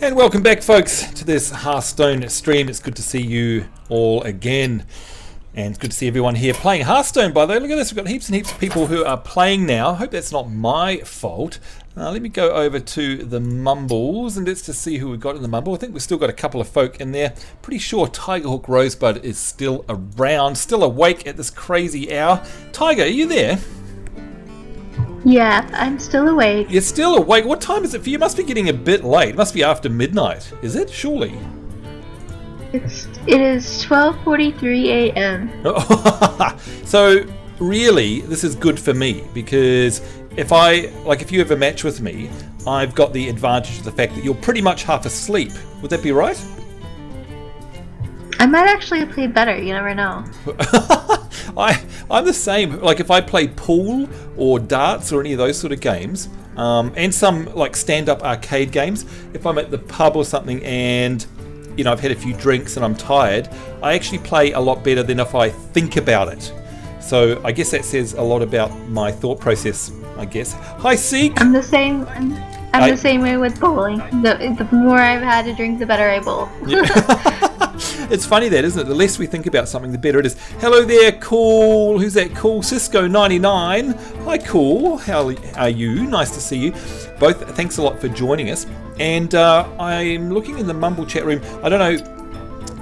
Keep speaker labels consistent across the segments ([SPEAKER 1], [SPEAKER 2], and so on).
[SPEAKER 1] And welcome back, folks, to this Hearthstone stream. It's good to see you all again. And it's good to see everyone here playing Hearthstone, by the way. Look at this, we've got heaps and heaps of people who are playing now. I hope that's not my fault. Let me go over to the Mumbles, and let's just see who we've got in the Mumble. I think we've still got a couple of folk in there. Pretty sure Tigerhawk Rosebud is still around, still awake at this crazy hour. Tiger, are you there?
[SPEAKER 2] Yeah, I'm still awake.
[SPEAKER 1] You're still awake? What time is it for you? It must be getting a bit late. It must be after midnight, is it? Surely.
[SPEAKER 2] It is 12:43 a.m.
[SPEAKER 1] So really, this is good for me, because if you have a match with me, I've got the advantage of the fact that you're pretty much half asleep. Would that be right?
[SPEAKER 2] I might actually play better, you never know.
[SPEAKER 1] I'm the same. Like if I play pool or darts or any of those sort of games, and some like stand-up arcade games, if I'm at the pub or something and I've had a few drinks and I'm tired, I actually play a lot better than if I think about it. So I guess that says a lot about my thought process, I guess. Hi, Seek.
[SPEAKER 2] I'm the same. I'm the same way with bowling. The more I've had to drink, the better I bowl.
[SPEAKER 1] It's funny that, isn't it? The less we think about something, the better it is. Hello there, Cool. Who's that? Cool Cisco99. Hi, Cool. How are you? Nice to see you both. Thanks a lot for joining us. And I'm looking in the Mumble chat room. I don't know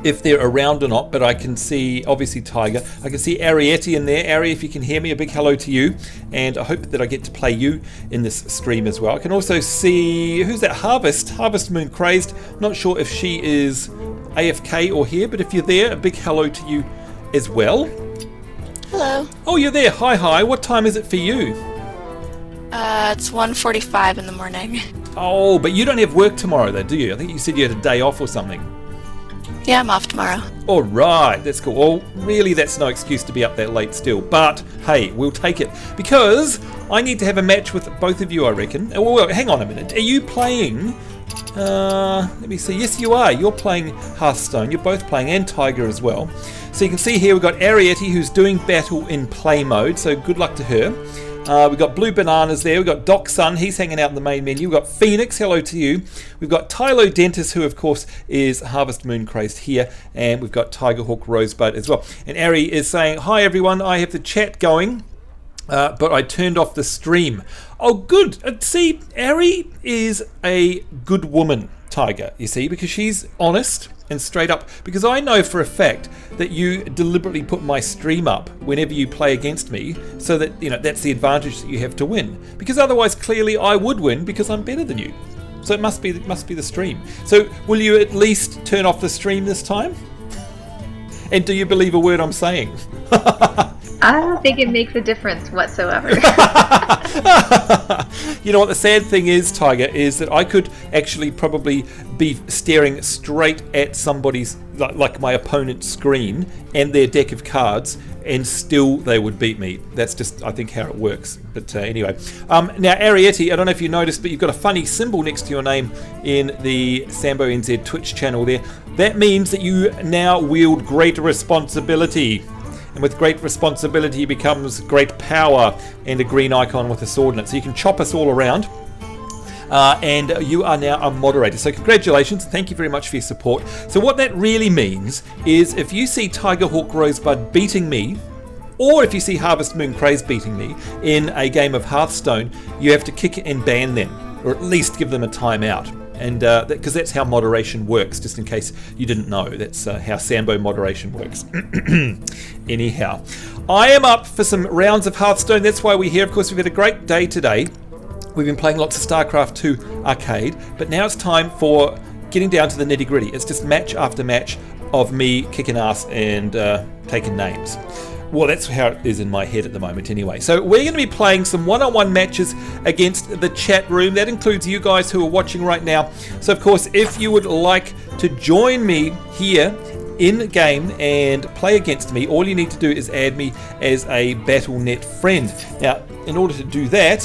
[SPEAKER 1] if they're around or not, but I can see, obviously, Tiger. I can see Arietti in there. Ari, if you can hear me, a big hello to you. And I hope that I get to play you in this stream as well. I can also see, who's that? Harvest Moon Crazed. Not sure if she is AFK or here, but if you're there, a big hello to you as well.
[SPEAKER 3] Hello.
[SPEAKER 1] Oh, you're there. Hi. What time is it for you?
[SPEAKER 3] It's 1:45 in the morning.
[SPEAKER 1] Oh, but you don't have work tomorrow though, do you? I think you said you had a day off or something.
[SPEAKER 3] Yeah, I'm off tomorrow. All
[SPEAKER 1] right, that's cool. Well, really, that's no excuse to be up that late still. But, hey, we'll take it. Because I need to have a match with both of you, I reckon. Well, hang on a minute. Are you playing... let me see. Yes, you are. You're playing Hearthstone. You're both playing, and Tiger as well. So you can see here we've got Arietti, who's doing battle in play mode. So good luck to her. We've got Blue Bananas there. We've got Doc Sun. He's hanging out in the main menu. We've got Phoenix. Hello to you. We've got Tylo Dentis, who, of course, is Harvest Moon Crazed here. And we've got Tigerhawk Rosebud as well. And Ari is saying, hi, everyone. I have the chat going, but I turned off the stream. Oh, good. See, Ari is a good woman, Tiger, you see, because she's honest and straight up, because I know for a fact that you deliberately put my stream up whenever you play against me, so that that's the advantage that you have to win, because otherwise clearly I would win because I'm better than you. So it must be the stream. So will you at least turn off the stream this time? And do you believe a word I'm saying?
[SPEAKER 2] I don't think it makes a difference whatsoever.
[SPEAKER 1] You know what the sad thing is, Tiger, is that I could actually probably be staring straight at somebody's, like my opponent's screen and their deck of cards, and still they would beat me. That's just, I think, how it works. But anyway. Now, Arietti, I don't know if you noticed, but you've got a funny symbol next to your name in the SamboNZ Twitch channel there. That means that you now wield great responsibility. And with great responsibility becomes great power, and a green icon with a sword in it. So you can chop us all around. And you are now a moderator. So congratulations. Thank you very much for your support. So what that really means is if you see Tigerhawk Rosebud beating me, or if you see Harvest Moon Crazed beating me in a game of Hearthstone, you have to kick and ban them, or at least give them a timeout. And because that's how moderation works, just in case you didn't know. That's how Sambo moderation works. Anyhow, I am up for some rounds of Hearthstone. That's why we're here. Of course, we've had a great day today. We've been playing lots of StarCraft 2 arcade, but now it's time for getting down to the nitty gritty. It's just match after match of me kicking ass and taking names. Well, that's how it is in my head at the moment anyway. So we're going to be playing some one-on-one matches against the chat room. That includes you guys who are watching right now. So, of course, if you would like to join me here in game and play against me, all you need to do is add me as a BattleNet friend. Now, in order to do that,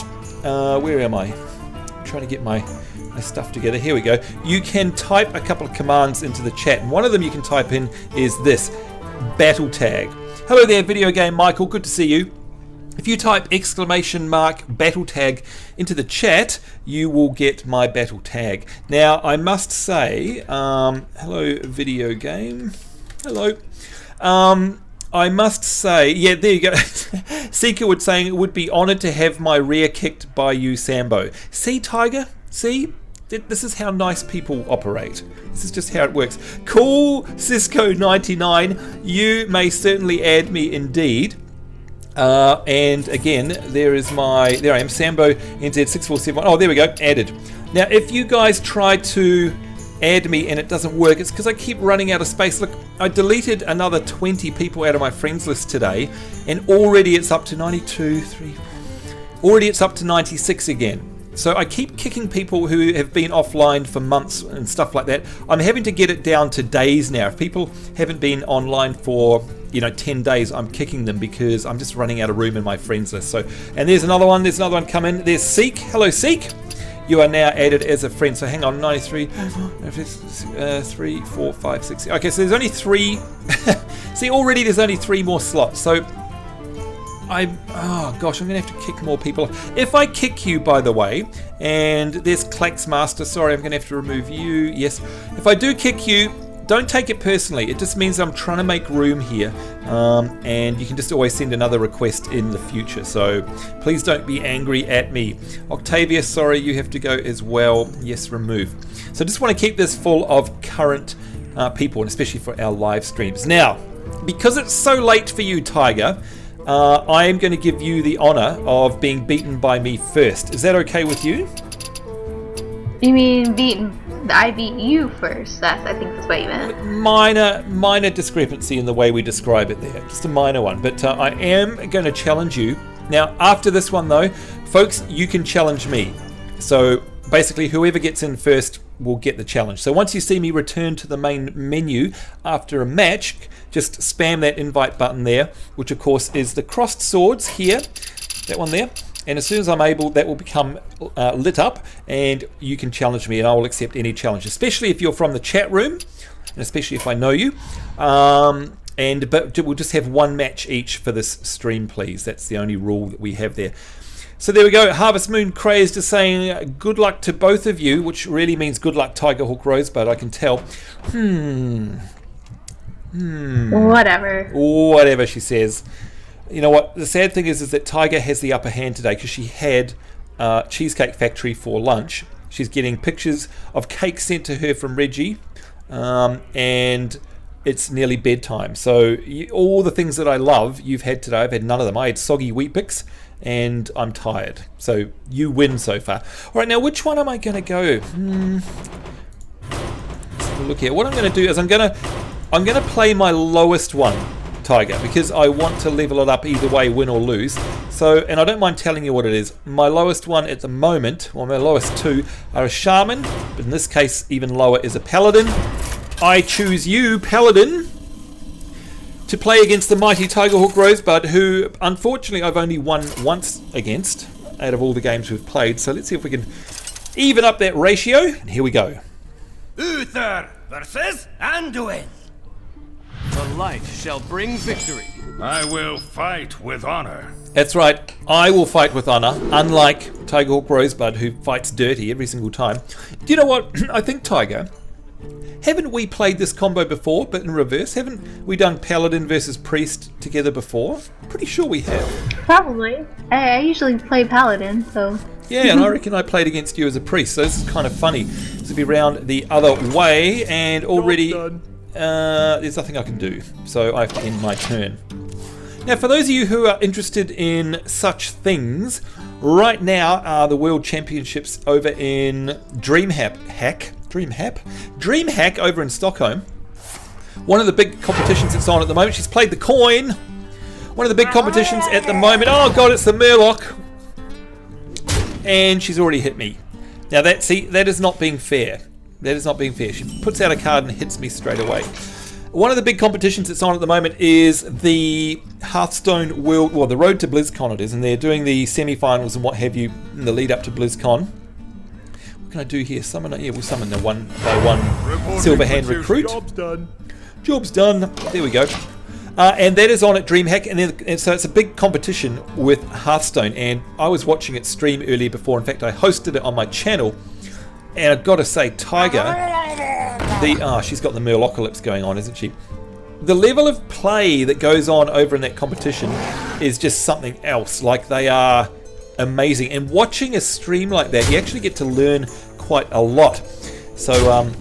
[SPEAKER 1] where am I? I'm trying to get my stuff together. Here we go. You can type a couple of commands into the chat. And one of them you can type in is this, battle tag. Hello there, Video Game Michael. Good to see you. If you type !battle tag into the chat, you will get my battle tag. Now, I must say, hello video game. Hello. I must say, yeah, there you go. Seeker would saying it would be honoured to have my rear kicked by you, Sambo. See, Tiger? See? This is how nice people operate. This is just how it works. Cool, Cisco99. You may certainly add me indeed. And again, there I am, Sambo NZ6471. Oh, there we go, added. Now, if you guys try to add me and it doesn't work, it's because I keep running out of space. Look, I deleted another 20 people out of my friends list today, and already it's up to 92, 3, already it's up to 96 again. So I keep kicking people who have been offline for months and stuff like that. I'm having to get it down to days now. If people haven't been online for 10 days, I'm kicking them because I'm just running out of room in my friends list. So, and there's another one come in. There's Seek. Hello, Seek. You are now added as a friend. So hang on, 93, 3, 4, 5, 6. Okay, so there's only 3. See, already there's only 3 more slots. So oh gosh, I'm going to have to kick more people off. If I kick you, by the way, and there's Claxmaster, sorry, I'm going to have to remove you. Yes, if I do kick you, don't take it personally. It just means I'm trying to make room here, and you can just always send another request in the future. So please don't be angry at me. Octavia, sorry, you have to go as well. Yes, remove. So just want to keep this full of current people, and especially for our live streams. Now, because it's so late for you, Tiger, I am going to give you the honour of being beaten by me first. Is that okay with you?
[SPEAKER 2] You mean beaten? I beat you first. I think that's what you meant.
[SPEAKER 1] Minor discrepancy in the way we describe it there. Just a minor one. But I am going to challenge you. Now, after this one, though, folks, you can challenge me. So basically, whoever gets in first will get the challenge. So once you see me return to the main menu after a match, just spam that invite button there, which of course is the crossed swords here, that one there. And as soon as I'm able, that will become lit up, and you can challenge me, and I will accept any challenge, especially if you're from the chat room, and especially if I know you. But we'll just have 1 match each for this stream, please. That's the only rule that we have there. So there we go. Harvest Moon Crazed is saying good luck to both of you, which really means good luck, Tiger Hawk Rosebud, I can tell. Whatever she says. You know what? The sad thing is that Tiger has the upper hand today because she had Cheesecake Factory for lunch. She's getting pictures of cake sent to her from Reggie, and it's nearly bedtime. So all the things that I love, you've had today. I've had none of them. I had soggy Weet-Bix, and I'm tired. So you win so far. All right, now which one am I going to go? Let's have a look here. What I'm going to do is I'm going to play my lowest one, Tiger, because I want to level it up either way, win or lose. So, and I don't mind telling you what it is. My lowest one at the moment, well, my lowest 2 are a shaman, but in this case even lower is a paladin. I choose you, paladin, to play against the mighty Tiger Hawk Rosebud, who unfortunately I've only won once against out of all the games we've played. So let's see if we can even up that ratio, and here we go.
[SPEAKER 4] Uther versus Anduin. The light shall bring victory.
[SPEAKER 5] I will fight with honor.
[SPEAKER 1] That's right, I will fight with honor, unlike Tiger Hawk Rosebud, who fights dirty every single time. Do you know what? I think, Tiger, haven't we played this combo before, but in reverse? Haven't we done Paladin versus Priest together before? I'm pretty sure we have.
[SPEAKER 2] Probably. I usually play Paladin, so...
[SPEAKER 1] Yeah, and I reckon I played against you as a Priest, so this is kind of funny to be round the other way, and already... there's nothing I can do, so I have to end my turn. Now, for those of you who are interested in such things, right now are the World Championships over in DreamHack over in Stockholm. One of the big competitions that's on at the moment. She's played the coin. One of the big competitions at the moment. Oh god, it's the Murloc, and she's already hit me. Now that is not being fair. That is not being fair. She puts out a card and hits me straight away. One of the big competitions that's on at the moment is the Hearthstone World, well, the Road to BlizzCon it is, and they're doing the semi-finals and what have you in the lead up to BlizzCon. What can I do here? Summon, yeah, we'll summon the 1 by 1 Silver Hand Recruit.
[SPEAKER 5] Job's done.
[SPEAKER 1] Job's done. There we go. And that is on at DreamHack, and so it's a big competition with Hearthstone, and I was watching it stream earlier before. In fact, I hosted it on my channel, and I've got to say, Tiger, she's got the Murlocalypse going on, isn't she? The level of play that goes on over in that competition is just something else. Like, they are amazing, and watching a stream like that, you actually get to learn quite a lot. So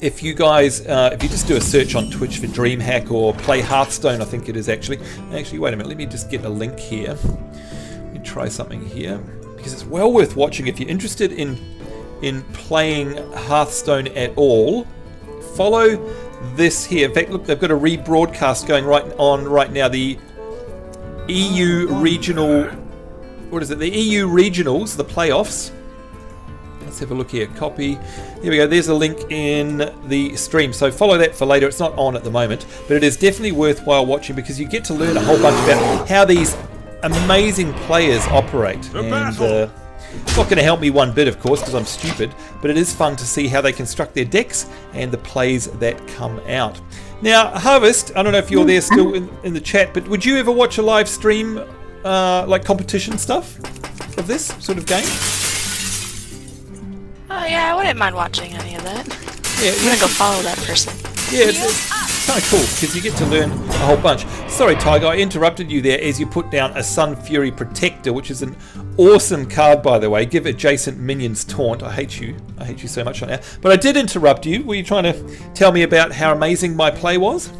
[SPEAKER 1] if you guys, if you just do a search on Twitch for DreamHack or Play Hearthstone, I think it is actually, wait a minute, let me just get a link here. Let me try something here, because it's well worth watching. If you're interested in playing Hearthstone at all, follow this here. In fact, look, they've got a rebroadcast going right now, the EU regional, what is it, the EU regionals, the playoffs. Let's have a look here. Copy. Here we go. There's a link in the stream. So follow that for later. It's not on at the moment, but it is definitely worthwhile watching, because you get to learn a whole bunch about how these amazing players operate. And it's not going to help me one bit, of course, because I'm stupid, but it is fun to see how they construct their decks and the plays that come out. Now, Harvest, I don't know if you're there still in the chat, but would you ever watch a live stream, like competition stuff of this sort of game?
[SPEAKER 3] Oh yeah, I wouldn't mind watching any of that.
[SPEAKER 1] Yeah,
[SPEAKER 3] I'm gonna go follow that person.
[SPEAKER 1] Yeah, it's kind of cool, because you get to learn a whole bunch. Sorry, Tiger, I interrupted you there as you put down a Sun Fury Protector, which is an awesome card, by the way. Give adjacent minions taunt. I hate you so much right now. But I did interrupt you. Were you trying to tell me about how amazing my play was?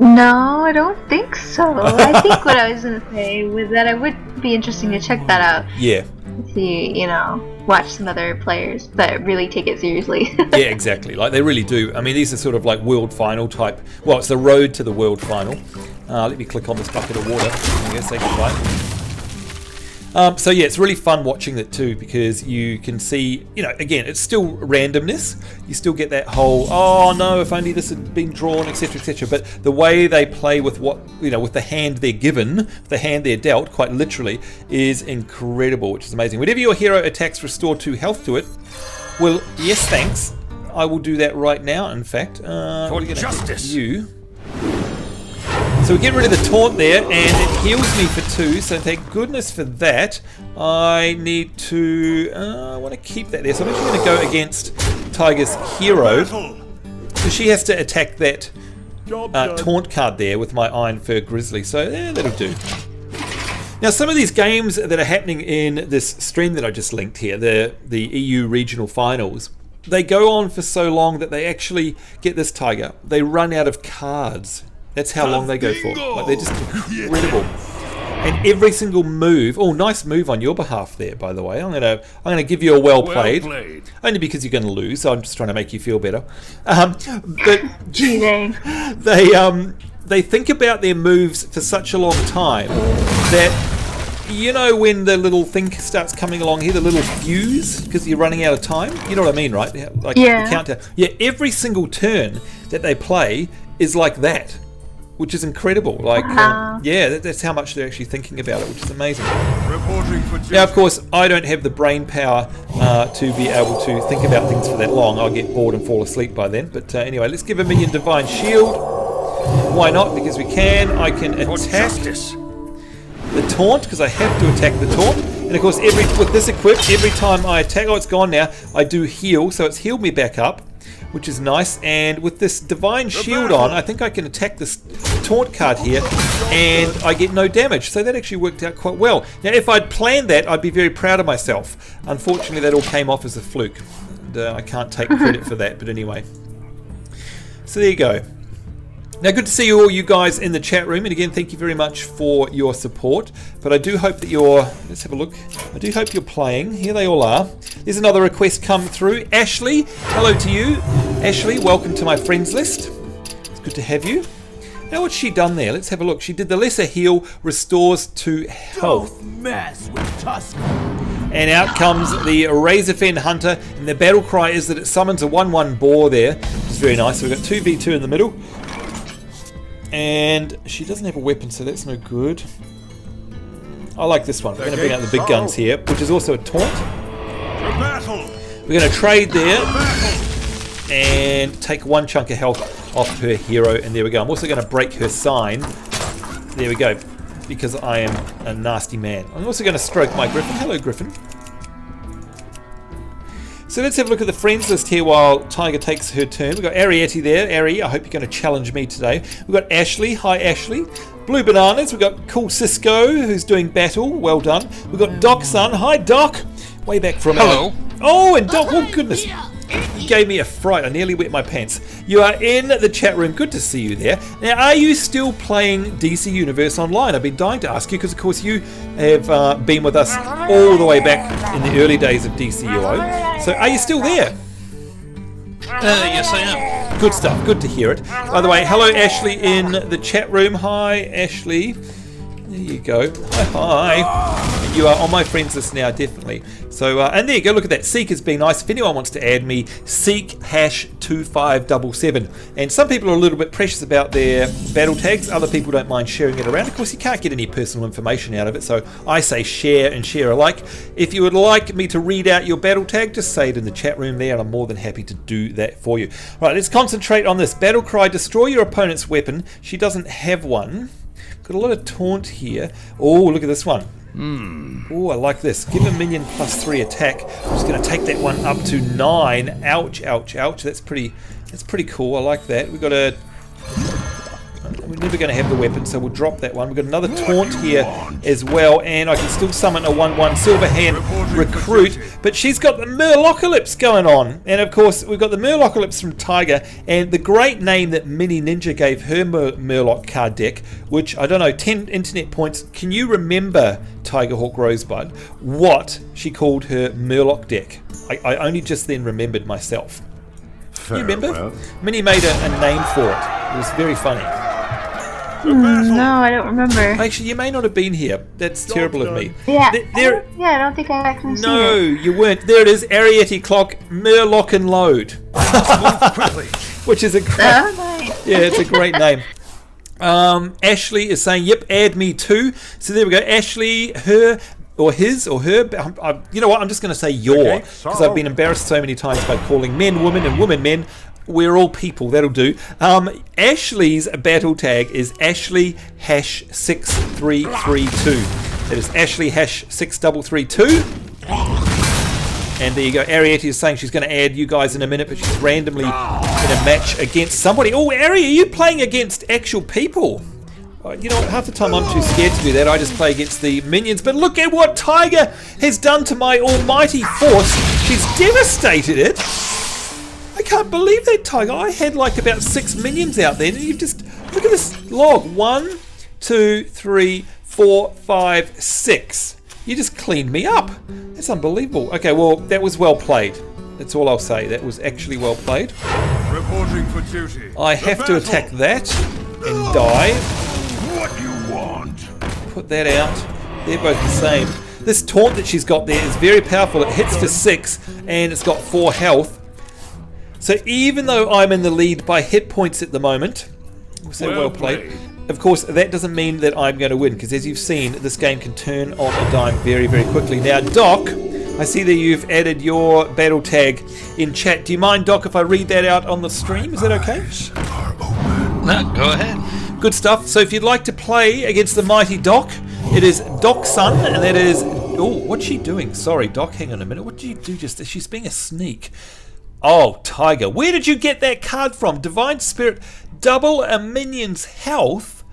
[SPEAKER 2] No, I don't think so. I think what I was going to say was that it would be interesting to check that out.
[SPEAKER 1] Yeah.
[SPEAKER 2] See, watch some other players that really take it seriously.
[SPEAKER 1] Yeah, exactly. Like, they really do. I mean, these are sort of like world final type. Well, it's the road to the world final. Let me click on this bucket of water. I'm going to say goodbye. So yeah, it's really fun watching it too, because you can see, again, it's still randomness. You still get that whole, oh no, if only this had been drawn, etc., etc. But the way they play with what, with the hand they're given, the hand they're dealt, quite literally, is incredible, which is amazing. Whenever your hero attacks, restore 2 health to it. Well, yes, thanks. I will do that right now. In fact,
[SPEAKER 5] for justice.
[SPEAKER 1] You. So we get rid of the taunt there, and it heals me for 2, so thank goodness for that. I need to... I want to keep that there, so I'm actually going to go against Tiger's hero. So she has to attack that taunt card there with my Iron Fur Grizzly, so that'll do. Now, some of these games that are happening in this stream that I just linked here, the EU regional finals, they go on for so long that they actually, get this, Tiger, they run out of cards. That's how long they go for. Like, they're just incredible. And every single move... Oh, nice move on your behalf there, by the way. I'm gonna give you a well played. Only because you're going to lose, so I'm just trying to make you feel better. But they think about their moves for such a long time that, when the little thing starts coming along here, the little fuse, because you're running out of time. You know what I mean, right? Like, the countdown. Yeah, every single turn that they play is like that, which is incredible. Like, that's how much they're actually thinking about it, which is amazing. Now, of course, I don't have the brain power to be able to think about things for that long. I'll get bored and fall asleep by then. But anyway, let's give a minion Divine Shield. Why not? Because we can. I can attack the taunt, because I have to attack the taunt. And of course, with this equipped, every time I attack, it's gone now, I do heal. So it's healed me back up, which is nice. And with this Divine Shield on, I think I can attack this taunt card here, and I get no damage. So that actually worked out quite well. Now, if I'd planned that, I'd be very proud of myself. Unfortunately, that all came off as a fluke, and I can't take credit for that. But anyway, so there you go. Now, good to see all you guys in the chat room, and again, thank you very much for your support. But I do hope that let's have a look. I do hope you're playing. Here they all are. There's another request come through. Ashley, hello to you. Ashley, welcome to my friends list. It's good to have you. Now, what's she done there? Let's have a look. She did the lesser heal, restores 2 health.
[SPEAKER 4] Don't mess with Tusk.
[SPEAKER 1] And out comes the Razorfen Hunter, and the battle cry is that it summons a 1/1 boar there, which is very nice. So we've got 2v2 in the middle. And she doesn't have a weapon, so that's no good. I like this one. We're going to bring out the big guns here, which is also a taunt. We're going to trade there and take 1 chunk of health off her hero. And there we go. I'm also going to break her sign. There we go. Because I am a nasty man. I'm also going to stroke my Griffin. Hello, Griffin. So let's have a look at the friends list here while Tiger takes her turn. We've got Arietti there. Ari, I hope you're going to challenge me today. We've got Ashley. Hi, Ashley. Blue Bananas. We've got Cool Cisco, who's doing battle. Well done. We've got Doc Sun. Hi, Doc. Way back from...
[SPEAKER 6] Hello.
[SPEAKER 1] Oh, and Doc. Oh, goodness. You gave me a fright. I nearly wet my pants. You are in the chat room. Good to see you there. Now, are you still playing DC Universe Online? I've been dying to ask you because, of course, you have been with us all the way back in the early days of DCUO. So, are you still there?
[SPEAKER 6] Yes, I am.
[SPEAKER 1] Good stuff. Good to hear it. By the way, hello, Ashley, in the chat room. Hi, Ashley. There you go. Hi. You are on my friends list now, definitely. So, and there you go. Look at that. Seek has been nice. If anyone wants to add me, Seek #2577. And some people are a little bit precious about their battle tags. Other people don't mind sharing it around. Of course, you can't get any personal information out of it. So I say share and share alike. If you would like me to read out your battle tag, just say it in the chat room there, and I'm more than happy to do that for you. Right, let's concentrate on this. Battle cry: destroy your opponent's weapon. She doesn't have one. Got a lot of taunt here. Oh, look at this one. Oh, I like this. Give a minion +3 attack. I'm just going to take that one up to 9. Ouch, ouch, ouch. That's pretty cool. I like that. We've got a... We're never going to have the weapon, so we'll drop that one. We've got another taunt here as well, and I can still summon a 1/1 Silver Hand Recruit, but she's got the Murlocalypse going on. And of course, we've got the Murlocalypse from Tiger, and the great name that Mini Ninja gave her Murloc card deck, which, I don't know, 10 internet points. Can you remember, Tigerhawk Rosebud, what she called her Murloc deck? I only just then remembered myself. You remember? Minnie made a name for it. It was very funny.
[SPEAKER 2] No, I don't remember.
[SPEAKER 1] Actually, you may not have been here. That's terrible of me.
[SPEAKER 2] Yeah, I don't think I actually seen
[SPEAKER 1] No,
[SPEAKER 2] it.
[SPEAKER 1] you weren't. There it is, Arietti Clock, Murloc and Load. Which is a great...
[SPEAKER 2] Oh, nice.
[SPEAKER 1] Yeah, it's a great name. Ashley is saying, yep, add me too. So there we go. Ashley, her... or his or her, you know what, I'm just going to say your, because I've been embarrassed so many times by calling men women and women men. We're all people, that'll do. Ashley's battle tag is Ashley #6332. That is Ashley #6332. And there you go. Arietti is saying she's going to add you guys in a minute, but she's randomly in a match against somebody. Oh, Ari, are you playing against actual people? You know what, half the time I'm too scared to do that. I just play against the minions. But look at what Tiger has done to my almighty force. She's devastated it. I can't believe that, Tiger. I had like about 6 minions out there. And you just, look at this log. 1, 2, 3, 4, 5, 6. You just cleaned me up. That's unbelievable. Okay, well, that was well played. That's all I'll say. That was actually well played.
[SPEAKER 5] Reporting for duty.
[SPEAKER 1] I have to attack that and die.
[SPEAKER 5] What you want?
[SPEAKER 1] Put that out. They're both the same. This taunt that she's got there is very powerful. It hits for 6 and it's got 4 health. So even though I'm in the lead by hit points at the moment, so well played. Of course, that doesn't mean that I'm going to win, because as you've seen, this game can turn on a dime very, very quickly. Now, Doc, I see that you've added your battle tag in chat. Do you mind, Doc, if I read that out on the stream? Is that okay?
[SPEAKER 6] No, go ahead.
[SPEAKER 1] Good stuff. So if you'd like to play against the mighty Doc, it is Doc Sun, and that is... Oh, what's she doing? Sorry, Doc, hang on a minute. What did you do just... She's being a sneak. Oh, Tiger, where did you get that card from? Divine Spirit, double a minion's health?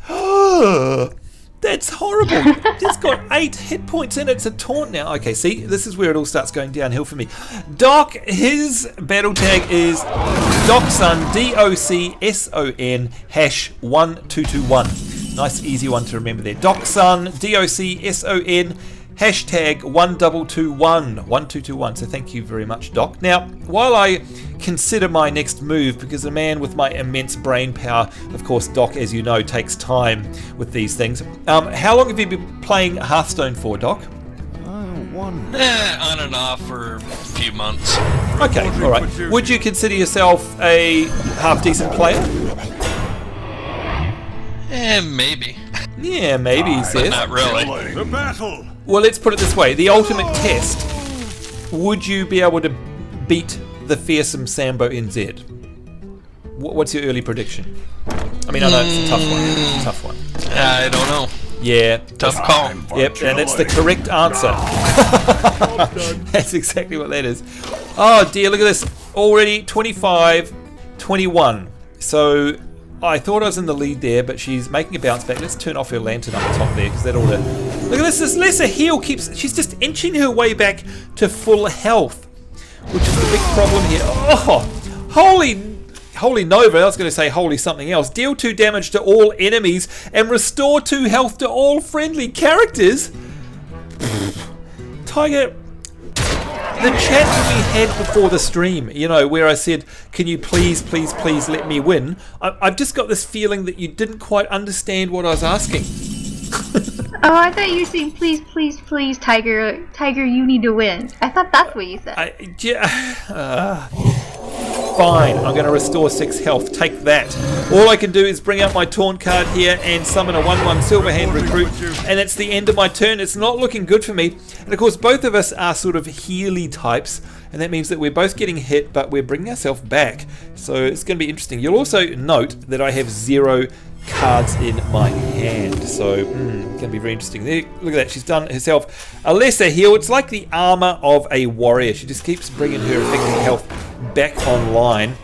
[SPEAKER 1] That's horrible. It's got 8 hit points and it's a taunt now. Okay, see, this is where it all starts going downhill for me. Doc, his battle tag is DocSun, DOCSON #1221. Nice, easy one to remember there. DocSun, DOCSON #1221. So thank you very much, Doc. Now, while I consider my next move, because a man with my immense brain power, of course, Doc, as you know, takes time with these things. How long have you been playing Hearthstone for, Doc?
[SPEAKER 6] On and off for a few months.
[SPEAKER 1] Okay, all right. Would you consider yourself a half-decent player?
[SPEAKER 6] Maybe.
[SPEAKER 1] Yeah, maybe, he says.
[SPEAKER 6] But not really.
[SPEAKER 5] The battle.
[SPEAKER 1] Well, let's put it this way. The ultimate test. Would you be able to beat the fearsome SamboNZ? What's your early prediction? I mean, I know it's a tough one. It's a tough one.
[SPEAKER 6] I don't know.
[SPEAKER 1] Yeah.
[SPEAKER 6] Tough call.
[SPEAKER 1] Yep, and that's the correct answer. That's exactly what that is. Oh dear, look at this. Already 25-21. So I thought I was in the lead there, but she's making a bounce back. Let's turn off her lantern up the top there, because that ought to... Look at this. This lesser heal keeps... She's just inching her way back to full health, which is the big problem here. Oh, holy Nova. I was going to say holy something else. Deal 2 damage to all enemies and restore 2 health to all friendly characters. Tiger... The chat that we had before the stream, you know, where I said, can you please let me win? I've just got this feeling that you didn't quite understand what I was asking.
[SPEAKER 2] Oh, I thought you were saying, please, Tiger, you need to win. I thought that's what you said.
[SPEAKER 1] Fine, I'm going to restore 6 health. Take that. All I can do is bring out my taunt card here and summon a 1/1 Silverhand Recruit, and it's the end of my turn. It's not looking good for me. And of course, both of us are sort of healy types, and that means that we're both getting hit, but we're bringing ourselves back. So it's going to be interesting. You'll also note that I have 0 cards in my hand, so it's going to be very interesting. There, look at that, she's done herself a lesser heal. It's like the armor of a warrior. She just keeps bringing her effective health back online.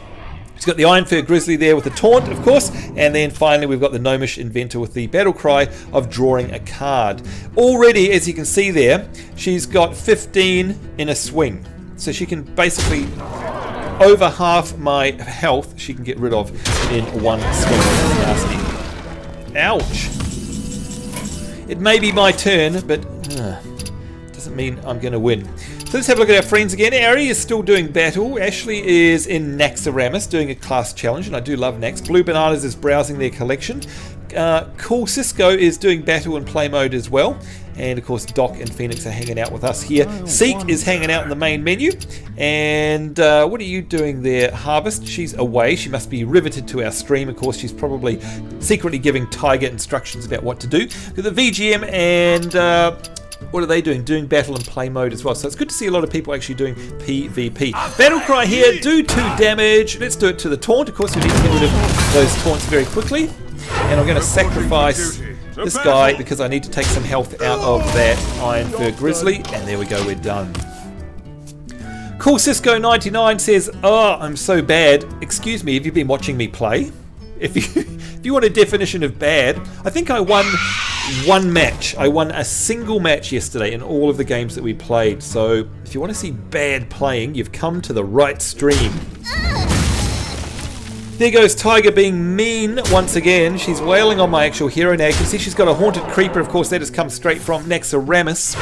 [SPEAKER 1] She's got the Iron Fur Grizzly there with the taunt, of course, and then finally we've got the Gnomish Inventor with the battle cry of drawing a card. Already, as you can see there, she's got 15 in a swing, so she can basically over half my health she can get rid of in one swing. Nasty. Ouch. It may be my turn, but doesn't mean I'm going to win. So let's have a look at our friends again. Ari is still doing battle. Ashley is in Naxxramas doing a class challenge, and I do love Nax. Blue Bananas is browsing their collection. Cool Cisco is doing battle and play mode as well. And of course Doc and Phoenix are hanging out with us here. Seek is hanging out in the main menu. And what are you doing there, Harvest? She's away. She must be riveted to our stream. Of course, she's probably secretly giving Tiger instructions about what to do. The VGM and what are they doing? Doing battle and play mode as well. So it's good to see a lot of people actually doing PvP. Battle cry here, do 2 damage. Let's do it to the taunt. Of course, we need to get rid of those taunts very quickly. And I'm going to sacrifice this guy because I need to take some health out of that Iron Fur Grizzly. And there we go, we're done. Cool Cisco 99 says, oh, I'm so bad. Excuse me, have you been watching me play? If you want a definition of bad, I think I won one match. I won a single match yesterday in all of the games that we played. So if you want to see bad playing, you've come to the right stream. There goes Tiger being mean once again. She's wailing on my actual hero now. You can see she's got a Haunted Creeper. Of course, that has come straight from Naxxramas.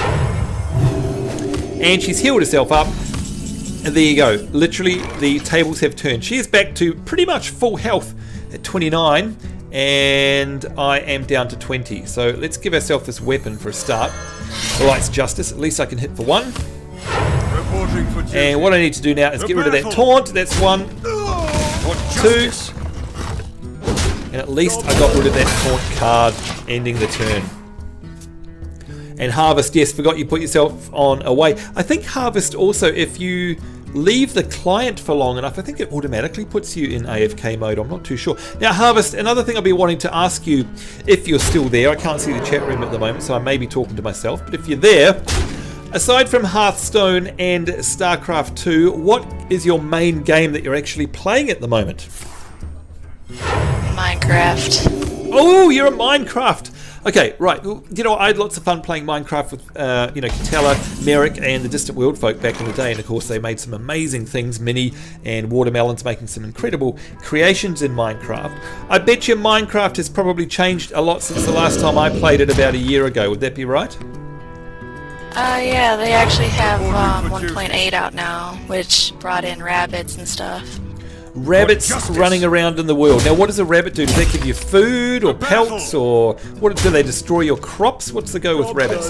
[SPEAKER 1] And she's healed herself up. And there you go. Literally, the tables have turned. She is back to pretty much full health at 29. And I am down to 20. So let's give ourselves this weapon for a start. Light's Justice. At least I can hit for 1. And what I need to do now is get rid of that taunt. That's 1. 2, and at least I got rid of that taunt card, ending the turn. And Harvest, yes, forgot you put yourself on away. I think Harvest also, if you leave the client for long enough, I think it automatically puts you in AFK mode. I'm not too sure. Now Harvest, another thing I'll be wanting to ask you, if you're still there, I can't see the chat room at the moment, so I may be talking to myself, but if you're there, aside from Hearthstone and StarCraft 2, what is your main game that you're actually playing at the moment?
[SPEAKER 3] Minecraft.
[SPEAKER 1] Oh, you're a Minecraft. Okay, right. You know, I had lots of fun playing Minecraft with, Katella, Merrick, and the Distant World folk back in the day. And of course, they made some amazing things. Minnie and Watermelon's making some incredible creations in Minecraft. I bet you Minecraft has probably changed a lot since the last time I played it about a year ago. Would that be right?
[SPEAKER 3] Yeah, they actually have 1.8 out now, which brought in rabbits and stuff.
[SPEAKER 1] Rabbits running around in the world. Now, what does a rabbit do? Does that give you food or pelts, or what do they destroy your crops? What's the go with rabbits?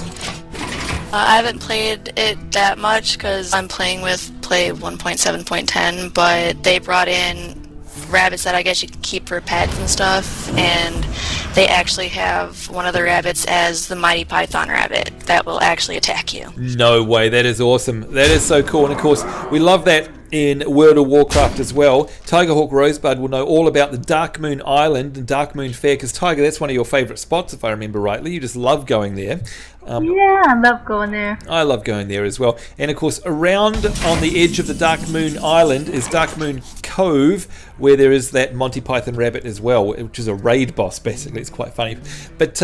[SPEAKER 3] I haven't played it that much because I'm playing with play 1.7.10, but they brought in rabbits that I guess you can keep for pets and stuff, and they actually have one of the rabbits as the Mighty Python rabbit that will actually attack you.
[SPEAKER 1] No way, that is awesome. That is so cool, and of course we love that in World of Warcraft as well. Tigerhawk Rosebud will know all about the Dark Moon Island and Dark Moon Fair, because Tiger, that's one of your favourite spots if I remember rightly. You just love going there.
[SPEAKER 2] Yeah, I love going there.
[SPEAKER 1] I love going there as well. And of course, around on the edge of the Dark Moon Island is Dark Moon Cove, where there is that Monty Python rabbit as well, which is a raid boss basically. It's quite funny. But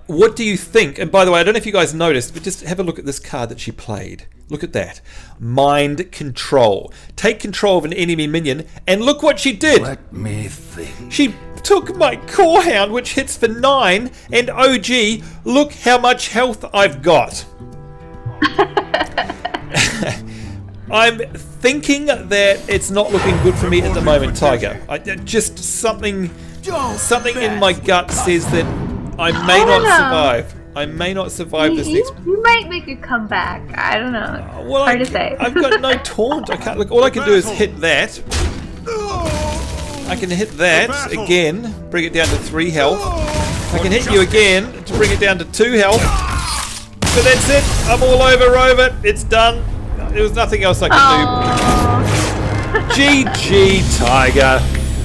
[SPEAKER 1] what do you think? And by the way, I don't know if you guys noticed, but just have a look at this card that she played. Look at that. Mind Control. Take control of an enemy minion, and look what she did.
[SPEAKER 5] Let me think.
[SPEAKER 1] She took my Core Hound, which hits for 9, and OG, look how much health I've got. I'm thinking that it's not looking good for me at the moment, Tiger. Just something in my gut says that I may not survive. I may not survive this next.
[SPEAKER 2] You might make a comeback. I don't know.
[SPEAKER 1] Well,
[SPEAKER 2] hard to say.
[SPEAKER 1] I've got no taunt. I can't look. All I can do is hit that. I can hit that again, bring it down to 3 health. I can hit you again to bring it down to 2 health. But that's it. I'm all over Rover. It's done. There was nothing else I could do. GG, Tiger.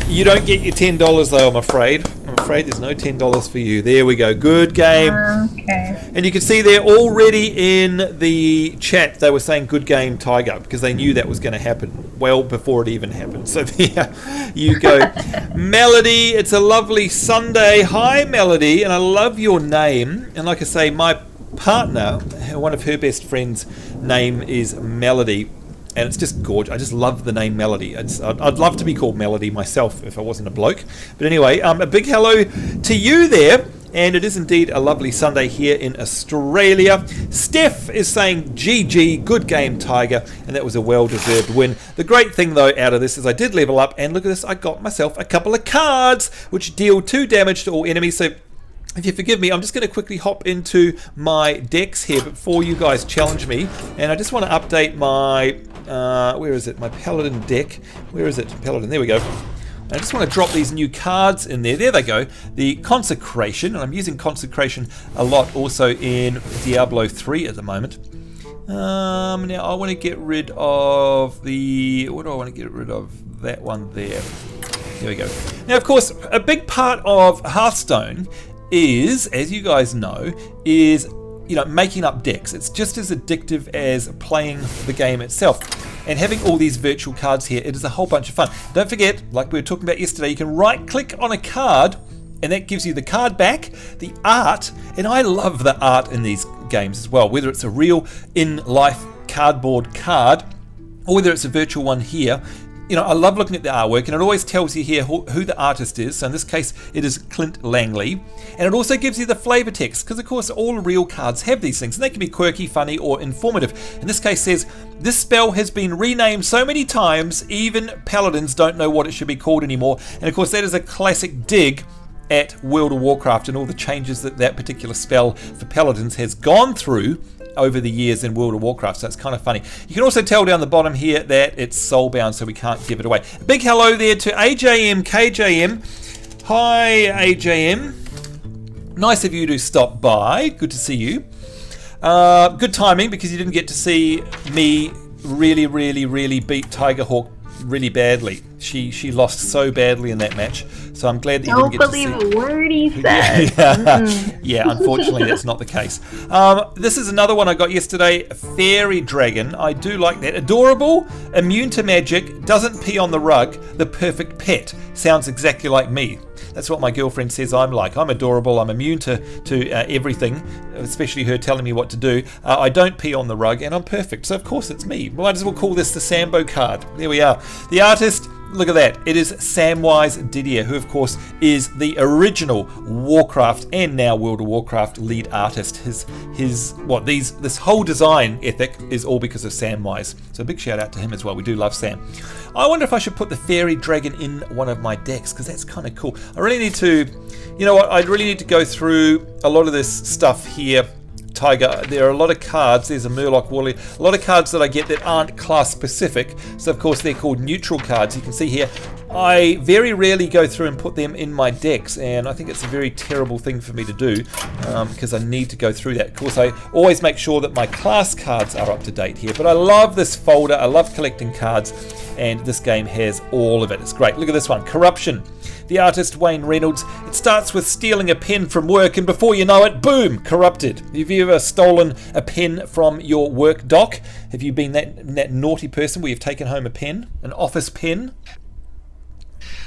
[SPEAKER 1] You don't get your $10 though, I'm afraid. I'm afraid there's no $10 for you. There we go. Good game.
[SPEAKER 2] Okay.
[SPEAKER 1] And you can see there already in the chat they were saying good game, Tiger, because they knew that was going to happen well before it even happened. So there you go. Melody, it's a lovely Sunday. Hi, Melody, and I love your name. And like I say, my partner, one of her best friends' name is Melody. And it's just gorgeous. I just love the name Melody. I'd love to be called Melody myself if I wasn't a bloke. But anyway, a big hello to you there. And it is indeed a lovely Sunday here in Australia. Steph is saying, GG, good game, Tiger. And that was a well-deserved win. The great thing, though, out of this is I did level up. And look at this, I got myself a couple of cards, which deal 2 damage to all enemies. So if you forgive me, I'm just going to quickly hop into my decks here before you guys challenge me. And I just want to update my, where is it? My Paladin deck. Where is it? Paladin, there we go. I just want to drop these new cards in there. There they go. The Consecration, and I'm using Consecration a lot also in Diablo 3 at the moment. Now I want to get rid of the, what do I want to get rid of? That one there. There we go. Now, of course, a big part of Hearthstone is, as you guys know, is making up decks. It's just as addictive as playing the game itself. And having all these virtual cards here, it is a whole bunch of fun. Don't forget, like we were talking about yesterday, you can right click on a card and that gives you the card back, the art, and I love the art in these games as well, whether it's a real in-life cardboard card or whether it's a virtual one here. I love looking at the artwork, and it always tells you here who the artist is. So in this case, it is Clint Langley. And it also gives you the flavor text, because of course all real cards have these things, and they can be quirky, funny, or informative. In this case says, this spell has been renamed so many times, even paladins don't know what it should be called anymore. And of course that is a classic dig at World of Warcraft and all the changes that particular spell for paladins has gone through over the years in World of Warcraft, so it's kind of funny. You can also tell down the bottom here that it's soulbound, so we can't give it away. A big hello there to AJM KJM. Hi AJM. Nice of you to stop by. Good to see you. Good timing, because you didn't get to see me really beat Tigerhawk really badly. She lost so badly in that match, so I'm glad that you didn't get to see.
[SPEAKER 2] Don't believe a word he said.
[SPEAKER 1] Yeah, unfortunately that's not the case. This is another one I got yesterday, Fairy Dragon. I do like that. Adorable, immune to magic, doesn't pee on the rug, the perfect pet. Sounds exactly like me. That's what my girlfriend says I'm like. I'm adorable, I'm immune to everything, especially her telling me what to do. I don't pee on the rug, and I'm perfect, so of course it's me. Might as well call this the Sambo card. There we are. The artist, look at that. It is Samwise Didier, who of course is the original Warcraft and now World of Warcraft lead artist. This whole design ethic is all because of Samwise. So a big shout out to him as well. We do love Sam. I wonder if I should put the Fairy Dragon in one of my decks, because that's kind of cool. I really need to, I really need to go through a lot of this stuff here, Tiger. There are a lot of cards. There's a Murloc Warrior. A lot of cards that I get that aren't class specific. So of course they're called neutral cards. You can see here, I very rarely go through and put them in my decks, and I think it's a very terrible thing for me to do because I need to go through that. Of course, I always make sure that my class cards are up to date here, but I love this folder. I love collecting cards, and this game has all of it. It's great. Look at this one, Corruption. The artist Wayne Reynolds. It starts with stealing a pen from work, and before you know it, boom, corrupted. Have you ever stolen a pen from your work dock? Have you been that naughty person where you've taken home a pen, an office pen?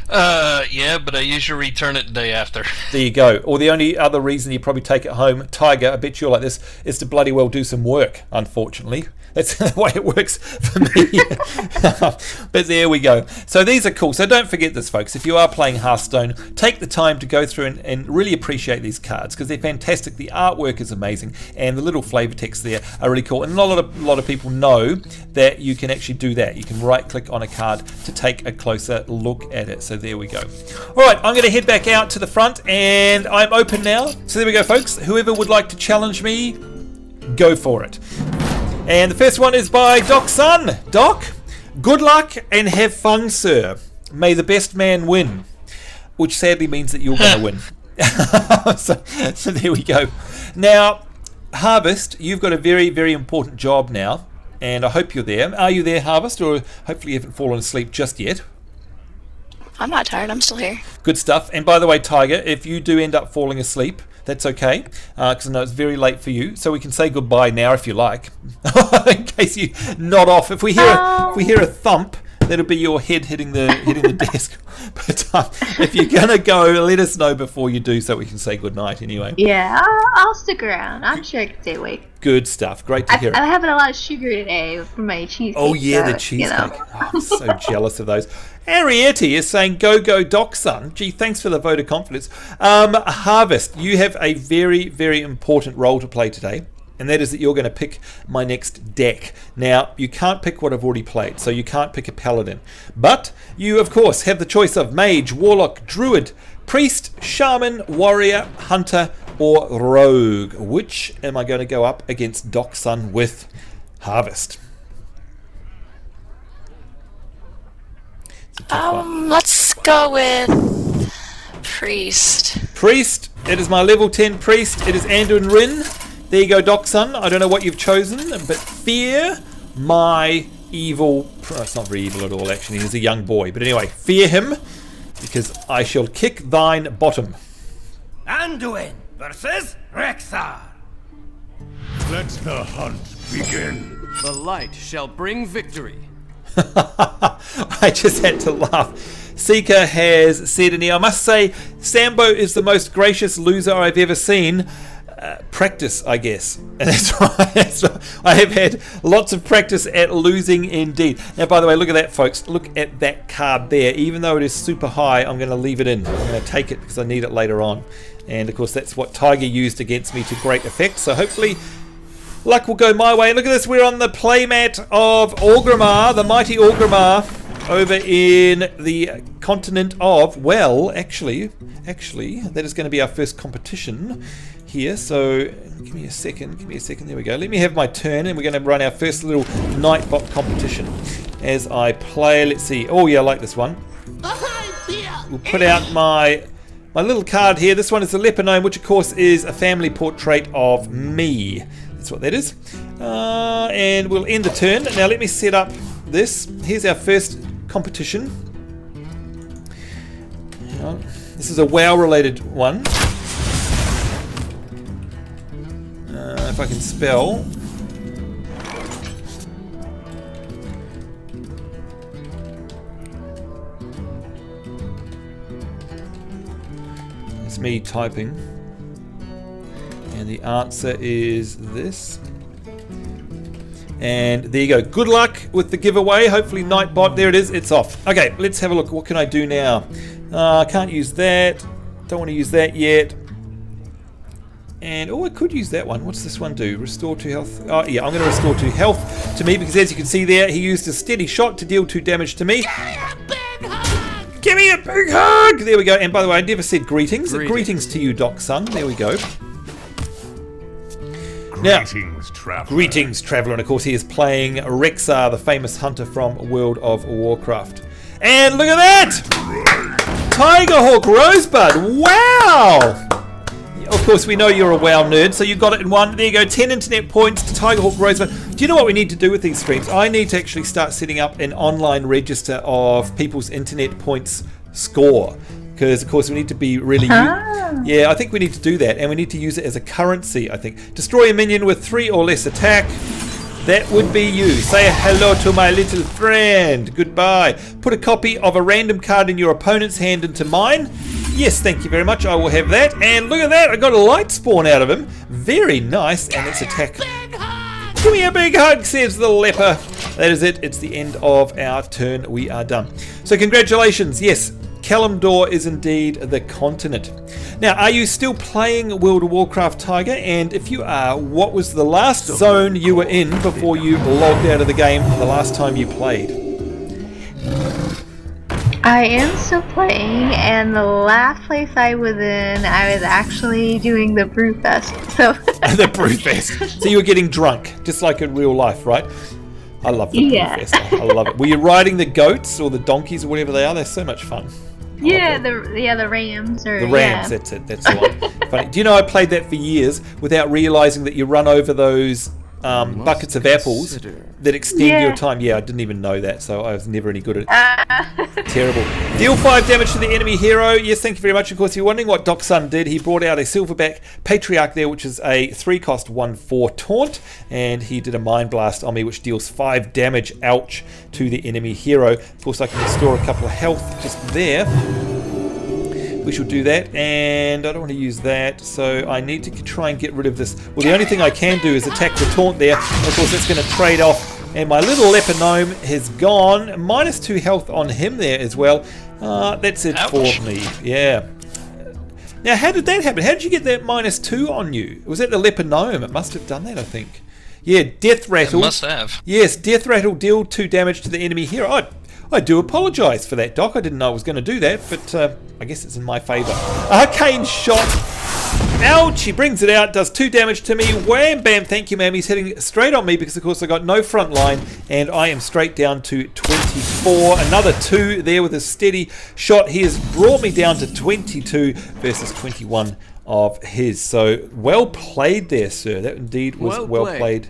[SPEAKER 6] Yeah, but I usually return it the day after.
[SPEAKER 1] There you go. Or the only other reason you probably take it home, Tiger, I bet you're like this, is to bloody well do some work, unfortunately. That's the way it works for me. But there we go. So these are cool. So don't forget this, folks. If you are playing Hearthstone, take the time to go through and really appreciate these cards because they're fantastic. The artwork is amazing, and the little flavor text there are really cool. And not a lot of people know that you can actually do that. You can right-click on a card to take a closer look at it. So there we go. All right, I'm going to head back out to the front, and I'm open now. So there we go, folks. Whoever would like to challenge me, go for it. And the first one is by Doc Sun. Doc, good luck and have fun, sir. May the best man win. Which sadly means that you're going to win. So there we go. Now, Harvest, you've got a very, very important job now. And I hope you're there. Are you there, Harvest? Or hopefully you haven't fallen asleep just yet.
[SPEAKER 3] I'm not tired, I'm still here.
[SPEAKER 1] Good stuff. And by the way, Tiger, if you do end up falling asleep, that's okay, because I know it's very late for you, so we can say goodbye now if you like, in case you nod off. If we hear a thump, that'll be your head hitting the desk. But if you're gonna go, let us know before you do, so we can say goodnight anyway.
[SPEAKER 2] Yeah, I'll stick around. I'm sure I can stay awake.
[SPEAKER 1] Good stuff. Great to hear it.
[SPEAKER 2] I'm having a lot of sugar today from my cheesecake.
[SPEAKER 1] Oh yeah, the cheesecake. Oh, I'm so jealous of those. Ariete is saying, go Doc Sun. Gee, thanks for the vote of confidence. Harvest, you have a very, very important role to play today, and that is that you're going to pick my next deck. Now, you can't pick what I've already played, so you can't pick a paladin. But you, of course, have the choice of mage, warlock, druid, priest, shaman, warrior, hunter, or rogue. Which am I going to go up against Doc Sun with? Harvest.
[SPEAKER 3] Let's go with priest.
[SPEAKER 1] Priest. It is my level 10 priest. It is Anduin Rin. There you go, Doc Sun. I don't know what you've chosen, but fear my evil... it's not very evil at all, actually. He's a young boy. But anyway, fear him, because I shall kick thine bottom.
[SPEAKER 4] Anduin versus Rexar.
[SPEAKER 5] Let the hunt begin.
[SPEAKER 4] The light shall bring victory.
[SPEAKER 1] I just had to laugh. Seeker has said in here, I must say, Sambo is the most gracious loser I've ever seen. Practice, I guess. And that's right. I have had lots of practice at losing indeed. Now, by the way, look at that, folks. Look at that card there. Even though it is super high, I'm going to leave it in. I'm going to take it because I need it later on. And, of course, that's what Tiger used against me to great effect. So, hopefully... luck will go my way. Look at this. We're on the playmat of Orgrimmar, the mighty Orgrimmar, over in the continent of, well, actually, that is going to be our first competition here. So, give me a second. There we go. Let me have my turn, and we're going to run our first little Nightbot competition as I play. Let's see. Oh, yeah, I like this one. We'll put out my little card here. This one is the Leponome, which, of course, is a family portrait of me. That's what that is. And we'll end the turn. Now let me set up this. Here's our first competition. This is a WoW related one. If I can spell. It's me typing. And the answer is this. And there you go. Good luck with the giveaway. Hopefully Nightbot, there it is, it's off. Okay, let's have a look. What can I do now? I can't use that. Don't want to use that yet. And, oh, I could use that one. What's this one do? Restore to health. Oh, yeah, I'm going to restore to health to me because as you can see there, he used a steady shot to deal 2 damage to me. Give me a big hug! There we go. And by the way, I never said greetings. Greetings to you, Doc Sun. There we go.
[SPEAKER 5] Greetings, traveler.
[SPEAKER 1] Greetings, traveler. And of course, he is playing Rexar, the famous hunter from World of Warcraft. And look at that! Tiger Hawk Rosebud. Wow! Of course, we know you're a WoW nerd, so you got it in one. There you go, 10 internet points to Tiger Hawk Rosebud. Do you know what we need to do with these streams? I need to actually start setting up an online register of people's internet points score. Because, of course, we need to be really... Yeah, I think we need to do that. And we need to use it as a currency, I think. Destroy a minion with 3 or less attack. That would be you. Say hello to my little friend. Goodbye. Put a copy of a random card in your opponent's hand into mine. Yes, thank you very much. I will have that. And look at that. I got a light spawn out of him. Very nice. And it's attack. Give me a big hug, says the leper. That is it. It's the end of our turn. We are done. So congratulations. Yes, Kalimdor is indeed the continent. Now, are you still playing World of Warcraft, Tiger? And if you are, what was the last zone you were in before you logged out of the game the last time you played?
[SPEAKER 2] I am still playing, and the last place I was in, I was actually doing the Brewfest. So
[SPEAKER 1] The Brewfest. So you were getting drunk, just like in real life, right? I love the Brewfest. I love it. Were you riding the goats or the donkeys or whatever they are? They're so much fun.
[SPEAKER 2] Yeah, the Rams.
[SPEAKER 1] The Rams, that's it. That's the one. Funny. Do you know I played that for years without realising that you run over those buckets of apples that extend your time? Yeah, I didn't even know that, so I was never any good at it. Terrible. Deal 5 damage to the enemy hero. Yes, thank you very much. Of course, you're wondering what Doc Sun did. He brought out a Silverback Patriarch there, which is a 3-cost 1/4 taunt, and he did a Mind Blast on me, which deals 5 damage, ouch, to the enemy hero. Of course, I can restore a couple of health just there. We shall do that, and I don't want to use that, so I need to try and get rid of this. Well, the only thing I can do is attack the taunt there. Of course, that's going to trade off, and my little leper gnome has gone. -2 health on him there as well. That's it for me. Yeah. Now, how did that happen? How did you get that -2 on you? Was that the leper gnome? It must have done that, I think. Yeah, Death Rattle.
[SPEAKER 6] It must have.
[SPEAKER 1] Yes, Death Rattle deal 2 damage to the enemy hero. I do apologise for that, Doc. I didn't know I was going to do that, but I guess it's in my favour. Arcane Shot. Ouch! He brings it out, does 2 damage to me. Wham, bam, thank you, ma'am. He's hitting straight on me because, of course, I got no front line, and I am straight down to 24. Another 2 there with a steady shot. He has brought me down to 22 versus 21 of his. So, well played there, sir. That indeed was well played.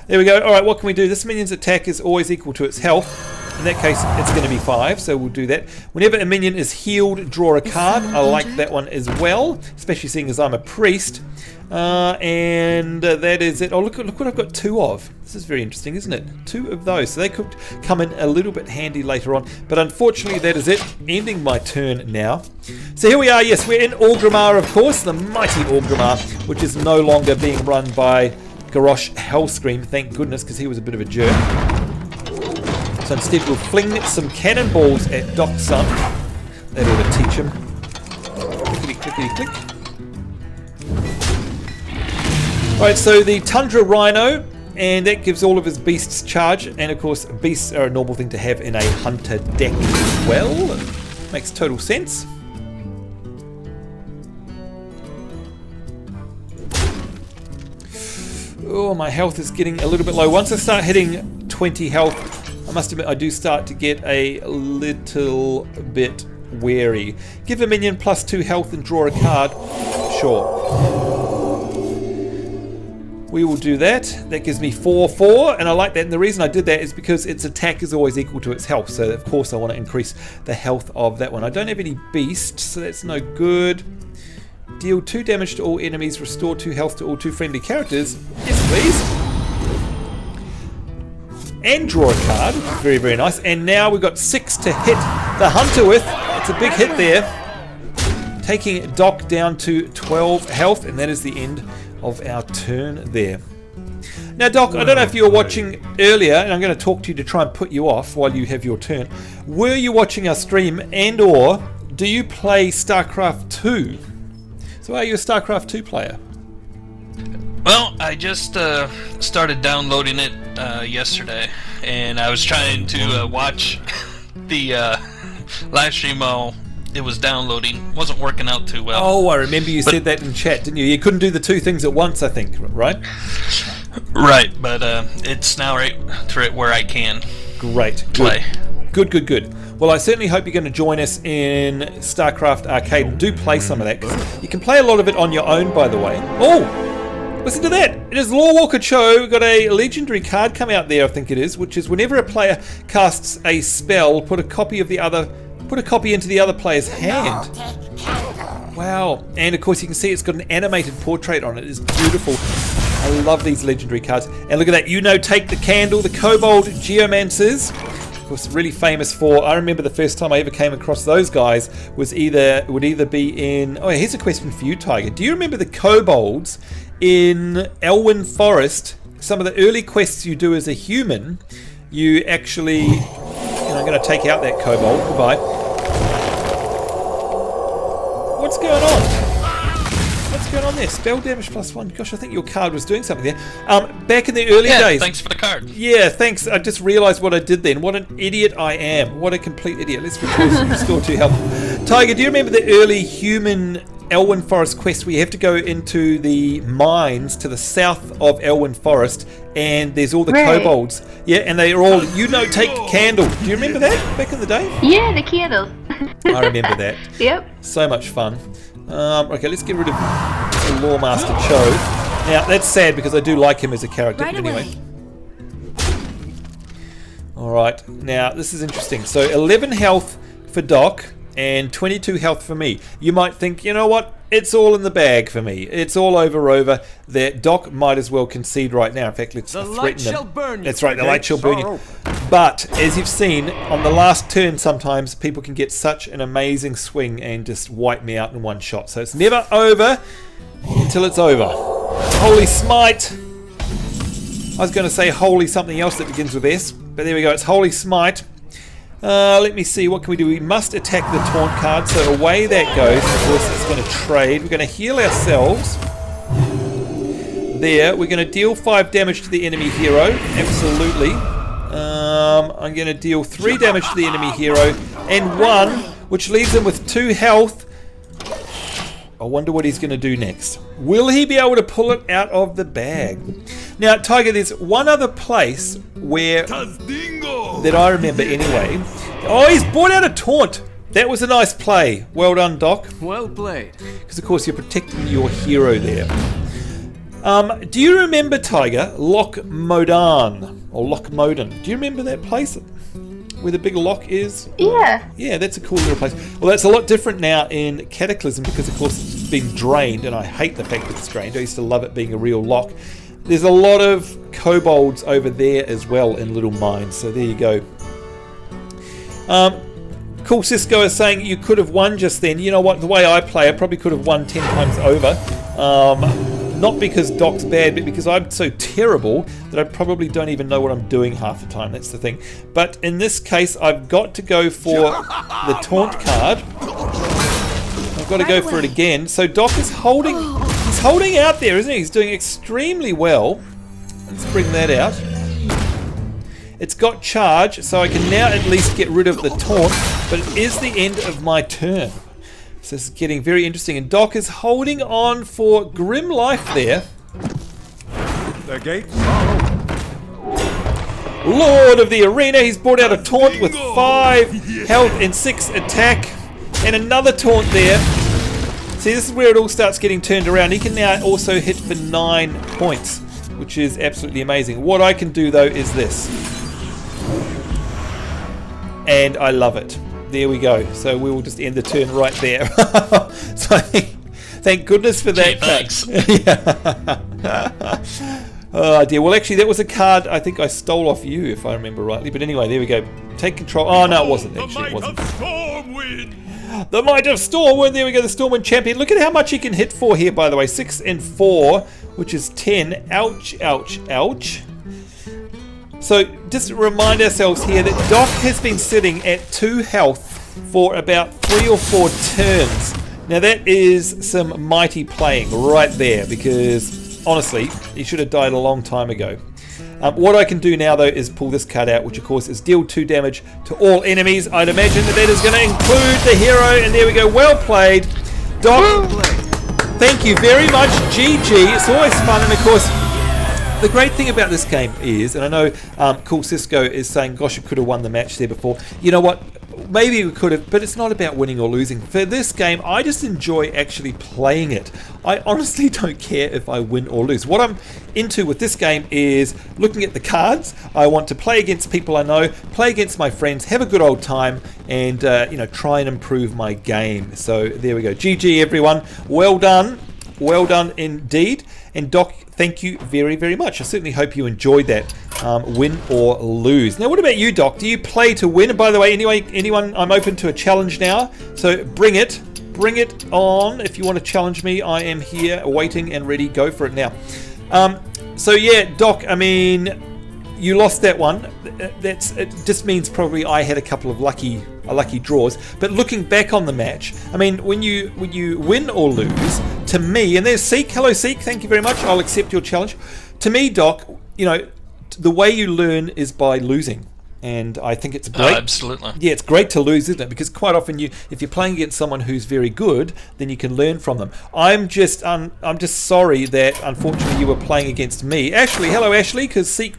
[SPEAKER 1] There we go. All right, what can we do? This minion's attack is always equal to its health. In that case, it's going to be 5, so we'll do that. Whenever a minion is healed, draw a card. I like that one as well, especially seeing as I'm a priest. And that is it. Oh, look what I've got 2 of. This is very interesting, isn't it? 2 of those. So they could come in a little bit handy later on. But unfortunately, that is it. Ending my turn now. So here we are. Yes, we're in Orgrimmar, of course. The mighty Orgrimmar, which is no longer being run by Garrosh Hellscream. Thank goodness, because he was a bit of a jerk. So instead we'll fling some cannonballs at Doc Sun. That ought to teach him. Clickety, clickety, click. Alright, so the Tundra Rhino, and that gives all of his beasts charge, and of course beasts are a normal thing to have in a hunter deck as well. Makes total sense. Oh, my health is getting a little bit low. Once I start hitting 20 health, I must admit I do start to get a little bit wary. Give a minion +2 health and draw a card. Sure. We will do that. That gives me 4/4, and I like that. And the reason I did that is because its attack is always equal to its health. So of course I want to increase the health of that one. I don't have any beasts, so that's no good. Deal 2 damage to all enemies. Restore 2 health to all 2 friendly characters. Yes, please. And draw a card. Very, very nice. And now we've got 6 to hit the hunter with. It's a big hit there. Taking Doc down to 12 health, and that is the end of our turn there. Now, Doc, I don't know if you were watching earlier, and I'm going to talk to you to try and put you off while you have your turn. Were you watching our stream, and or do you play StarCraft 2? So are you a StarCraft 2 player?
[SPEAKER 6] Well, I just started downloading it yesterday, and I was trying to watch the live stream while it was downloading. Wasn't working out too well.
[SPEAKER 1] Oh, I remember you said that in chat, didn't you? You couldn't do the 2 things at once, I think, right?
[SPEAKER 6] Right, but it's now right to it where I can
[SPEAKER 1] play. Good. Well, I certainly hope you're going to join us in StarCraft Arcade and do play some of that, 'cause you can play a lot of it on your own, by the way. Oh, listen to that! It is Law Walker Cho. We've got a legendary card come out there, I think it is, which is whenever a player casts a spell, put a copy into the other player's hand. Wow! And of course, you can see it's got an animated portrait on it. It's beautiful. I love these legendary cards. And look at that! Take the candle, the Kobold Geomancers. Was really famous for. I remember the first time I ever came across those guys would either be in. Oh, here's a question for you, Tiger. Do you remember the kobolds in Elwyn Forest? Some of the early quests you do as a human, you actually. And I'm going to take out that kobold. Goodbye. What's going on? What's going on there? Spell damage +1. Gosh, I think your card was doing something there. Back in the early days.
[SPEAKER 6] Thanks for the card.
[SPEAKER 1] Yeah, thanks. I just realised what I did then. What an idiot I am. What a complete idiot. Let's restore 2 health. Tiger, do you remember the early human Elwyn Forest quest where you have to go into the mines to the south of Elwyn Forest and there's all the kobolds? Yeah, and they are all, take candle. Do you remember that back in the day?
[SPEAKER 2] Yeah, the candles.
[SPEAKER 1] I remember that.
[SPEAKER 2] Yep.
[SPEAKER 1] So much fun. Okay, let's get rid of the Lawmaster Cho. Now, that's sad because I do like him as a character, but anyway. Alright, now this is interesting. So 11 health for Doc and 22 health for me. You might think, you know what? It's all in the bag for me. It's all over. That Doc might as well concede right now. In fact, let's threaten him. That's right, the light shall burn you. But as you've seen, on the last turn sometimes people can get such an amazing swing and just wipe me out in one shot. So it's never over until it's over. Holy Smite. I was going to say holy something else that begins with S, but there we go. It's Holy Smite. Let me see, what can we do? We must attack the taunt card, so away that goes. Of course, it's going to trade. We're going to heal ourselves. There, we're going to deal 5 damage to the enemy hero. Absolutely. I'm going to deal 3 damage to the enemy hero and 1, which leaves him with 2 health. I wonder what he's going to do next. Will he be able to pull it out of the bag? Now, Tiger, there's one other place where that I remember anyway. Oh, he's brought out a taunt. That was a nice play. Well done, Doc.
[SPEAKER 4] Well played.
[SPEAKER 1] Because of course you're protecting your hero there. Do you remember, Tiger, Loch Modan or Loch Modan? Do you remember that place where the big lock is?
[SPEAKER 2] Yeah.
[SPEAKER 1] Yeah, that's a cool little place. Well, that's a lot different now in Cataclysm because, of course, it's been drained, and I hate the fact that it's drained. I used to love it being a real lock. There's a lot of kobolds over there as well in little mines, so there you go. Cool Cisco is saying you could have won just then. You know what? The way I play, I probably could have won 10 times over. Not because Doc's bad, but because I'm so terrible that I probably don't even know what I'm doing half the time. That's the thing. But in this case, I've got to go for the taunt card. I've got to go for it again. So Doc is holding. He's holding out there, isn't he? He's doing extremely well. Let's bring that out. It's got charge, so I can now at least get rid of the taunt. But it is the end of my turn. So this is getting very interesting, and Doc is holding on for grim life there.
[SPEAKER 5] The gates
[SPEAKER 1] Lord of the Arena, he's brought out a taunt with 5 health and 6 attack, and another taunt there. See, this is where it all starts getting turned around. He can now also hit for 9 points, which is absolutely amazing. What I can do though is this, and I love it. There we go. So we will just end the turn right there. So thank goodness for that.
[SPEAKER 6] Thanks.
[SPEAKER 1] Oh dear. Well, actually, that was a card I think I stole off you, if I remember rightly. But anyway, there we go. Take control. Oh no, it wasn't actually. It wasn't. The Might of Stormwind. There we go. The Stormwind champion. Look at how much he can hit for here. By the way, 6 and 4, which is 10. Ouch! Ouch! Ouch! So just remind ourselves here that Doc has been sitting at 2 health for about 3 or 4 turns. Now that is some mighty playing right there, because honestly, he should have died a long time ago. What I can do now though is pull this card out, which of course is deal 2 damage to all enemies. I'd imagine that is going to include the hero, and there we go. Well played, Doc. Thank you very much. GG. It's always fun, and of course, the great thing about this game is, and I know Cool Cisco is saying, gosh, you could have won the match there before. You know what? maybe we could have, but it's not about winning or losing. For this game, I just enjoy actually playing it. I honestly don't care if I win or lose. What I'm into with this game is looking at the cards. I want to play against people I know, play against my friends, have a good old time, and try and improve my game. So there we go. GG everyone. Well done. Well done indeed. And Doc, thank you very, very much. I certainly hope you enjoyed that. Win or lose. Now, what about you, Doc? Do you play to win? And by the way, anyone, I'm open to a challenge now. So bring it on. If you want to challenge me, I am here, waiting and ready. Go for it now. So yeah, Doc. I mean, you lost that one. It just means probably I had a couple of lucky draws. But looking back on the match, I mean, when you win or lose, to me, and there's Seek. Hello, Seek. Thank you very much. I'll accept your challenge. To me, Doc, the way you learn is by losing, and I think it's great.
[SPEAKER 6] Oh, absolutely.
[SPEAKER 1] Yeah, it's great to lose, isn't it? Because quite often, if you're playing against someone who's very good, then you can learn from them. I'm just sorry that unfortunately you were playing against me. Ashley, hello, Ashley, because Seek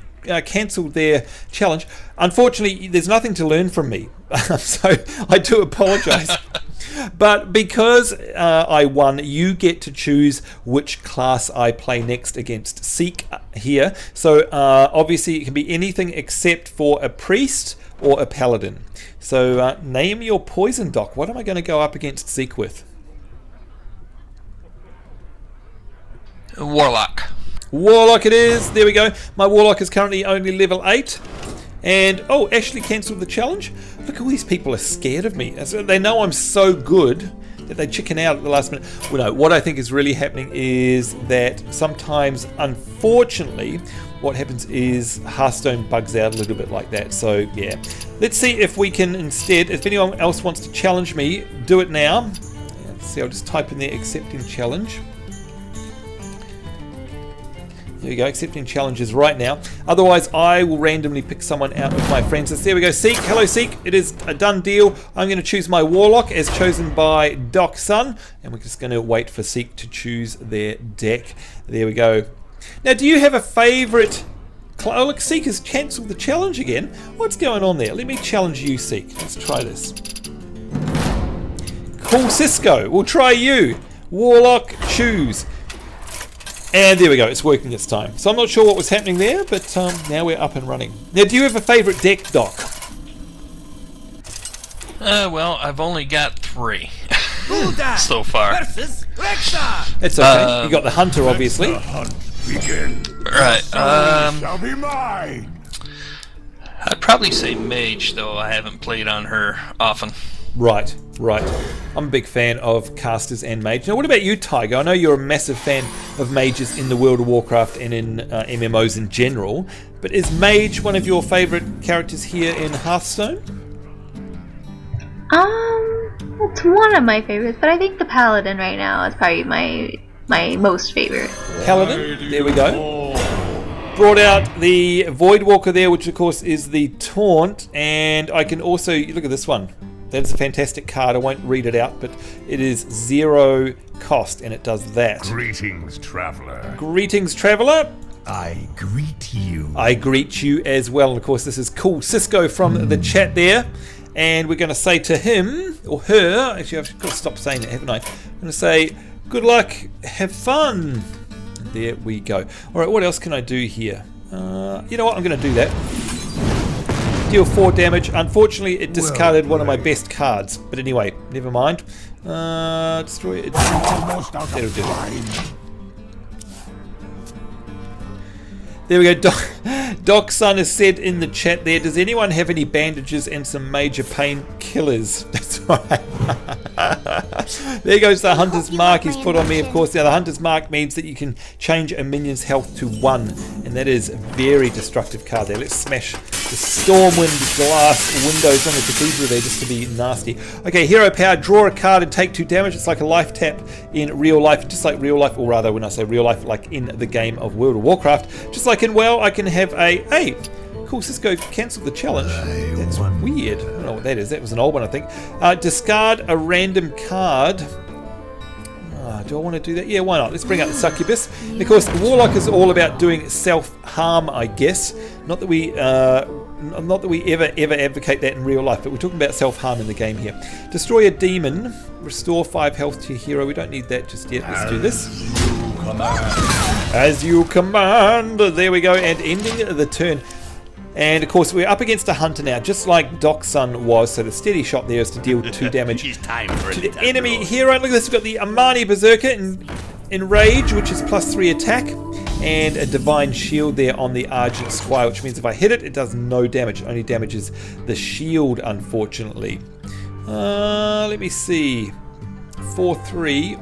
[SPEAKER 1] cancelled their challenge. Unfortunately, there's nothing to learn from me, so I do apologise. But because I won, you get to choose which class I play next against Seek here. So obviously it can be anything except for a priest or a paladin. So name your poison, Doc. What am I going to go up against Seek with?
[SPEAKER 6] Warlock.
[SPEAKER 1] Warlock it is. There we go. My Warlock is currently only level 8. And, oh, Ashley cancelled the challenge. Look, all these people are scared of me. They know I'm so good that they chicken out at the last minute. Well, no, what I think is really happening is that sometimes, unfortunately, what happens is Hearthstone bugs out a little bit like that. So, yeah. Let's see if we can instead, if anyone else wants to challenge me, do it now. Let's see, I'll just type in there, accepting challenge. There we go, accepting challenges right now. Otherwise, I will randomly pick someone out of my friends. So there we go, Seek. Hello, Seek. It is a done deal. I'm going to choose my Warlock as chosen by Doc Sun. And we're just going to wait for Seek to choose their deck. There we go. Now, do you have a favourite... Oh, look, Seek has cancelled the challenge again. What's going on there? Let me challenge you, Seek. Let's try this. Cool, Cisco. We'll try you. Warlock, choose. And there we go, it's working this time. So I'm not sure what was happening there, but now we're up and running. Now, do you have a favourite deck, Doc?
[SPEAKER 6] Well, I've only got 3 so far.
[SPEAKER 4] Versus Rexar.
[SPEAKER 1] It's okay. You got the Hunter, obviously.
[SPEAKER 5] Let the hunt begin.
[SPEAKER 6] Right.
[SPEAKER 5] Shall be mine.
[SPEAKER 6] I'd probably say Mage, though I haven't played on her often.
[SPEAKER 1] Right. I'm a big fan of casters and mages. Now, what about you, Tiger? I know you're a massive fan of mages in the World of Warcraft and in MMOs in general, but is mage one of your favourite characters here in Hearthstone?
[SPEAKER 2] It's one of my favorites, but I think the Paladin right now is probably my most favorite.
[SPEAKER 1] Paladin, there we go. Brought out the Voidwalker there, which of course is the taunt, and I can also, look at this one. That's a fantastic card. I won't read it out, but it is 0 cost, and it does that.
[SPEAKER 5] Greetings, traveller.
[SPEAKER 1] Greetings, traveller.
[SPEAKER 5] I greet you.
[SPEAKER 1] I greet you as well. And of course, this is Cool Cisco from the chat there. And we're going to say to him, or her, actually I've got to stop saying that, haven't I? I'm going to say, good luck, have fun. And there we go. Alright, what else can I do here? You know what, I'm going to do that. Deal 4 damage. Unfortunately, it discarded one of my best cards. But anyway, never mind. Destroy it. That'll do it. There we go. Doc Sun has said in the chat there, does anyone have any bandages and some major painkillers? That's right. There goes the Hunter's Mark he's put on me, of course. Now, the Hunter's Mark means that you can change a minion's health to 1. And that is a very destructive card there. Let's smash the Stormwind glass windows on the cathedral there just to be nasty. Okay, Hero Power, draw a card and take 2 damage. It's like a life tap in real life, just like real life, or rather when I say real life, like in the game of World of Warcraft. Just like in WoW, I can have a, hey, cool, Cisco cancelled the challenge. That's weird. I don't know what that is. That was an old one, I think. Discard a random card. Do I want to do that? Yeah, why not? Let's bring out the succubus. And of course, the warlock is all about doing self-harm, I guess. Not that we ever advocate that in real life, but we're talking about self-harm in the game here. Destroy a demon. Restore 5 health to your hero. We don't need that just yet. Let's do this. As you command. There we go. And ending the turn. And of course we're up against a hunter now, just like Doc's son was, so the steady shot there is to deal 2 damage to the enemy hero. Look at this, we've got the Amani Berserker in Rage, which is +3 attack, and a Divine Shield there on the Argent Squire, which means if I hit it, it does no damage. It only damages the shield, unfortunately. Let me see. 4-3.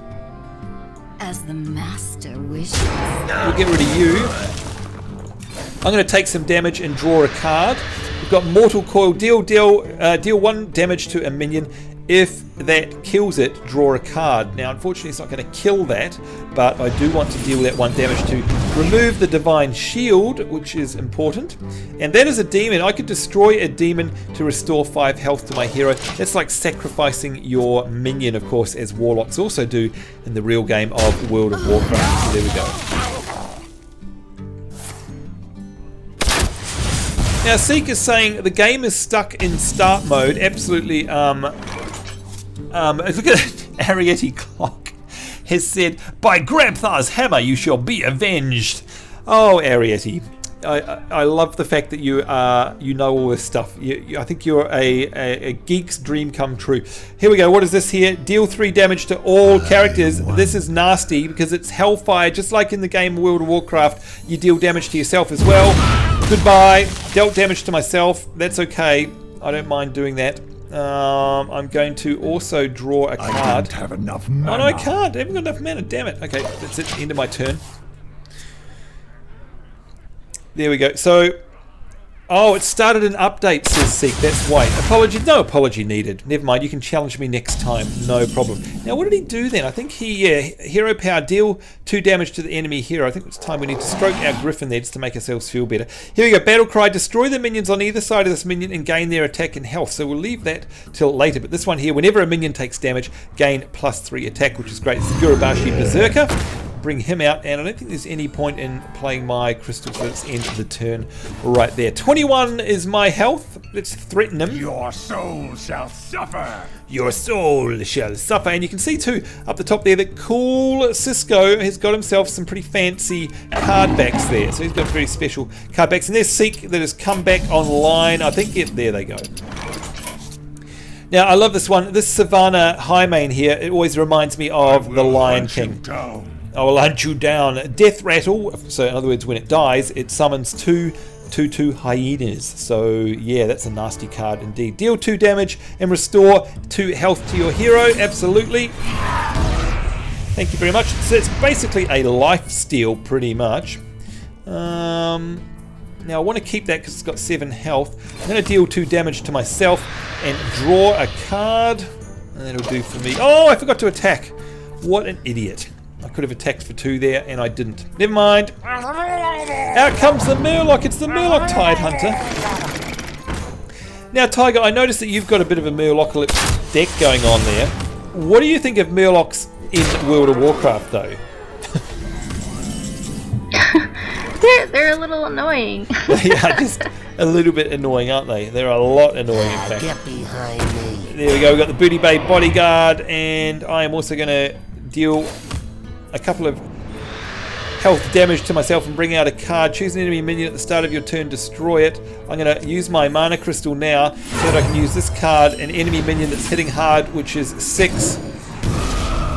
[SPEAKER 7] As the master wishes.
[SPEAKER 1] We'll get rid of you. I'm going to take some damage and draw a card. We've got Mortal Coil. Deal 1 damage to a minion. If that kills it, draw a card. Now, unfortunately, it's not going to kill that, but I do want to deal that 1 damage to remove the Divine Shield, which is important. And that is a demon. I could destroy a demon to restore 5 health to my hero. That's like sacrificing your minion, of course, as warlocks also do in the real game of World of Warcraft. So there we go. Now, Seek is saying the game is stuck in start mode. Absolutely. Look at Arietti Clock has said, "By Grabthar's hammer you shall be avenged." Oh, Arietti, I love the fact that you know all this stuff. I think you're a geek's dream come true. Here we go. What is this here? Deal 3 damage to all characters. This is nasty because it's Hellfire, just like in the game World of Warcraft. You deal damage to yourself as well. Goodbye. Dealt damage to myself. That's okay. I don't mind doing that. I'm going to also draw a card.
[SPEAKER 5] I don't have enough mana.
[SPEAKER 1] Oh no, I can't. I haven't got enough mana. Damn it. Okay, that's it. End of my turn. There we go. So, oh, it started an update, says Seek. That's why. Apology. No apology needed. Never mind. You can challenge me next time. No problem. Now, what did he do then? I think he, hero power, deal 2 damage to the enemy hero. I think it's time we need to stroke our griffin there just to make ourselves feel better. Here we go. Battle cry. Destroy the minions on either side of this minion and gain their attack and health. So we'll leave that till later. But this one here, whenever a minion takes damage, gain +3 attack, which is great. It's the Gurubashi Berserker. Bring him out, and I don't think there's any point in playing my crystals, so let's end the turn right there. 21 is my health. Let's threaten him.
[SPEAKER 5] Your soul shall suffer.
[SPEAKER 1] Your soul shall suffer. And you can see too up the top there that cool Cisco has got himself some pretty fancy card backs there. So he's got very special card backs. And there's Seek that has come back online. I think there they go. Now I love this one. This Savannah Highmane here, it always reminds me of the Lion King. I will hunt you down. Death Rattle. So in other words, when it dies, it summons 2 2/2 hyenas. So yeah, that's a nasty card indeed. Deal 2 damage and restore 2 health to your hero. Absolutely. Thank you very much. So it's basically a life steal pretty much. Now I want to keep that because it's got 7 health. I'm going to deal 2 damage to myself and draw a card. And that'll do for me. Oh, I forgot to attack. What an idiot. I could have attacked for 2 there, and I didn't. Never mind. Out comes the Murloc. It's the Murloc Tide Hunter. Now, Tiger, I noticed that you've got a bit of a Murlocalypse deck going on there. What do you think of Murlocs in World of Warcraft, though?
[SPEAKER 2] They're a little annoying.
[SPEAKER 1] They are just a little bit annoying, aren't they? They're a lot annoying, in fact.
[SPEAKER 7] Get behind me.
[SPEAKER 1] There we go. We've got the Booty Bay Bodyguard, and I am also going to deal a couple of health damage to myself and bring out a card. Choose an enemy minion at the start of your turn, destroy it. I'm going to use my mana crystal now so that I can use this card, an enemy minion that's hitting hard, which is 6.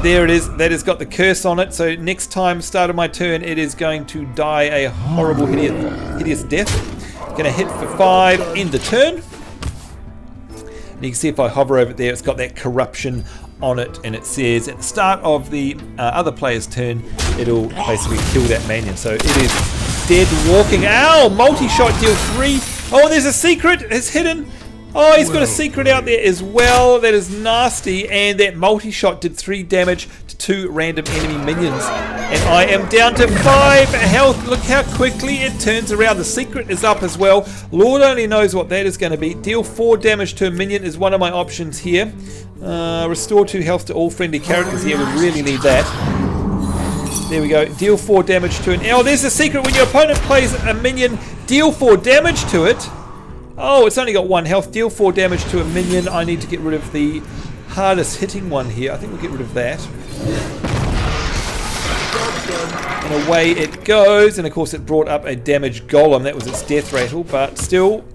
[SPEAKER 1] There it is. That has got the curse on it. So next time, start of my turn, it is going to die a horrible, hideous death. Going to hit for 5, end the turn. And you can see if I hover over it there, it's got that corruption on it, and it says at the start of the other player's turn, it'll basically kill that minion. So it is dead walking. Ow! Multi-shot, deal 3. Oh, there's a secret. It's hidden. Oh, he's got a secret out there as well. That is nasty. And that multi-shot did 3 damage against 2 random enemy minions. And I am down to 5 health. Look how quickly it turns around. The secret is up as well. Lord only knows what that is going to be. Deal 4 damage to a minion is one of my options here. Restore 2 health to all friendly characters here. We really need that. There we go. Deal 4 damage to an... Oh, there's the secret. When your opponent plays a minion, deal 4 damage to it. Oh, it's only got 1 health. Deal 4 damage to a minion. I need to get rid of the hardest hitting one here. I think we'll get rid of that. And away it goes. And of course it brought up a damaged golem. That was its death rattle. But still,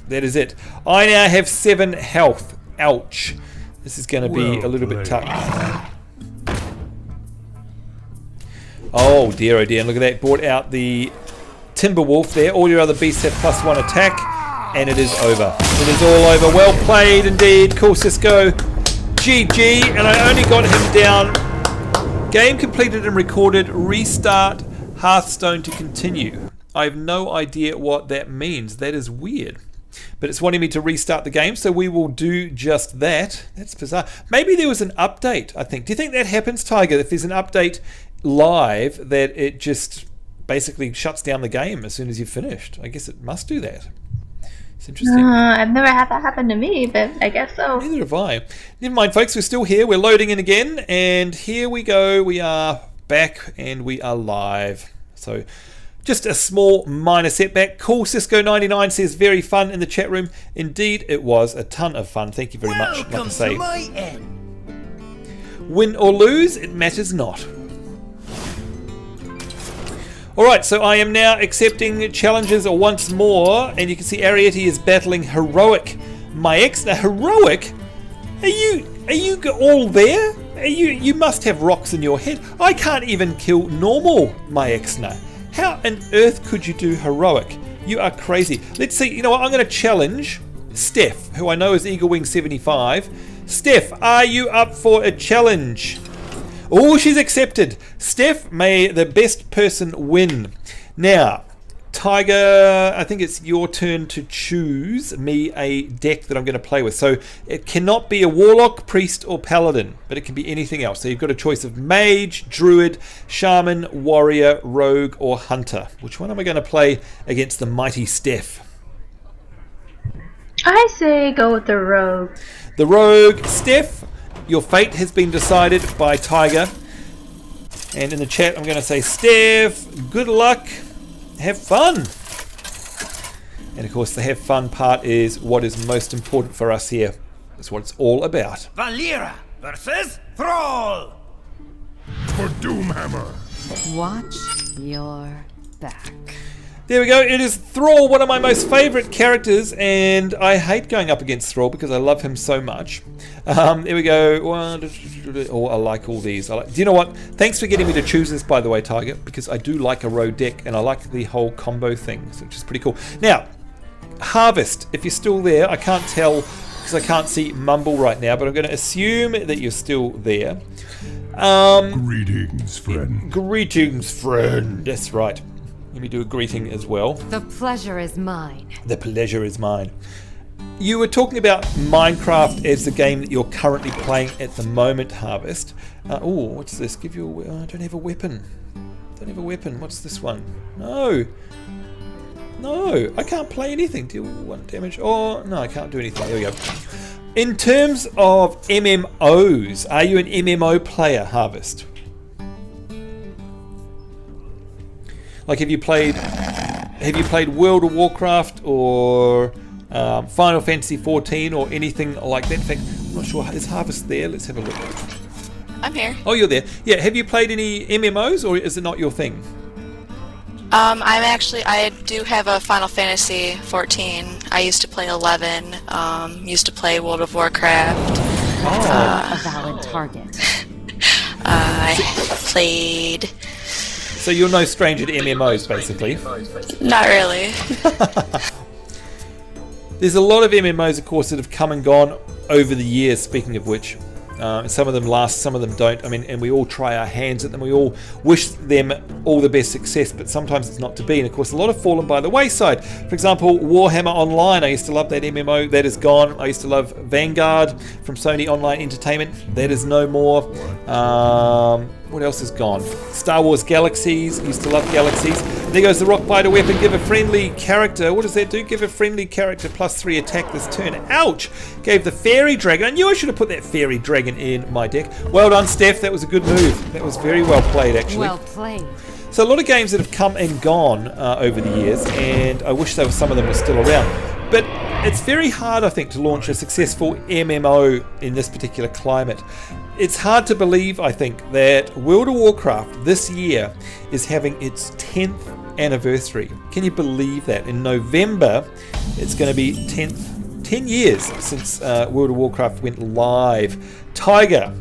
[SPEAKER 1] that is it. I now have 7 health. Ouch. This is going to be a little bit tough. Oh dear, oh dear. And look at that. Brought out the Timberwolf there. All your other beasts have +1 attack. And it is over. It is all over. Well played indeed. Cool Cisco. GG. And I only got him down. Game completed and recorded. Restart Hearthstone to continue. I have no idea what that means. That is weird. But it's wanting me to restart the game, so we will do just that. That's bizarre. Maybe there was an update, I think. Do you think that happens, Tiger? If there's an update live, that it just basically shuts down the game as soon as you've finished? I guess it must do that. It's interesting.
[SPEAKER 2] I've never had that happen to me, but I guess so.
[SPEAKER 1] Neither have I. Never mind, folks. We're still here. We're loading in again. And here we go. We are back and we are live. So just a small minor setback. Cool Cisco 99 says very fun in the chat room. Indeed, it was a ton of fun. Thank you very much. Like to say, win or lose, it matters not. Alright, so I am now accepting challenges once more, and you can see Arietti is battling Heroic. My ex, now Heroic? Are you all there? You must have rocks in your head. I can't even kill normal my ex now. How on earth could you do Heroic? You are crazy. Let's see, you know what, I'm going to challenge Steph, who I know is EagleWing75. Steph, are you up for a challenge? Oh, she's accepted. Steph, may the best person win. Now, Tiger, I think it's your turn to choose me a deck that I'm going to play with. So it cannot be a Warlock, Priest, or Paladin, but it can be anything else. So you've got a choice of Mage, Druid, Shaman, Warrior, Rogue, or Hunter. Which one am I going to play against the mighty Steph?
[SPEAKER 2] I say go with the Rogue.
[SPEAKER 1] The Rogue. Steph, your fate has been decided by Tiger. And in the chat, I'm going to say, Steph, good luck. Have fun. And of course, the have fun part is what is most important for us here. That's what it's all about.
[SPEAKER 4] Valera versus Thrall.
[SPEAKER 5] For Doomhammer.
[SPEAKER 7] Watch your back.
[SPEAKER 1] There we go. It is Thrall, one of my most favourite characters, and I hate going up against Thrall because I love him so much. There we go. Oh, I like all these. Do you know what? Thanks for getting me to choose this, by the way, Tiger, because I do like a rogue deck, and I like the whole combo thing, which is pretty cool. Now, Harvest, if you're still there, I can't tell because I can't see Mumble right now, but I'm going to assume that you're still there.
[SPEAKER 5] Greetings, friend.
[SPEAKER 1] Greetings, friend. That's right. Let me do a greeting as well.
[SPEAKER 7] The pleasure is mine.
[SPEAKER 1] The pleasure is mine. You were talking about Minecraft as the game that you're currently playing at the moment, Harvest. Oh, what's this? Give you a... I don't have a weapon. Don't have a weapon. What's this one? No. No, I can't play anything. Deal 1 damage. Oh, no, I can't do anything. There we go. In terms of MMOs, are you an MMO player, Harvest? Like, have you played World of Warcraft or Final Fantasy 14 or anything like that? In fact, I'm not sure. Is Harvest there? Let's have a look.
[SPEAKER 3] I'm here.
[SPEAKER 1] Oh, you're there. Yeah. Have you played any MMOs, or is it not your thing?
[SPEAKER 3] I do have a Final Fantasy 14. I used to play 11. Used to play World of Warcraft.
[SPEAKER 7] A valid target.
[SPEAKER 3] I played.
[SPEAKER 1] So you're no stranger to MMOs, basically.
[SPEAKER 3] Not really.
[SPEAKER 1] There's a lot of MMOs, of course, that have come and gone over the years, speaking of which. Some of them last, some of them don't. I mean, and we all try our hands at them. We all wish them all the best success, but sometimes it's not to be. And of course, a lot have fallen by the wayside. For example, Warhammer Online. I used to love that MMO. That is gone. I used to love Vanguard from Sony Online Entertainment. That is no more. What else is gone? Star Wars Galaxies. Used to love Galaxies. And there goes the rock biter weapon. Give a friendly character. What does that do? Give a friendly character +3 attack this turn. Ouch! Gave the fairy dragon. I knew I should have put that fairy dragon in my deck. Well done, Steph. That was a good move. That was very well played, actually.
[SPEAKER 7] Well played.
[SPEAKER 1] So a lot of games that have come and gone over the years, and I wish some of them were still around. But it's very hard, I think, to launch a successful MMO in this particular climate. It's hard to believe, I think, that World of Warcraft this year is having its 10th anniversary. Can you believe that? In November, it's going to be 10 years since World of Warcraft went live. Tiger,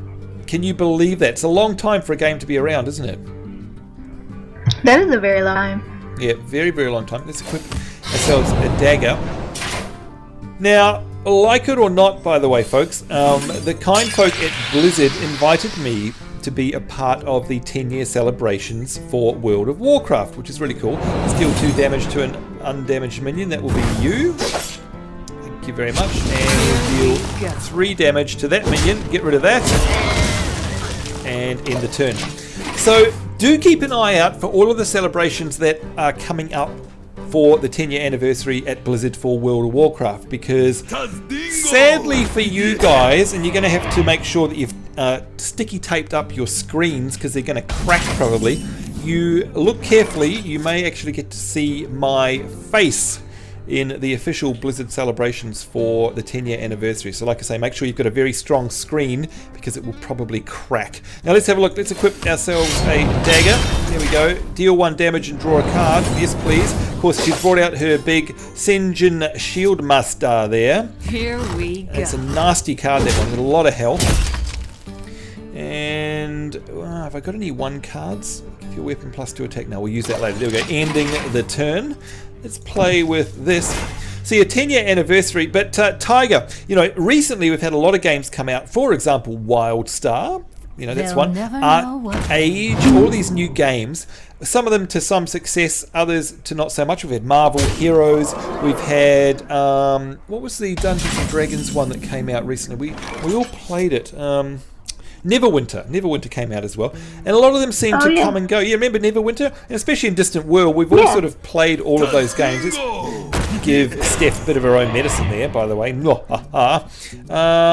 [SPEAKER 1] can you believe that? It's a long time for a game to be around, isn't it?
[SPEAKER 2] That is a very long time.
[SPEAKER 1] Yeah, very, very long time. Let's equip ourselves a dagger. Now, like it or not, by the way, folks, the kind folk at Blizzard invited me to be a part of the 10-year celebrations for World of Warcraft, which is really cool. Let's deal 2 damage to an undamaged minion. That will be you. Thank you very much. And we'll deal 3 damage to that minion. Get rid of that. And end the turn. So do keep an eye out for all of the celebrations that are coming up for the 10-year anniversary at Blizzard for World of Warcraft, because sadly for you guys, and you're going to have to make sure that you've sticky taped up your screens because they're going to crack probably. You look carefully, you may actually get to see my face in the official Blizzard celebrations for the 10-year anniversary. So like I say, make sure you've got a very strong screen because it will probably crack. Now let's have a look. Let's equip ourselves a dagger. There we go. Deal 1 damage and draw a card. Yes, please. Of course, she's brought out her big Senjin Shieldmaster there.
[SPEAKER 7] Here we go.
[SPEAKER 1] It's a nasty card, that one, with a lot of health. And have I got any 1 cards? Give your weapon +2 attack. No, we'll use that later. There we go. Ending the turn. Let's play with this. So your 10-year anniversary, but Tiger, you know, recently we've had a lot of games come out. For example, WildStar, you know, that's
[SPEAKER 7] They'll
[SPEAKER 1] one.
[SPEAKER 7] never know what
[SPEAKER 1] Age, all these new games. Some of them to some success, others to not so much. We've had Marvel Heroes. We've had what was the Dungeons and Dragons one that came out recently? We all played it. Neverwinter came out as well, and a lot of them seem to come and go. You remember Neverwinter? And especially in Distant World, we've all sort of played all of those games. Let's give Steph a bit of her own medicine there, by the way.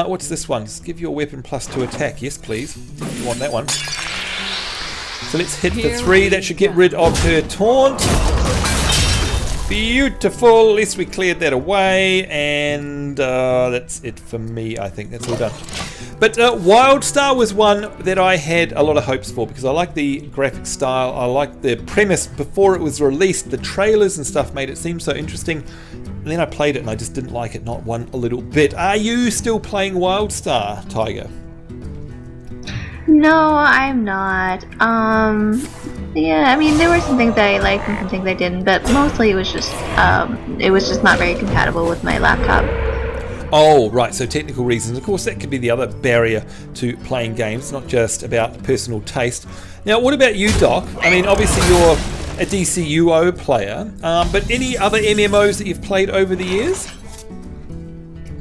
[SPEAKER 1] What's this one? Give your weapon +2 attack. Yes, please. You want that one. So let's hit the 3. That should get rid of her taunt. Beautiful. At least we cleared that away, and that's it for me. I think that's all done. But WildStar was one that I had a lot of hopes for because I like the graphic style, I like the premise before it was released. The trailers and stuff made it seem so interesting. And then I played it and I just didn't like it, not one a little bit. Are you still playing WildStar, Tiger?
[SPEAKER 2] No, I'm not. Yeah, I mean, there were some things that I liked and some things I didn't, but mostly it was just not very compatible with my laptop.
[SPEAKER 1] Oh, right, so technical reasons. Of course, that could be the other barrier to playing games, not just about personal taste. Now, what about you, Doc? I mean, obviously you're a DCUO player, but any other MMOs that you've played over the years?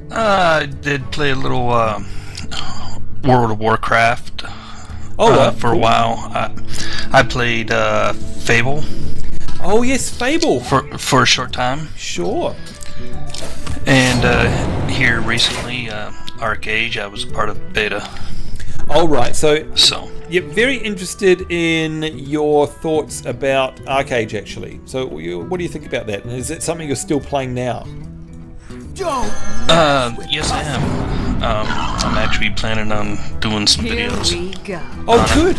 [SPEAKER 6] I did play a little World of Warcraft for a while. I played Fable.
[SPEAKER 1] Oh, yes, Fable.
[SPEAKER 6] For a short time.
[SPEAKER 1] Sure.
[SPEAKER 6] And here recently, Arcade, I was a part of beta.
[SPEAKER 1] All right, so
[SPEAKER 6] you're
[SPEAKER 1] very interested in your thoughts about Arcade, actually. So what do you think about that? And is it something you're still playing now?
[SPEAKER 6] Yes, I am. I'm actually planning on doing some videos.
[SPEAKER 1] Oh, good.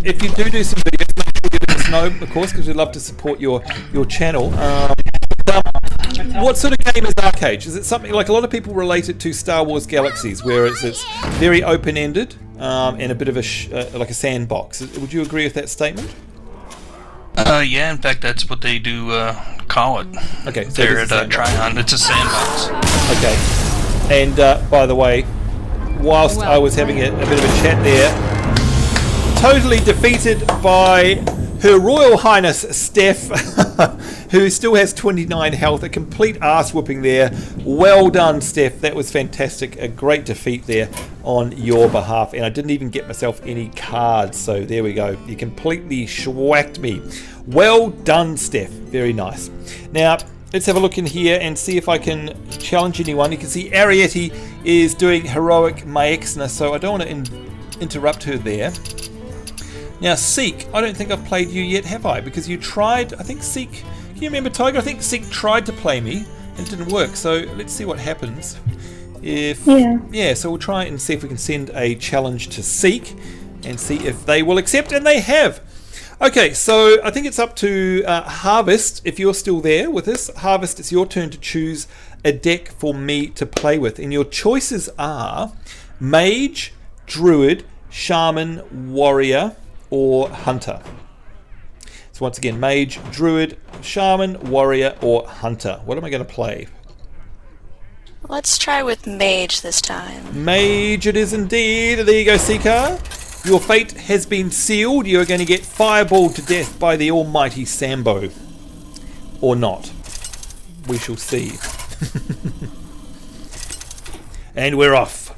[SPEAKER 1] If you do some videos, make sure you let us know, of course, because we'd love to support your channel. What sort of game is Arcade? Is it something like a lot of people relate it to Star Wars Galaxies, where it's very open-ended and a bit of like a sandbox? Would you agree with that statement?
[SPEAKER 6] Yeah, in fact, that's what they do call it.
[SPEAKER 1] Okay, so
[SPEAKER 6] they're at Tryon. It's a sandbox.
[SPEAKER 1] Okay. And by the way, whilst I was having a bit of a chat there, totally defeated by Her Royal Highness Steph, who still has 29 health. A complete ass whooping there. Well done, Steph. That was fantastic. A great defeat there on your behalf. And I didn't even get myself any cards. So there we go. You completely schwacked me. Well done, Steph. Very nice. Now, let's have a look in here and see if I can challenge anyone. You can see Arietti is doing Heroic Maexna, so I don't want to interrupt her there. Now, Seek, I don't think I've played you yet, have I? Because you tried, I think Seek, can you remember, Tiger? I think Seek tried to play me and it didn't work, so let's see what happens. Yeah, so we'll try and see if we can send a challenge to Seek and see if they will accept, and they have. Okay, so I think it's up to Harvest, if you're still there with us. Harvest, it's your turn to choose a deck for me to play with. And your choices are Mage, Druid, Shaman, Warrior, or Hunter. So once again, Mage, Druid, Shaman, Warrior, or Hunter. What am I going to play?
[SPEAKER 3] Let's try with Mage this time.
[SPEAKER 1] Mage it is indeed. There you go, Seeker. Your fate has been sealed. You are going to get fireballed to death by the almighty Sambo. Or not. We shall see. And we're off.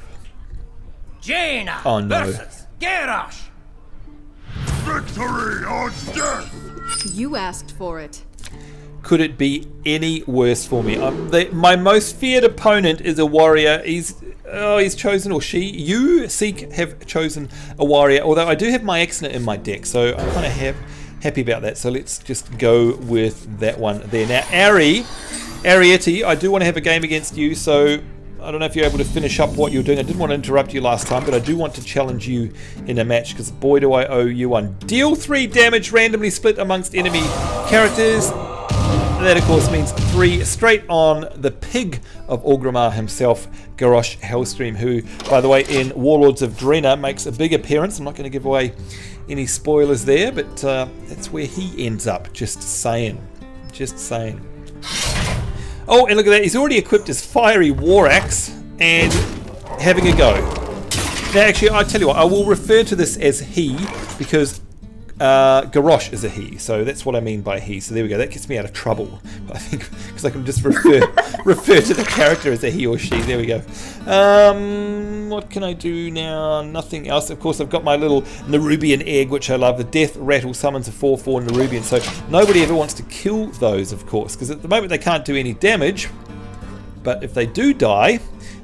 [SPEAKER 4] Jaina versus Garrosh.
[SPEAKER 5] Victory or death!
[SPEAKER 7] You asked for it.
[SPEAKER 1] Could it be any worse for me? My most feared opponent is a warrior. He's chosen, or she. You, Seek, have chosen a warrior. Although I do have my Exner in my deck, so I'm kind of happy about that. So let's just go with that one there. Now, Arietti, I do want to have a game against you, so I don't know if you're able to finish up what you're doing. I didn't want to interrupt you last time, but I do want to challenge you in a match, because boy do I owe you one. Deal 3 damage randomly split amongst enemy characters. That of course means 3 straight on the pig of Orgrimmar himself, Garrosh Hellstream, who, by the way, in Warlords of Draenor makes a big appearance. I'm not going to give away any spoilers there, but that's where he ends up. Just saying. Just saying. Oh, and look at that. He's already equipped his fiery war axe and having a go. Now, actually, I tell you what, I will refer to this as he, because Garrosh is a he, so that's what I mean by he. So there we go. That gets me out of trouble, I think, because I can just refer to the character as a he or she. There we go. What can I do now? Nothing else. Of course, I've got my little Nerubian egg, which I love. The Death Rattle summons a 4/4 Nerubian, so nobody ever wants to kill those, of course, because at the moment they can't do any damage. But if they do die,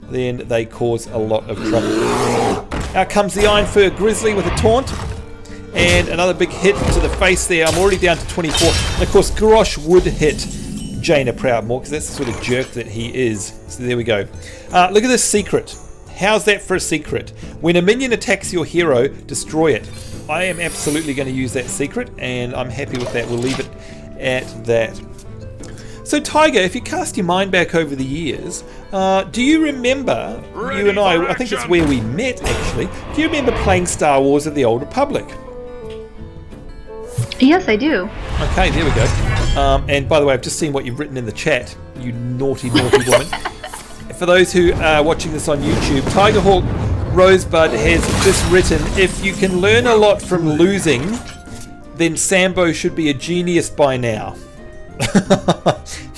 [SPEAKER 1] then they cause a lot of trouble. Out comes the Iron Fur Grizzly with a taunt. And another big hit to the face there. I'm already down to 24. And of course, Garrosh would hit Jaina Proudmoore, because that's the sort of jerk that he is. So there we go. Look at this secret. How's that for a secret? When a minion attacks your hero, destroy it. I am absolutely going to use that secret, and I'm happy with that. We'll leave it at that. So Tiger, if you cast your mind back over the years, do you remember, you and I think it's where we met actually, do you remember playing Star Wars of the Old Republic?
[SPEAKER 2] Yes, I do.
[SPEAKER 1] Okay, there we go. And by the way, I've just seen what you've written in the chat, you naughty, naughty woman. For those who are watching this on YouTube, Tigerhawk Rosebud has just written, if you can learn a lot from losing, then Sambo should be a genius by now.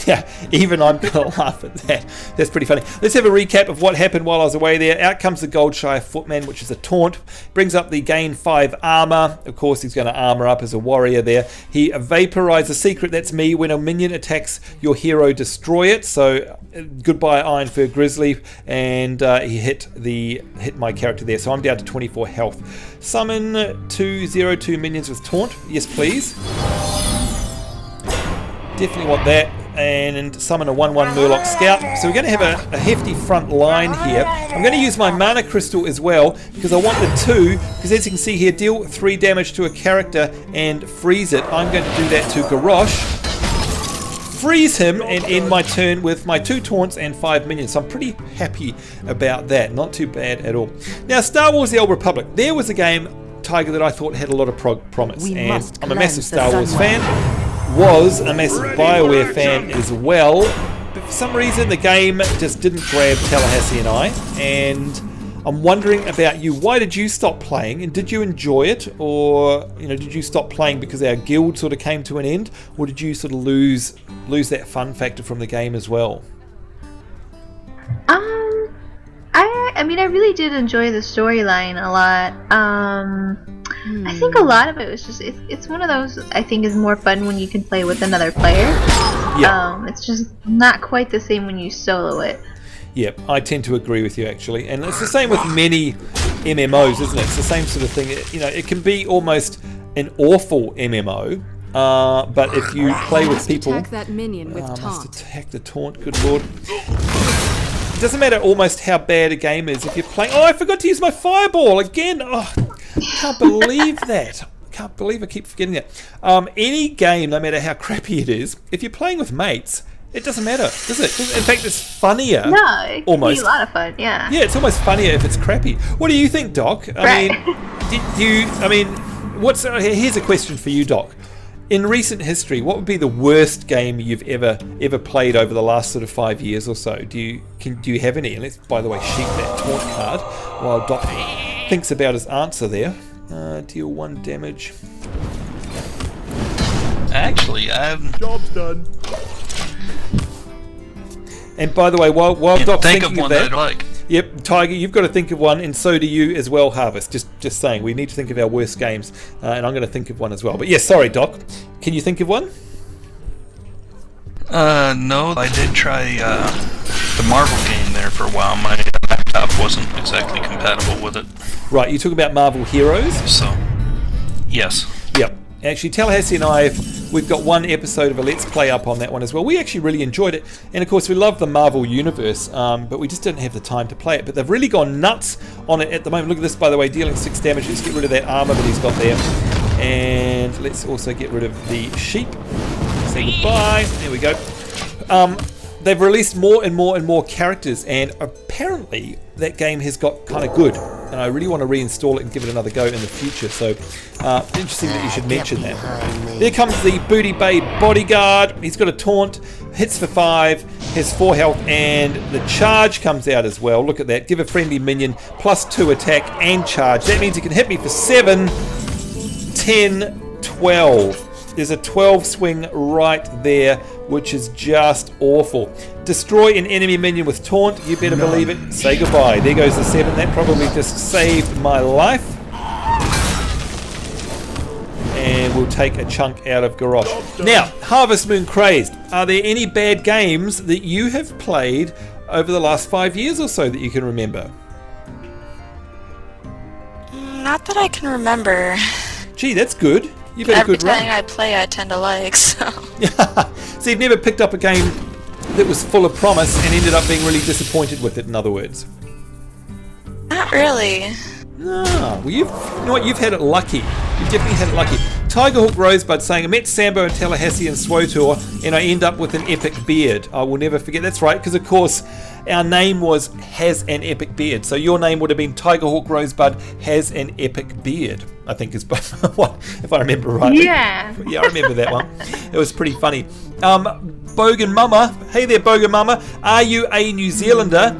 [SPEAKER 1] Yeah, even I'm going to laugh at that. That's pretty funny. Let's have a recap of what happened while I was away there. Out comes the Goldshire Footman, which is a taunt. Brings up the gain 5 armor. Of course, he's going to armor up as a warrior there. He vaporizes a secret. That's me. When a minion attacks your hero, destroy it. So goodbye, Iron Fur Grizzly. And he hit my character there. So I'm down to 24 health. Summon 2/02 minions with taunt. Yes, please. Definitely want that. And summon a 1/1 Murloc Scout. So we're going to have a hefty front line here. I'm going to use my Mana Crystal as well, because I want the 2, because as you can see here, deal 3 damage to a character and freeze it. I'm going to do that to Garrosh. Freeze him and end my turn with my 2 taunts and 5 minions. So I'm pretty happy about that. Not too bad at all. Now, Star Wars The Old Republic. There was a game, Tiger, that I thought had a lot of promise. And I'm a massive Star Wars fan. Was a massive BioWare fan as well. But For some reason, the game just didn't grab Tallahassee and I, and I'm wondering about you. Why did you stop playing, and did you enjoy it, or did you stop playing because our guild sort of came to an end, or did you sort of lose that fun factor from the game as well?
[SPEAKER 2] I mean, I really did enjoy the storyline a lot. I think a lot of it was just it's one of those I think is more fun when you can play with another player. Yeah. It's just not quite the same when you solo it.
[SPEAKER 1] Yeah, I tend to agree with you actually, and it's the same with many MMOs, isn't it? It's the same sort of thing. It can be almost an awful MMO, but if you play with people,
[SPEAKER 7] attack that minion with taunt.
[SPEAKER 1] Must attack the taunt. Good lord. It doesn't matter almost how bad a game is if you're playing. Oh, I forgot to use my fireball again. Oh, I can't believe that. Can't believe I keep forgetting that. Any game, no matter how crappy it is, if you're playing with mates, it doesn't matter, does it? In fact, it's funnier.
[SPEAKER 2] No, it can
[SPEAKER 1] almost
[SPEAKER 2] be a lot of fun. Yeah.
[SPEAKER 1] Yeah, it's almost funnier if it's crappy. What do you think, Doc?
[SPEAKER 2] Right.
[SPEAKER 1] Here's a question for you, Doc. In recent history, what would be the worst game you've ever played over the last sort of 5 years or so? Do you have any? And let's, by the way, sheet that taunt card while Doc thinks about his answer there. Deal 1 damage.
[SPEAKER 6] Actually,
[SPEAKER 5] Job's done.
[SPEAKER 1] And by the way, while Doc's
[SPEAKER 6] think
[SPEAKER 1] thinking
[SPEAKER 6] of one
[SPEAKER 1] that,
[SPEAKER 6] I'd like.
[SPEAKER 1] Yep, Tiger, you've got to think of one, and so do you as well, Harvest. Just saying, we need to think of our worst games, and I'm going to think of one as well. But yes, sorry, Doc. Can you think of one?
[SPEAKER 6] No, I did try the Marvel game there for a while. My laptop wasn't exactly compatible with it.
[SPEAKER 1] Right, you talk about Marvel Heroes?
[SPEAKER 6] So, yes.
[SPEAKER 1] Yep. Actually, Tallahassee and I, we've got one episode of a Let's Play up on that one as well. We actually really enjoyed it. And of course, we love the Marvel Universe, but we just didn't have the time to play it. But they've really gone nuts on it at the moment. Look at this, by the way, dealing 6 damage. Let's get rid of that armor that he's got there. And let's also get rid of the sheep. Say goodbye. There we go. They've released more and more and more characters, and apparently that game has got kind of good. And I really want to reinstall it and give it another go in the future. So interesting that you should mention that. There comes the Booty Bay Bodyguard. He's got a taunt, hits for 5, has 4 health, and the charge comes out as well. Look at that. Give a friendly minion +2 attack and charge. That means he can hit me for 7, 10, 12. There's a 12 swing right there, which is just awful. Destroy an enemy minion with taunt. You better believe it. Say goodbye. There goes the 7. That probably just saved my life. And we'll take a chunk out of Garrosh. Now, Harvest Moon Crazed. Are there any bad games that you have played over the last 5 years or so that you can remember?
[SPEAKER 3] Not that I can remember.
[SPEAKER 1] Gee, that's good. You've had a good run.
[SPEAKER 3] Every time I play, I tend to like, so...
[SPEAKER 1] So you've never picked up a game that was full of promise and ended up being really disappointed with it, in other words?
[SPEAKER 3] Not really.
[SPEAKER 1] No. Well, you know what? You've had it lucky. You've definitely had it lucky. Tigerhawk Rosebud saying, I met Sambo and Tallahassee and SWOTOR and I end up with an epic beard. I will never forget. That's right, because of course our name was Has an Epic Beard. So your name would have been Tigerhawk Rosebud Has an Epic Beard, I think is what, if I remember right.
[SPEAKER 2] Yeah.
[SPEAKER 1] Yeah, I remember that one. It was pretty funny. Bogan Mama. Hey there, Bogan Mama. Are you a New Zealander?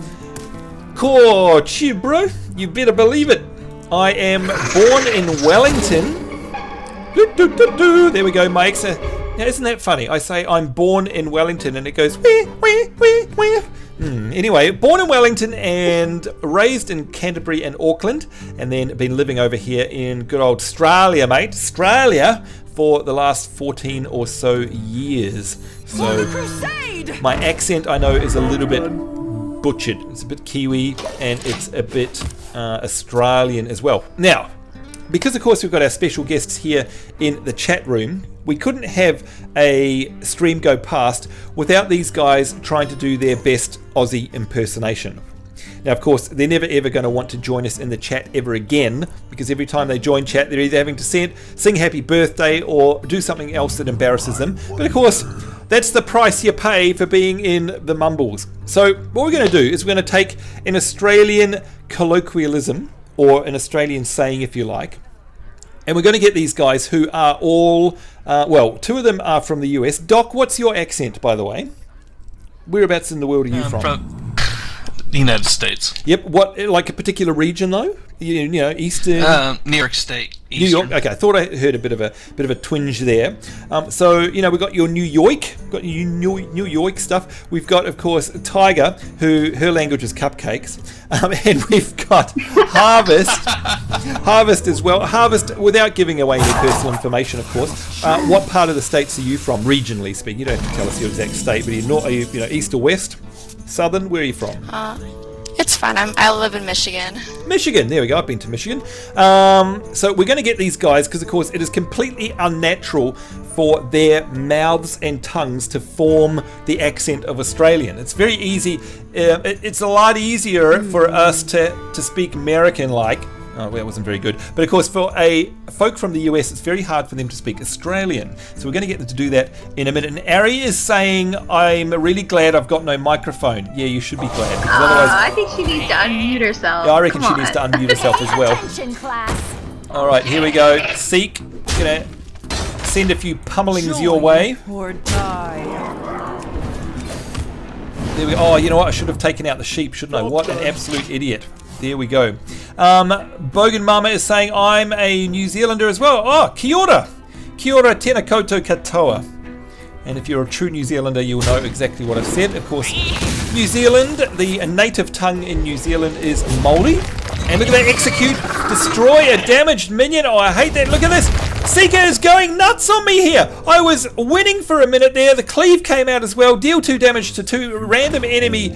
[SPEAKER 1] Cool, bro. You better believe it. I am born in Wellington. There we go, Mike. Now, isn't that funny? I say I'm born in Wellington and it goes wee, wee, wee, wee. Anyway, born in Wellington and raised in Canterbury and Auckland, and then been living over here in good old Australia, mate. Australia for the last 14 or so years. So my accent, I know, is a little bit butchered. It's a bit Kiwi and it's a bit Australian as well. Now, because of course we've got our special guests here in the chat room, we couldn't have a stream go past without these guys trying to do their best Aussie impersonation. Now, of course, they're never ever going to want to join us in the chat ever again, because every time they join chat, they're either having to sing happy birthday or do something else that embarrasses them. But of course, that's the price you pay for being in the mumbles. So what we're going to do is we're going to take an Australian colloquialism, or an Australian saying if you like, and we're going to get these guys who are all, well, 2 of them are from the US. Doc, what's your accent, by the way? Whereabouts in the world are you from?
[SPEAKER 6] The United States.
[SPEAKER 1] Yep. What, like a particular region though? You know, Eastern.
[SPEAKER 6] New York State.
[SPEAKER 1] New York. Okay, I thought I heard a bit of a twinge there. So you know, we've got your New York, New York stuff. We've got, of course, Tiger, who her language is cupcakes, and we've got Harvest as well. Harvest, without giving away any personal information, of course. What part of the states are you from, regionally speaking? You don't have to tell us your exact state, but are you east or west? Southern? Where are you from?
[SPEAKER 3] It's fine. I live in Michigan.
[SPEAKER 1] Michigan. There we go. I've been to Michigan. So we're going to get these guys because, of course, it is completely unnatural for their mouths and tongues to form the accent of Australian. It's very easy. It's a lot easier for us to speak American-like. Oh, well, that wasn't very good. But of course, for folk from the US, it's very hard for them to speak Australian. So we're going to get them to do that in a minute. And Ari is saying, I'm really glad I've got no microphone. Yeah, you should be glad. Because otherwise,
[SPEAKER 2] I think she needs to unmute herself.
[SPEAKER 1] Yeah, I reckon she needs to unmute herself as well.
[SPEAKER 7] Attention, class.
[SPEAKER 1] All right, here we go. Seek, going to send a few pummelings your way.
[SPEAKER 7] Or die.
[SPEAKER 1] There we go. Oh, you know what? I should have taken out the sheep, shouldn't I? What an absolute idiot. There we go. Bogan Mama is saying, I'm a New Zealander as well. Oh, kia ora. Kia ora tēnā koutou katoa. And if you're a true New Zealander, you'll know exactly what I've said. Of course, New Zealand, the native tongue in New Zealand is Māori. And look at that, execute, destroy a damaged minion. Oh, I hate that. Look at this. Seeker is going nuts on me here. I was winning for a minute there. The cleave came out as well. Deal 2 damage to 2 random enemy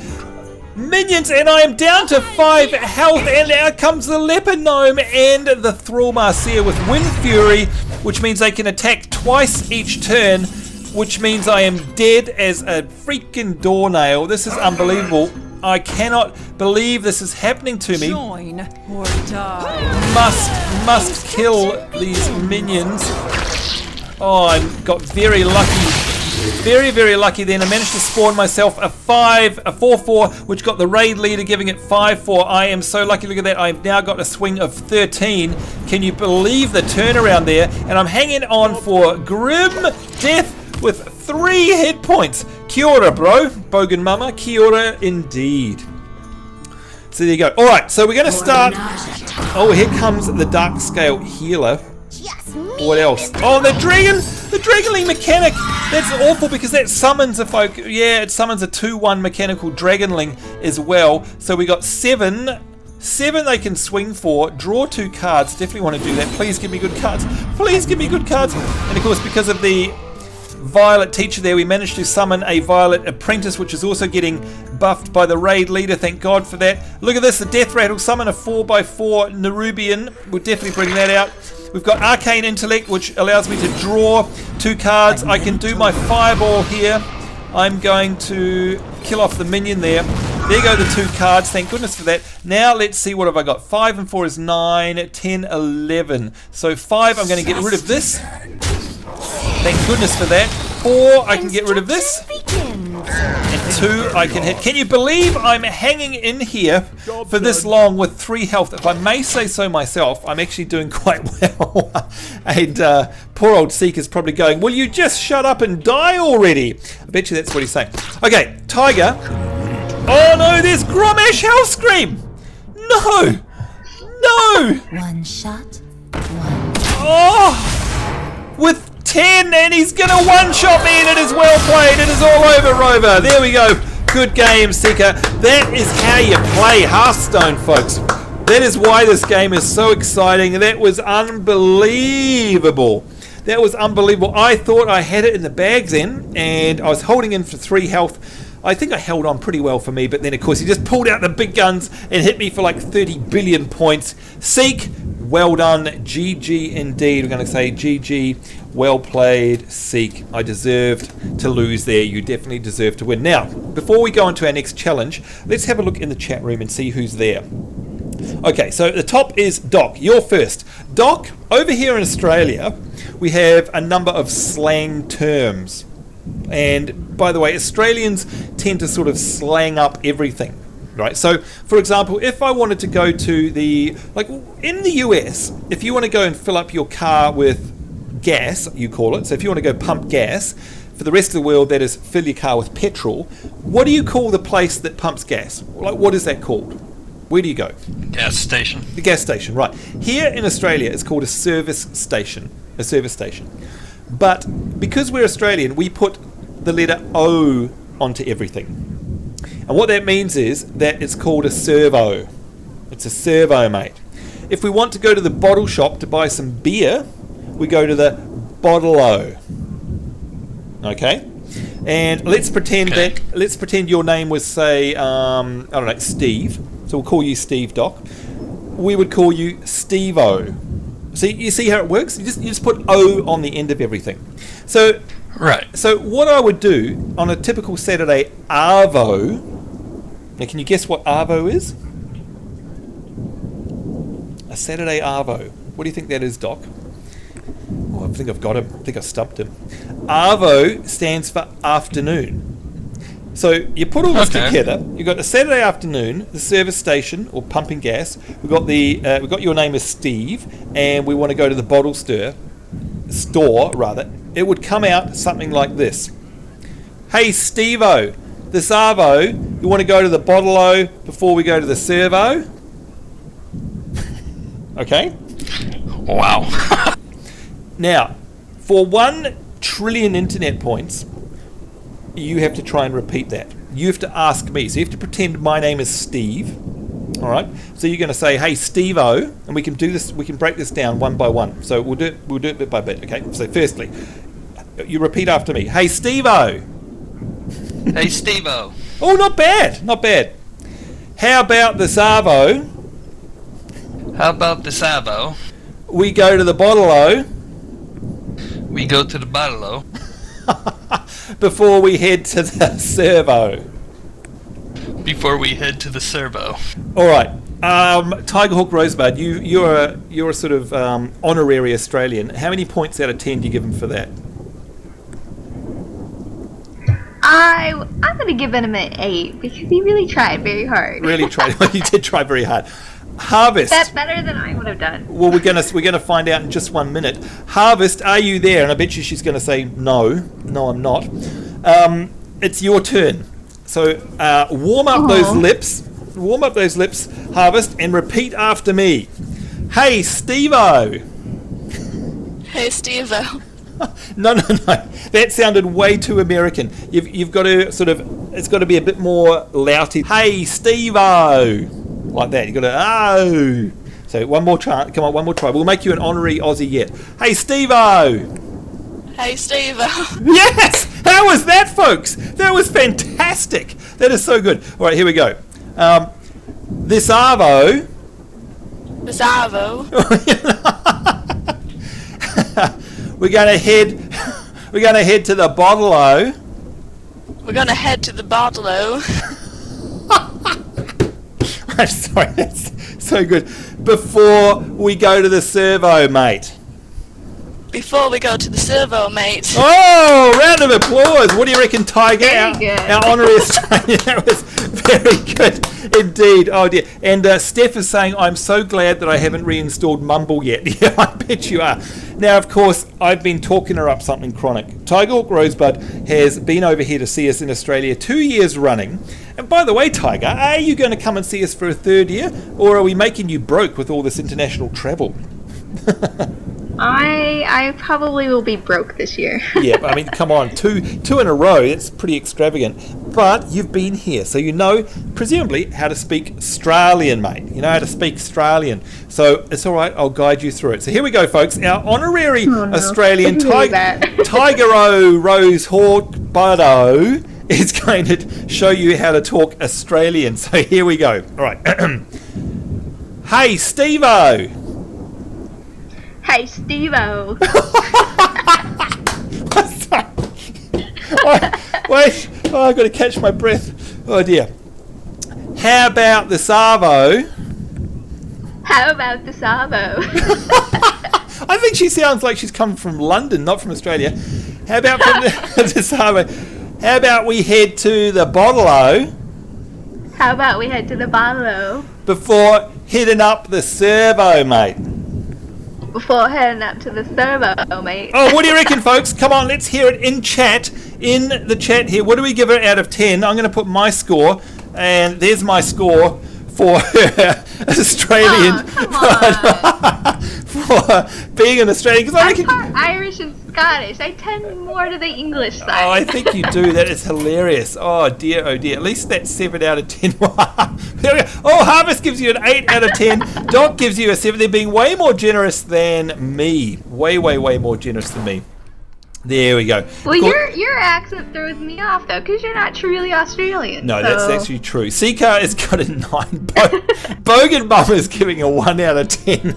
[SPEAKER 1] minions, and I am down to 5 health, and out comes the Leopard Gnome and the Thrall Marseille with Wind Fury, which means they can attack twice each turn, which means I am dead as a freaking doornail. This is unbelievable. I cannot believe this is happening to me.
[SPEAKER 7] Join or die.
[SPEAKER 1] Must kill these minions. Oh, I got very lucky. Very, very lucky then. I managed to spawn myself a 4-4, which got the raid leader giving it 5-4. I am so lucky. Look at that. I've now got a swing of 13. Can you believe the turnaround there? And I'm hanging on for grim death with 3 hit points. Kia ora, bro. Bogan Mama. Kia ora indeed. So there you go. All right, so we're going to start. Oh, here comes the Dark Scale Healer. What else? Oh, the Dragonling mechanic. That's awful because that summons a folk. Yeah, it summons a 2/1 mechanical Dragonling as well. So we got 7 they can swing for. Draw 2 cards. Definitely want to do that. Please give me good cards. Please give me good cards. And of course, because of the Violet Teacher there, we managed to summon a Violet Apprentice, which is also getting buffed by the raid leader. Thank God for that. Look at this. The Death Rattle summon a 4x4 Nerubian. We'll definitely bring that out. We've got Arcane Intellect, which allows me to draw 2 cards. I can do my Fireball here. I'm going to kill off the minion there. There go the 2 cards. Thank goodness for that. Now let's see, what have I got? 5 and 4 is 9, 10, 11. So 5, I'm going to get rid of this. Thank goodness for that. 4, I can get rid of this. And 2, I can hit. Can you believe I'm hanging in here for this long with 3 health? If I may say so myself, I'm actually doing quite well. And poor old Seeker's probably going, will you just shut up and die already? I bet you that's what he's saying. Okay, Tiger. Oh no, there's Gromash Hellscream. No. No.
[SPEAKER 8] One shot.
[SPEAKER 1] Oh, with 10, and he's gonna one-shot me, and it is well played. It is all over, Rover. There we go. Good game, Seeker. That is how you play Hearthstone, folks. That is why this game is so exciting. That was unbelievable. That was unbelievable. I thought I had it in the bags then, and I was holding in for 3 health. I think I held on pretty well for me, but then of course he just pulled out the big guns and hit me for like 30 billion points. Seek, well done. GG indeed. We're going to say GG. Well played, Seek. I deserved to lose there. You definitely deserve to win. Now, before we go on to our next challenge, let's have a look in the chat room and see who's there. Okay, so at the top is Doc. You're first. Doc, over here in Australia, we have a number of slang terms. And by the way, Australians tend to sort of slang up everything, right? So, for example, if I wanted to go to the, like in the US, if you want to go and fill up your car with gas, you call it. So if you want to go pump gas, For the rest of the world, that is fill your car with petrol. What do you call the place that pumps gas? Like, what is that called? Where do you go?
[SPEAKER 6] Gas station.
[SPEAKER 1] The gas station, right. Here in Australia, it's called a service station. A service station. But because we're Australian, we put the letter O onto everything. And what that means is that it's called a servo. It's a servo, mate. If we want to go to the bottle shop to buy some beer, we go to the bottle-o. Okay? And let's pretend your name was, say, I don't know, Steve. So we'll call you Steve, Doc. We would call you Steve-o. See, you see how it works? You just put O on the end of everything. So,
[SPEAKER 6] right.
[SPEAKER 1] So what I would do on a typical Saturday arvo. Now, can you guess what arvo is? A Saturday arvo. What do you think that is, Doc? Oh, I think I've got him. I think I stumped him. Arvo stands for afternoon. So you put all this together. You've got a Saturday afternoon, the service station or pumping gas. We've got your name as Steve, and we want to go to the bottle store. It would come out something like this. Hey, Steve-o, this arvo, you want to go to the bottle-o before we go to the servo? Okay.
[SPEAKER 6] Wow.
[SPEAKER 1] Now, for 1 trillion internet points, you have to try and repeat that. You have to ask me. So you have to pretend my name is Steve. All right. So you're going to say, "Hey, Steve-o," and we can do this. We can break this down one by one. So we'll do it bit by bit. Okay. So firstly, you repeat after me. Hey, Steve-o.
[SPEAKER 6] Hey, Steve-o.
[SPEAKER 1] Oh, not bad. Not bad. How about the Savo?
[SPEAKER 6] How about the Savo?
[SPEAKER 1] We go to the bottle-o.
[SPEAKER 6] We go to the bottle-o.
[SPEAKER 1] Before we head to the servo.
[SPEAKER 6] Before we head to the servo.
[SPEAKER 1] All right, Tigerhawk Rosebud, you're a sort of honorary Australian. How many points out of 10 do you give him for that?
[SPEAKER 2] I'm gonna give him an 8 because he really tried very hard.
[SPEAKER 1] Really tried. Well, you did try very hard. Harvest.
[SPEAKER 2] That's better than I would have done.
[SPEAKER 1] Well, we're gonna find out in just 1 minute. Harvest, are you there? And I bet you she's gonna say no. No, I'm not. It's your turn. So warm up those lips. Warm up those lips, Harvest, and repeat after me. Hey, Steve-o.
[SPEAKER 3] Hey, Steve-o.
[SPEAKER 1] No. That sounded way too American. You've got to it's got to be a bit more louty. Hey, Steve-o. Like that. You've got to, oh. So one more try. Come on, one more try. We'll make you an honorary Aussie yet. Hey, Steve-o.
[SPEAKER 3] Hey, Steve-o.
[SPEAKER 1] Yes! How was that, folks? That was fantastic. That is so good. All right, here we go. This arvo.
[SPEAKER 3] This arvo.
[SPEAKER 1] We're gonna head to the bottle-o.
[SPEAKER 3] We're gonna head to the bottle-o.
[SPEAKER 1] I'm sorry, that's so good. Before we go to the servo, mate.
[SPEAKER 3] Before we go to the servo, mate.
[SPEAKER 1] Oh, round of applause. What do you reckon, Tiger?
[SPEAKER 2] Very good.
[SPEAKER 1] Our honorary Australian. That was very good indeed. Oh dear. And Steph is saying, I'm so glad that I haven't reinstalled Mumble yet. Yeah, I bet you are. Now, of course, I've been talking her up something chronic. Tigerhawk Rosebud has been over here to see us in Australia 2 years running. And by the way, Tiger, are you going to come and see us for a third year? Or are we making you broke with all this international travel?
[SPEAKER 2] I probably will be broke this year.
[SPEAKER 1] Yeah, I mean, come on, two in a row, it's pretty extravagant. But you've been here, so you know, presumably, how to speak Australian, mate. You know how to speak Australian. So it's all right, I'll guide you through it. So here we go, folks. Our honorary Australian Tiger-o Rose Hawk Buddo is going to show you how to talk Australian. So here we go. All right. Hey, Steve-o.
[SPEAKER 2] Hey, Steve-o.
[SPEAKER 1] Wait, oh, I've got to catch my breath. Oh dear. How about the Savo?
[SPEAKER 2] How about the Savo?
[SPEAKER 1] I think she sounds like she's come from London, not from Australia. How about from the Savo? How about we head to the bottle-o?
[SPEAKER 2] How about we head to the bottle-o?
[SPEAKER 1] Before heading up the servo, mate?
[SPEAKER 2] before heading up to the servo, mate.
[SPEAKER 1] Oh, what do you reckon, folks? Come on, let's hear it in chat. In the chat here, what do we give her out of 10? I'm going to put my score, and there's my score for Australian. For being an Australian, because I reckon
[SPEAKER 2] I'm part Irish and Scottish. I tend more to the English side.
[SPEAKER 1] Oh, I think you do. That is hilarious. Oh dear, oh dear. At least that's 7 out of 10. There we go. Oh, Harvest gives you an 8 out of 10. Doc gives you a 7. They're being way more generous than me. Way more generous than me. There we go.
[SPEAKER 2] Well, your accent throws me off, though, because you're not truly Australian.
[SPEAKER 1] No,
[SPEAKER 2] so.
[SPEAKER 1] that's actually true. Seacar has got a 9. Bogan Mum is giving a 1 out of 10.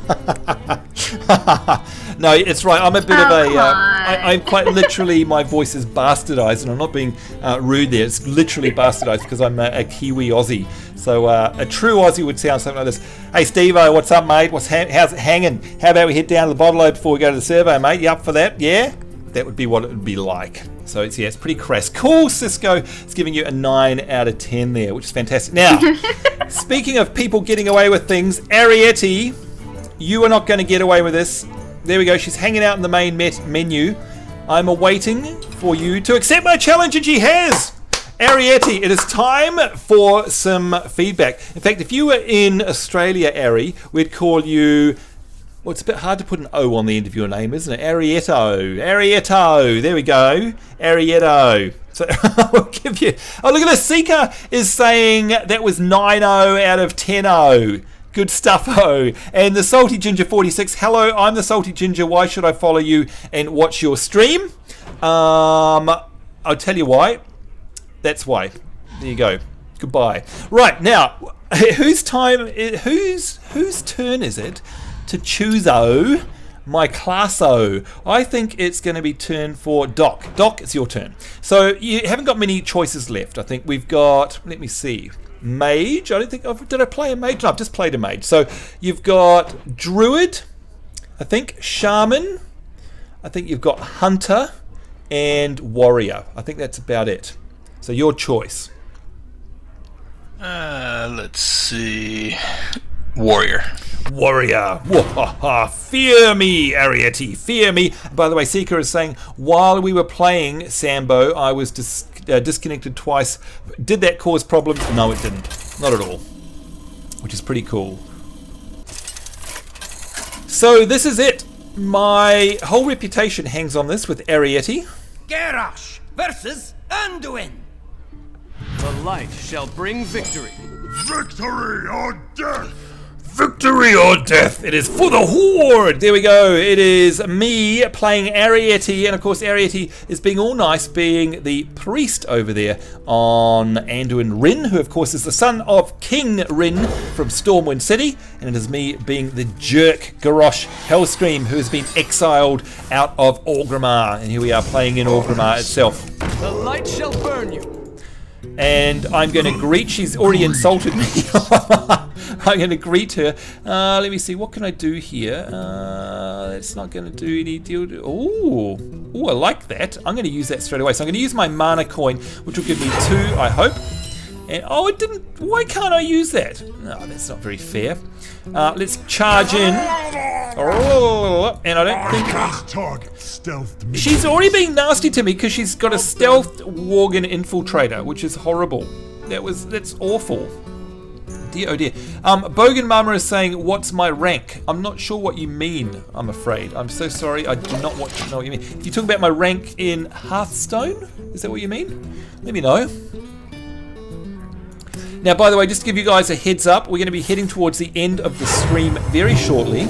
[SPEAKER 1] No, it's right. I'm a bit of a... I'm quite literally... My voice is bastardized, and I'm not being rude there. It's literally bastardized because I'm a Kiwi Aussie. So a true Aussie would sound something like this. Hey, Steve-O, what's up, mate? How's it hanging? How about we head down to the bottle before we go to the servo, mate? You up for that? Yeah? That would be what it would be like. So it's pretty crass. Cool, Cisco is giving you a 9 out of 10 there, which is fantastic. Now, speaking of people getting away with things, Arietti, you are not going to get away with this. There we go. She's hanging out in the main menu. I'm awaiting for you to accept my challenge, and she has. Arietti, it is time for some feedback. In fact, if you were in Australia, Ari, we'd call you... Well, it's a bit hard to put an O on the end of your name, isn't it? Arietto. There we go. Arietto. So I'll give you... Oh, look at this. Seeker is saying that was 9-0 out of 10-0. Good stuff-o. And the Salty Ginger 46. Hello, I'm the Salty Ginger. Why should I follow you and watch your stream? I'll tell you why. That's why. There you go. Goodbye. Right, now, whose turn is it to choose my class-o? I think it's going to be turn for Doc. Doc, it's your turn. So you haven't got many choices left. I think we've got, let me see, Mage. I don't think, did I play a Mage? No, I've just played a Mage. So you've got Druid, I think, Shaman, I think you've got Hunter, and Warrior. I think that's about it. So your choice.
[SPEAKER 6] Let's see. Warrior.
[SPEAKER 1] Fear me, Arietti. Fear me. By the way, Seeker is saying, while we were playing Sambo, I was disconnected twice. Did that cause problems? No, it didn't. Not at all. Which is pretty cool. So this is it. My whole reputation hangs on this with Arietti.
[SPEAKER 4] Garrosh versus Anduin.
[SPEAKER 8] The light shall bring victory.
[SPEAKER 5] Victory or death!
[SPEAKER 1] Victory or death! It is for the Horde! There we go. It is me playing Arietti, and of course Arietti is being all nice, being the priest over there on Anduin Rin, who of course is the son of King Rin from Stormwind City, and it is me being the jerk Garrosh Hellscream, who has been exiled out of Orgrimmar, and here we are playing in Orgrimmar itself.
[SPEAKER 8] The light shall burn you.
[SPEAKER 1] And I'm going to greet. She's already insulted me. I'm going to greet her. Let me see. What can I do here? That's not going to do any deal. Ooh, I like that. I'm going to use that straight away. So I'm going to use my mana coin, which will give me 2, I hope. And oh, it didn't. Why can't I use that? No, that's not very fair. Let's charge in. Oh, and I don't think
[SPEAKER 5] Target stealthed me.
[SPEAKER 1] she's already being nasty to me because she's got a stealth Worgen infiltrator, which is horrible. That's awful. Dear, oh dear. Bogan Mama is saying, "What's my rank?" I'm not sure what you mean. I'm afraid. I'm so sorry. I do not know what you mean. If you talk about my rank in Hearthstone, is that what you mean? Let me know. Now, by the way, just to give you guys a heads up, we're going to be heading towards the end of the stream very shortly.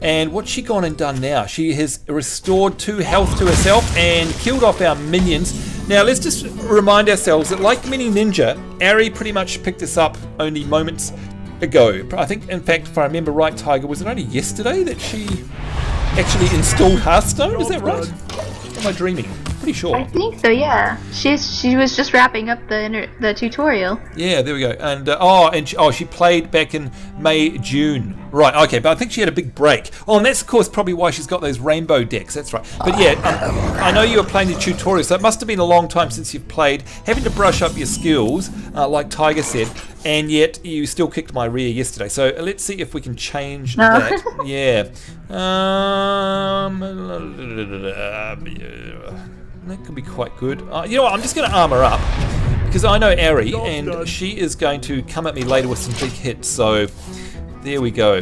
[SPEAKER 1] And what's she gone and done now? She has restored 2 health to herself and killed off our minions. Now, let's just remind ourselves that like Mini Ninja, Ari pretty much picked this up only moments ago. I think, in fact, if I remember right, Tiger, was it only yesterday that she actually installed Hearthstone? Is that right? Or am I dreaming? Pretty pretty sure.
[SPEAKER 2] I think so, yeah. She was just wrapping up the tutorial.
[SPEAKER 1] Yeah, there we go. And she played back in May, June. Right, okay, but I think she had a big break. Oh, and that's of course probably why she's got those rainbow decks. That's right. But yeah, I know you were playing the tutorial, so it must have been a long time since you've played, having to brush up your skills, like Tiger said, and yet you still kicked my rear yesterday. So let's see if we can change that. Yeah. That could be quite good. You know what? I'm just going to armor up because I know Ari, and she is going to come at me later with some big hits. So there we go.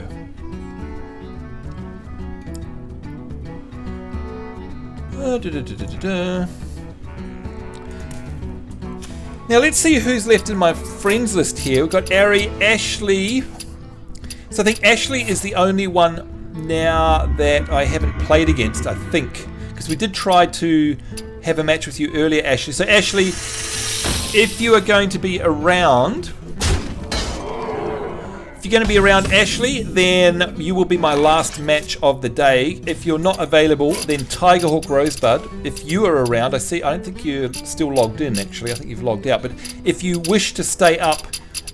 [SPEAKER 1] Now let's see who's left in my friends list here. We've got Ari, Ashley. So I think Ashley is the only one now that I haven't played against, I think. Because we did try to have a match with you earlier, Ashley. So Ashley, if you are going to be around, Ashley, then you will be my last match of the day. If you're not available, then Tigerhawk Rosebud, if you are around, I don't think you're still logged in actually, I think you've logged out, but if you wish to stay up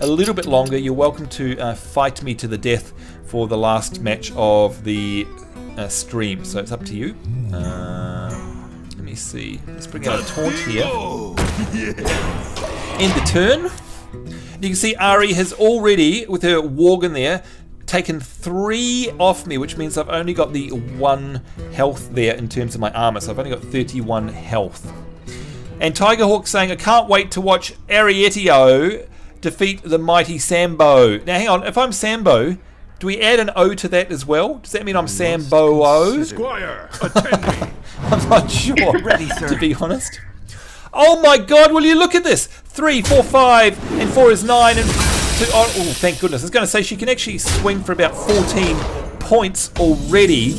[SPEAKER 1] a little bit longer, you're welcome to fight me to the death for the last match of the stream. So it's up to you. Let me see. Let's bring out a taunt here. End the turn. You can see Ari has already, with her Worgen there, taken 3 off me, which means I've only got the 1 health there in terms of my armor. So I've only got 31 health. And Tigerhawk saying, I can't wait to watch Arietio defeat the mighty Sambo. Now hang on, if I'm Sambo, do we add an O to that as well? Does that mean I'm Sambo-O?
[SPEAKER 5] Squire, attend me.
[SPEAKER 1] I'm not sure, ready, sir. To be honest. Oh my god, will you look at this? 3, 4, 5, and 4 is 9, and 2, oh, thank goodness. I was going to say she can actually swing for about 14 points already.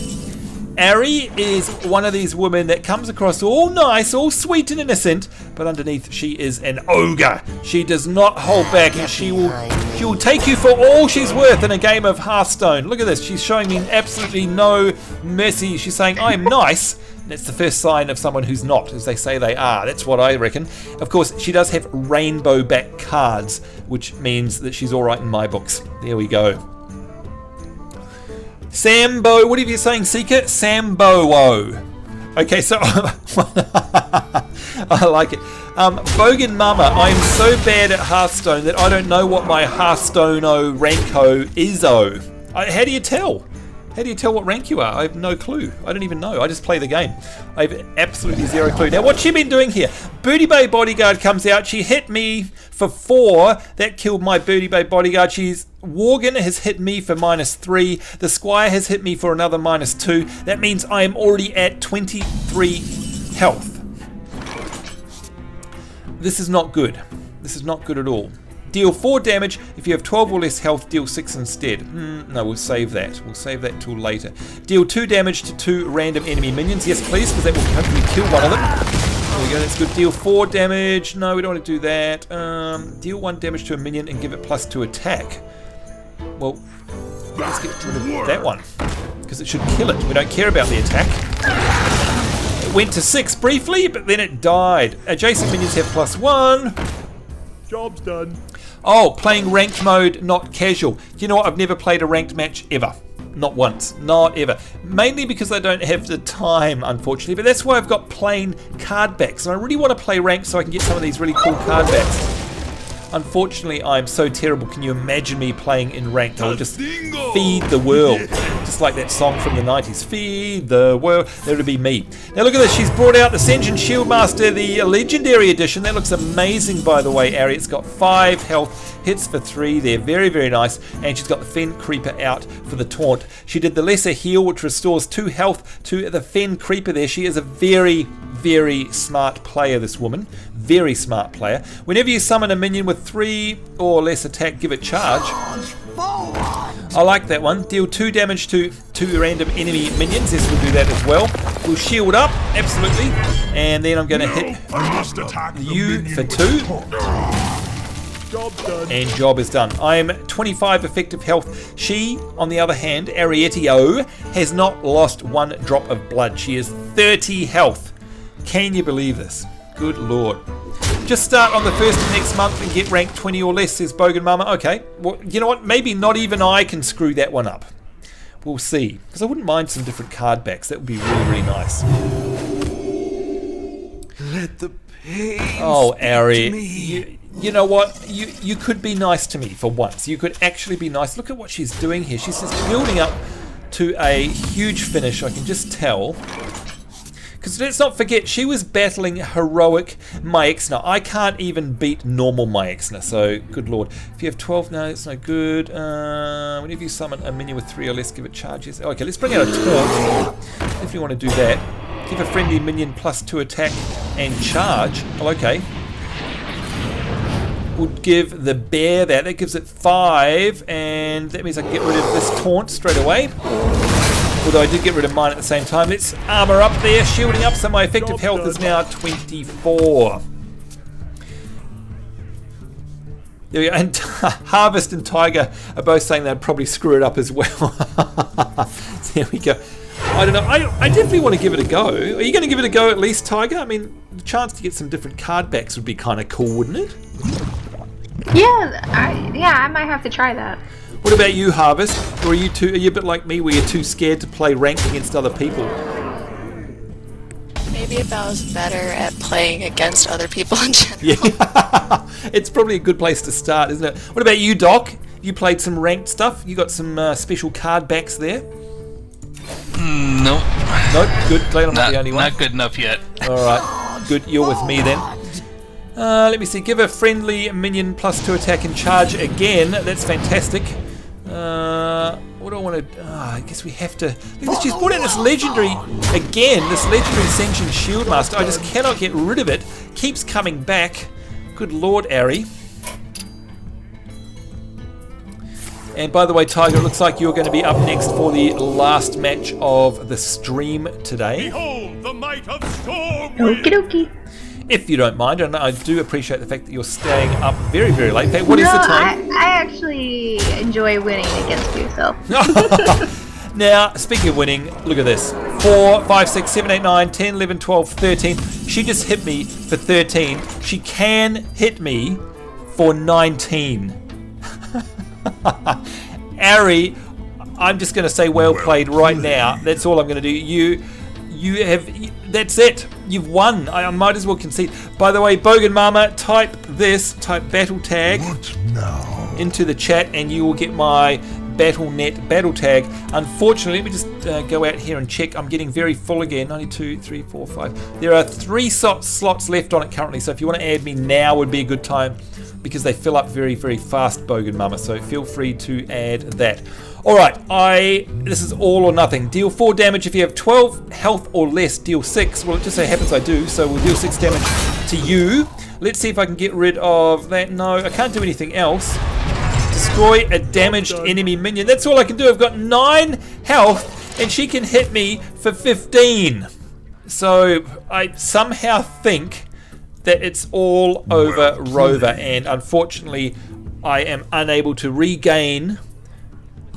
[SPEAKER 1] Ari is one of these women that comes across all nice, all sweet and innocent, but underneath she is an ogre. She does not hold back, and she will take you for all she's worth in a game of Hearthstone. Look at this, she's showing me absolutely no mercy. She's saying, I am nice. That's the first sign of someone who's not, as they say they are. That's what I reckon. Of course, she does have rainbow back cards, which means that she's alright in my books. There we go. Sambo, what are you saying, Seeker? Sambo-O. Okay, so I like it. Bogan Mama, I'm so bad at Hearthstone that I don't know what my Hearthstone-O rank-O is-O. How do you tell? How do you tell what rank you are? I have no clue. I don't even know. I just play the game. I have absolutely zero clue. Now, what's she been doing here? Booty Bay Bodyguard comes out. She hit me for 4. That killed my Booty Bay Bodyguard. Worgen has hit me for -3. The Squire has hit me for another -2. That means I am already at 23 health. This is not good. This is not good at all. Deal 4 damage. If you have 12 or less health, deal 6 instead. No, we'll save that. We'll save that till later. Deal 2 damage to 2 random enemy minions. Yes, please, because that will hopefully kill one of them. There we go, that's good. Deal 4 damage. No, we don't want to do that. Deal 1 damage to a minion and give it +2 attack. Well, let's get rid of that one, because it should kill it. We don't care about the attack. It went to 6 briefly, but then it died. Adjacent minions have +1.
[SPEAKER 5] Job's done.
[SPEAKER 1] Oh, playing ranked mode, not casual. You know what? I've never played a ranked match ever. Not once. Not ever. Mainly because I don't have the time, unfortunately. But that's why I've got plain card backs. And I really want to play ranked so I can get some of these really cool card backs. Unfortunately, I'm so terrible. Can you imagine me playing in ranked? I'll just feed the world. Just like that song from the 90s. Feed the world. That would be me. Now look at this. She's brought out the Senjin Shieldmaster, the Legendary Edition. That looks amazing, by the way, Ari. It's got 5 health. Hits for 3 there. Very, very nice. And she's got the Fen Creeper out for the taunt. She did the Lesser Heal, which restores 2 health to the Fen Creeper there. She is a very, very smart player, this woman. Very smart player. Whenever you summon a minion with 3 or less attack, give it charge. I like that one. Deal 2 damage to 2 random enemy minions. Yes, we'll do that as well. We'll shield up, absolutely. And then I'm going to hit you for 2.
[SPEAKER 5] Job's done.
[SPEAKER 1] And job is done. I'm 25 effective health. She, on the other hand, Arietio, has not lost 1 drop of blood. She is 30 health. Can you believe this? Good lord. Just start on the 1st of next month and get ranked 20 or less, says Bogan Mama. Okay, well, you know what? Maybe not even I can screw that one up. We'll see. Because I wouldn't mind some different card backs. That would be really, really nice.
[SPEAKER 8] Let the pain.
[SPEAKER 1] Oh, Ari. You know what? You could be nice to me for once. You could actually be nice. Look at what she's doing here. She's just building up to a huge finish, I can just tell. Because let's not forget, she was battling heroic Myexna. I can't even beat normal Myexna, so good lord. If you have 12 now, it's no good. Whenever you summon a minion with 3 or less, give it charges. Okay, let's bring out a taunt if you want to do that. Give a friendly minion +2 attack and charge. Oh, okay. Would give the bear that. That gives it 5, and that means I can get rid of this taunt straight away. Although I did get rid of mine at the same time. Let's armor up there, shielding up, so my effective health is now 24. There we go. And Harvest and Tiger are both saying they'd probably screw it up as well. There we go. I don't know. I definitely want to give it a go. Are you going to give it a go at least, Tiger? I mean, the chance to get some different card backs would be kind of cool, wouldn't it?
[SPEAKER 2] Yeah, I might have to try that.
[SPEAKER 1] What about you, Harvest? Or are you a bit like me, where you're too scared to play ranked against other people?
[SPEAKER 3] Maybe if I was better at playing against other people in general.
[SPEAKER 1] Yeah, it's probably a good place to start, isn't it? What about you, Doc? You played some ranked stuff? You got some special card backs there?
[SPEAKER 6] No.
[SPEAKER 1] No? Good. Glad I'm not the only one.
[SPEAKER 6] Not good enough yet.
[SPEAKER 1] Alright, good. You're with me then. Let me see. Give a friendly minion +2 attack and charge again. That's fantastic. What do I want to... I guess we have to... Look, she's brought in this legendary... Again, this legendary Ascension Shieldmaster. I just cannot get rid of it. Keeps coming back. Good lord, Ari. And by the way, Tiger, it looks like you're going to be up next for the last match of the stream today.
[SPEAKER 5] Behold the might of Storm!
[SPEAKER 2] Okie dokie.
[SPEAKER 1] If you don't mind, and I do appreciate the fact that you're staying up very, very late. What is the time?
[SPEAKER 2] I actually enjoy winning against you, so.
[SPEAKER 1] Now, speaking of winning, look at this. 4, 5, 6, 7, 8, 9, 10, 11, 12, 13. She just hit me for 13. She can hit me for 19. Ari, I'm just going to say well played right now. That's all I'm going to do. You have... That's it. You've won. I might as well concede. By the way, Bogan Mama, type battle tag into the chat and you will get my BattleNet battle tag. Unfortunately, let me just go out here and check. I'm getting very full again. 92, 3, 4, 5. There are 3 slots left on it currently, so if you want to add me now would be a good time because they fill up very, very fast, Bogan Mama, so feel free to add that. Alright, this is all or nothing. Deal 4 damage if you have 12 health or less. Deal 6. Well, it just so happens I do, so we'll deal 6 damage to you. Let's see if I can get rid of that. No, I can't do anything else. Destroy a damaged enemy minion. That's all I can do. I've got 9 health, and she can hit me for 15. So, I somehow think that it's all over Rover, and unfortunately, I am unable to regain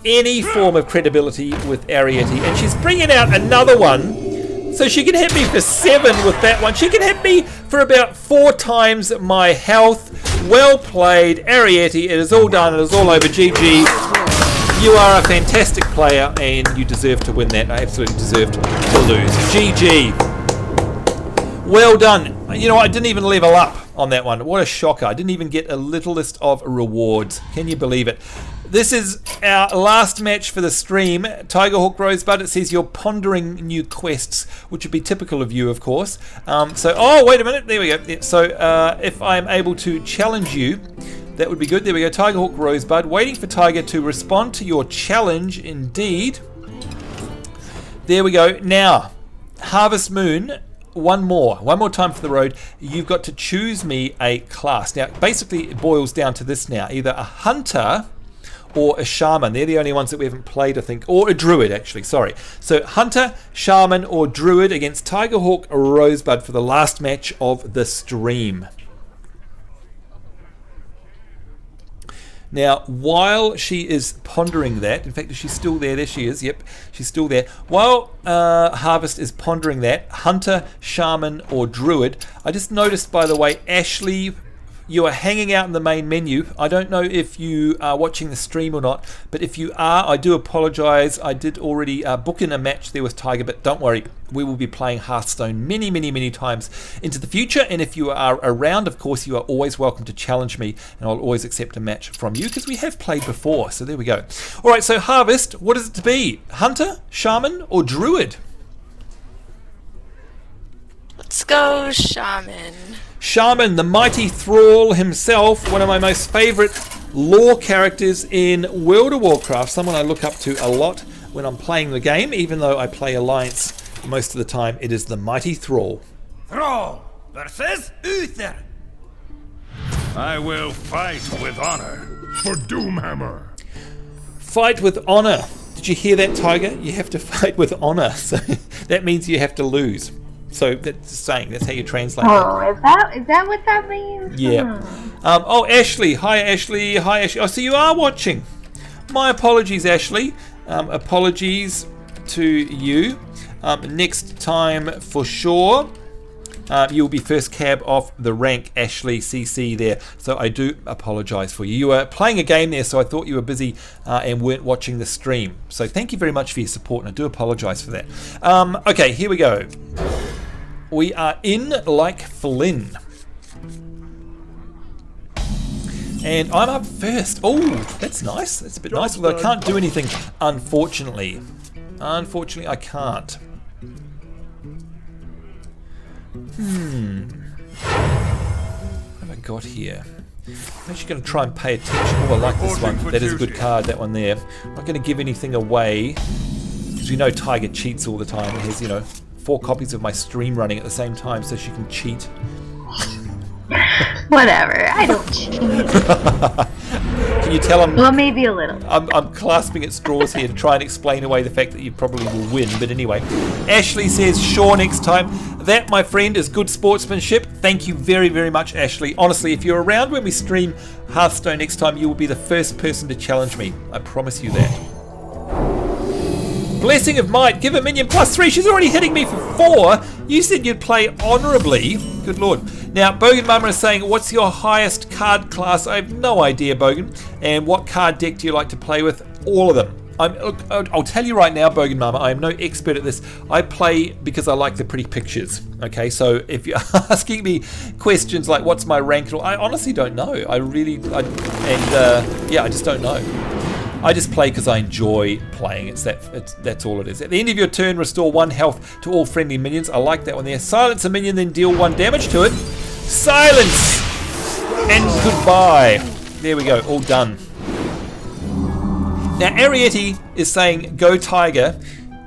[SPEAKER 1] any form of credibility with Ariete, and she's bringing out another one, so she can hit me for 7 with that one. She can hit me for about 4 times my health. Well played, Ariete. It is all done. It is all over. GG. You are a fantastic player, and you deserve to win that. I absolutely deserved to lose. GG. Well done. You know, I didn't even level up on that one. What a shocker. I didn't even get a littlest of rewards. Can you believe it? This is our last match for the stream. Tigerhawk Rosebud, it says you're pondering new quests, which would be typical of you, of course. Oh, wait a minute. There we go. So, if I'm able to challenge you, that would be good. There we go. Tigerhawk Rosebud, waiting for Tiger to respond to your challenge, indeed. There we go. Now, Harvest Moon, one more time for the road. You've got to choose me a class. Now, basically, it boils down to this now. Either a hunter or a shaman. They're the only ones that we haven't played, I think. Or a druid, actually. Sorry. So, hunter, shaman, or druid against Tigerhawk Rosebud for the last match of the stream. Now, while she is pondering that, in fact, is she still there? There she is. Yep, she's still there. While Harvest is pondering that, Hunter, Shaman, or Druid, I just noticed, by the way, Ashley, you are hanging out in the main menu. I don't know if you are watching the stream or not, but if you are, I do apologize. I did already book in a match there with Tiger, but don't worry, we will be playing Hearthstone many, many, many times into the future. And if you are around, of course, you are always welcome to challenge me, and I'll always accept a match from you because we have played before. So there we go. All right, so Harvest, what is it to be? Hunter, Shaman, or Druid?
[SPEAKER 3] Let's go Shaman.
[SPEAKER 1] Shaman, the mighty thrall himself, one of my most favourite lore characters in World of Warcraft, someone I look up to a lot when I'm playing the game, even though I play Alliance most of the time. It is the mighty thrall.
[SPEAKER 4] Thrall versus Uther.
[SPEAKER 5] I will fight with honor for Doomhammer.
[SPEAKER 1] Fight with honour. Did you hear that, Tiger? You have to fight with honour. So that means you have to lose. So that's saying, that's how you translate that.
[SPEAKER 2] Oh, is that what that means?
[SPEAKER 1] Yeah. Oh, Ashley. Hi, Ashley. Hi, Ashley. Oh, so you are watching. My apologies, Ashley. Apologies to you. Next time, for sure, you'll be first cab off the rank, Ashley CC there. So I do apologise for you. You were playing a game there, so I thought you were busy and weren't watching the stream. So thank you very much for your support, and I do apologise for that. Okay, here we go. We are in like Flynn. And I'm up first. Oh, that's nice. That's a bit nice, although I can't do anything, unfortunately. Unfortunately, I can't. What have I got here? I'm actually going to try and pay attention. Oh, I like this one. That is a good card, that one there. I'm not going to give anything away, because we know Tiger cheats all the time. He has, 4 copies of my stream running at the same time so she can cheat.
[SPEAKER 2] Whatever, I don't cheat.
[SPEAKER 1] Can you tell
[SPEAKER 2] Well, maybe a little.
[SPEAKER 1] I'm clasping at straws here to try and explain away the fact that you probably will win. But anyway, Ashley says, sure, next time. That, my friend, is good sportsmanship. Thank you very, very much, Ashley. Honestly, if you're around when we stream Hearthstone next time, you will be the first person to challenge me. I promise you that. Blessing of Might, give a minion +3. She's already hitting me for 4. You said you'd play honourably. Good lord. Now, Bogan Mama is saying, what's your highest card class? I have no idea, Bogan. And what card deck do you like to play with? All of them. I'll tell you right now, Bogan Mama, I am no expert at this. I play because I like the pretty pictures. Okay, so if you're asking me questions like what's my rank, I honestly don't know. I just don't know. I just play because I enjoy playing. That's all it is. At the end of your turn, restore 1 health to all friendly minions. I like that one there. Silence a minion, then deal 1 damage to it. Silence! And goodbye. There we go, all done. Now, Arietti is saying, go Tiger.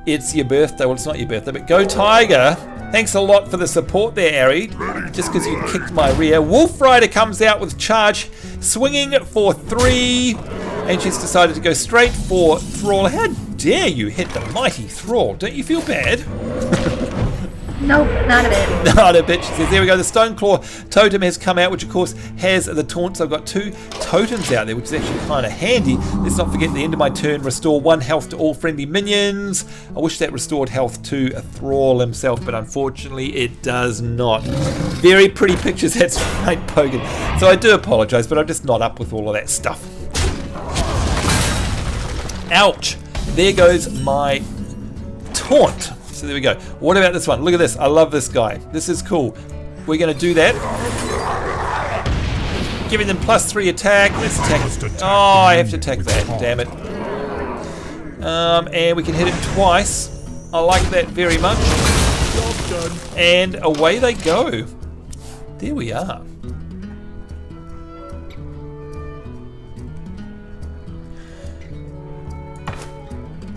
[SPEAKER 1] It's your birthday. Well, it's not your birthday, but go Tiger. Thanks a lot for the support there, Ari. Just because you kicked my rear. Wolf Rider comes out with charge, swinging for 3. And she's decided to go straight for Thrall. How dare you hit the mighty Thrall? Don't you feel bad?
[SPEAKER 2] Nope, not a bit.
[SPEAKER 1] Not a bit. She says, there we go. The Stoneclaw totem has come out, which of course has the taunt. So I've got 2 totems out there, which is actually kind of handy. Let's not forget, at the end of my turn, restore 1 health to all friendly minions. I wish that restored health to a Thrall himself, but unfortunately it does not. Very pretty pictures, that's right, Pogan. So I do apologise, but I'm just not up with all of that stuff. Ouch! There goes my taunt. So there we go. What about this one? Look at this. I love this guy. This is cool. We're going to do that. Giving them +3 attack. Let's attack. Oh, I have to attack that. Damn it. And we can hit it twice. I like that very much. And away they go. There we are.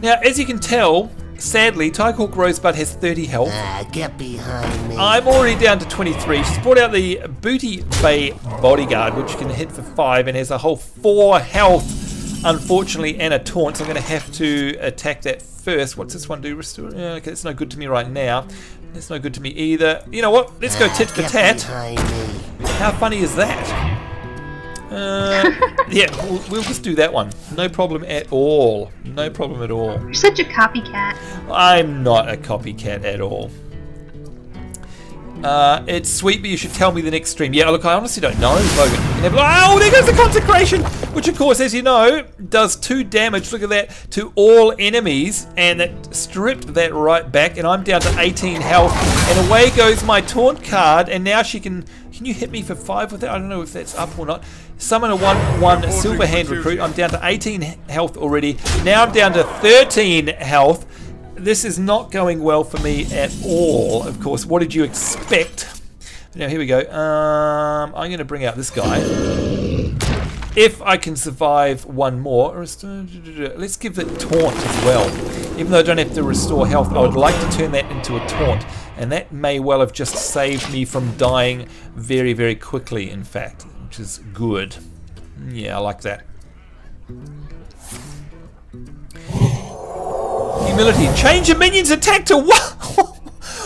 [SPEAKER 1] Now, as you can tell, sadly, Tyhawk Rosebud has 30 health.
[SPEAKER 9] Get behind me.
[SPEAKER 1] I'm already down to 23. She's brought out the Booty Bay Bodyguard, which can hit for 5 and has a whole 4 health, unfortunately, and a taunt. So I'm going to have to attack that first. What's this one do? Restore. Okay, it's no good to me right now. It's no good to me either. You know what? Let's go tit for tat. How funny is that? Yeah, we'll just do that one. No problem at all. No problem at all.
[SPEAKER 2] You're such a copycat.
[SPEAKER 1] I'm not a copycat at all. It's sweet, but you should tell me the next stream. Yeah, look, I honestly don't know, Logan. Oh, there goes the consecration, which of course, as you know, does 2 damage. Look at that, to all enemies, and that stripped that right back, and I'm down to 18 health, and away goes my taunt card, and now she can you hit me for 5 with it? I don't know if that's up or not. Summon a 1/1 silver hand recruit. I'm down to 18 health already. Now I'm down to 13 health. This is not going well for me at all, of course. What did you expect? Now, here we go. I'm going to bring out this guy. If I can survive one more. Let's give it taunt as well. Even though I don't have to restore health, I would like to turn that into a taunt. And that may well have just saved me from dying very, very quickly, in fact. Which is good. Yeah, I like that. Humility. Change a minion's attack to what?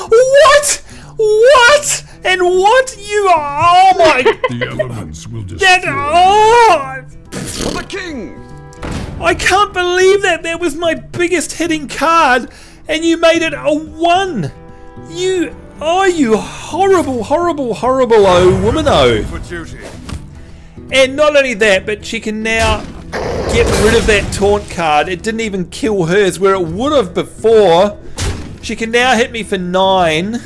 [SPEAKER 1] What? What? And what? You are. Oh my.
[SPEAKER 5] The elements will destroy.
[SPEAKER 1] That. Oh.
[SPEAKER 8] For the king!
[SPEAKER 1] I can't believe that. That was my biggest hitting card, and you made it a 1. You horrible, horrible, horrible woman-o.
[SPEAKER 8] For duty.
[SPEAKER 1] And not only that, but she can now get rid of that taunt card. It didn't even kill hers, where it would have before. She can now hit me for 9.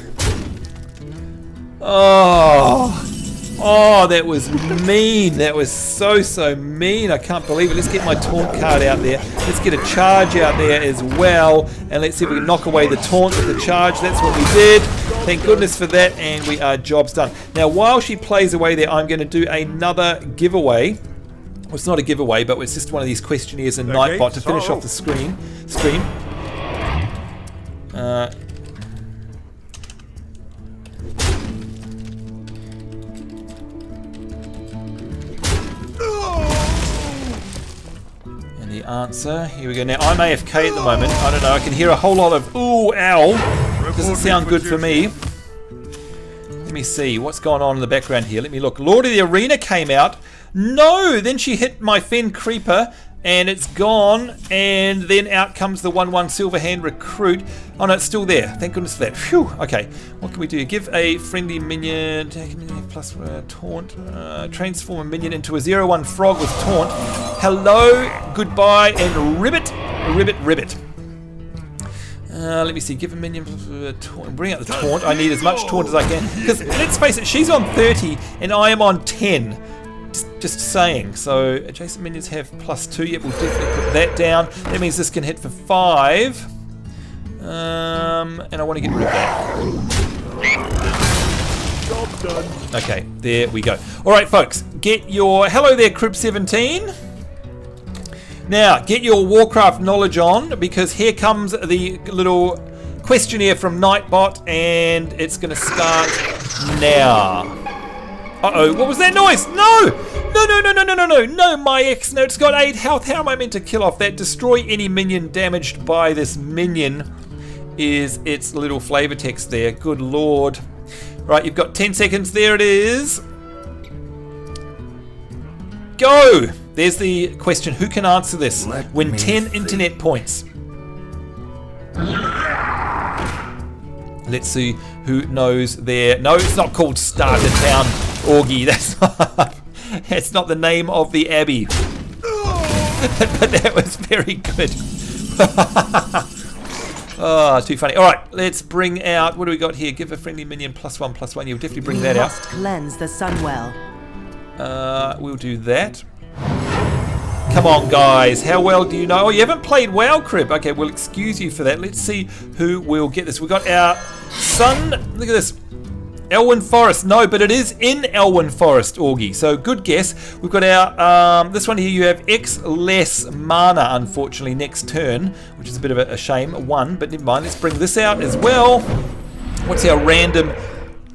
[SPEAKER 1] Oh, that was mean. That was so mean. I can't believe it. Let's get my taunt card out there. Let's get a charge out there as well. And let's see if we can knock away the taunt with the charge. That's what we did. Thank goodness for that. And we are jobs done. Now, while she plays away there, I'm going to do another giveaway. Well, it's not a giveaway, but it's just one of these questionnaires in Nightbot to finish off the stream. And the answer, here we go. Now, I'm AFK at the moment. I don't know, I can hear a whole lot of ooh, ow. Doesn't sound good for me. Let me see what's going on in the background here. Let me look. Lord of the Arena came out. No, then she hit my Fen Creeper and it's gone, and then out comes the 1/1 silver hand recruit. Oh no, it's still there. Thank goodness for that. Phew. Okay, what can we do? Give a friendly minion, take a minion plus taunt, transform a minion into a 0/1 frog with taunt. Hello, goodbye, and ribbit. Let me see, give a minion taunt. Bring out the taunt. I need as much taunt as I can, because let's face it, she's on 30 and I am on 10. Just saying. So adjacent minions have +2. Yep, we'll definitely put that down. That means this can hit for 5. And I want to get rid of that. Job done. Okay, there we go. Alright folks, get your hello there Crib17. Now get your Warcraft knowledge on, because here comes the little questionnaire from Nightbot, and it's gonna start now. Uh-oh, what was that noise? No, my ex note's got 8 health. How am I meant to kill off that? Destroy any minion damaged by this minion is its little flavor text there. Good lord. Right, you've got 10 seconds. There it is. Go! There's the question. Who can answer this? Win 10 internet points. Let's see who knows there. No, it's not called Starter Town Augie. That's not the name of the abbey. But that was very good. Oh, too funny. All right, let's bring out. What do we got here? Give a friendly minion +1/+1. You'll definitely bring that out.
[SPEAKER 7] Must cleanse the Sunwell.
[SPEAKER 1] We'll do that. Come on, guys. How well do you know? Oh, you haven't played WoW, Crib. Okay, we'll excuse you for that. Let's see who will get this. We've got our son. Look at this. Elwyn Forest. No, but it is in Elwyn Forest, Augie. So, good guess. We've got our... this one here, you have X less mana, unfortunately, next turn, which is a bit of a shame. 1, but never mind. Let's bring this out as well. What's our random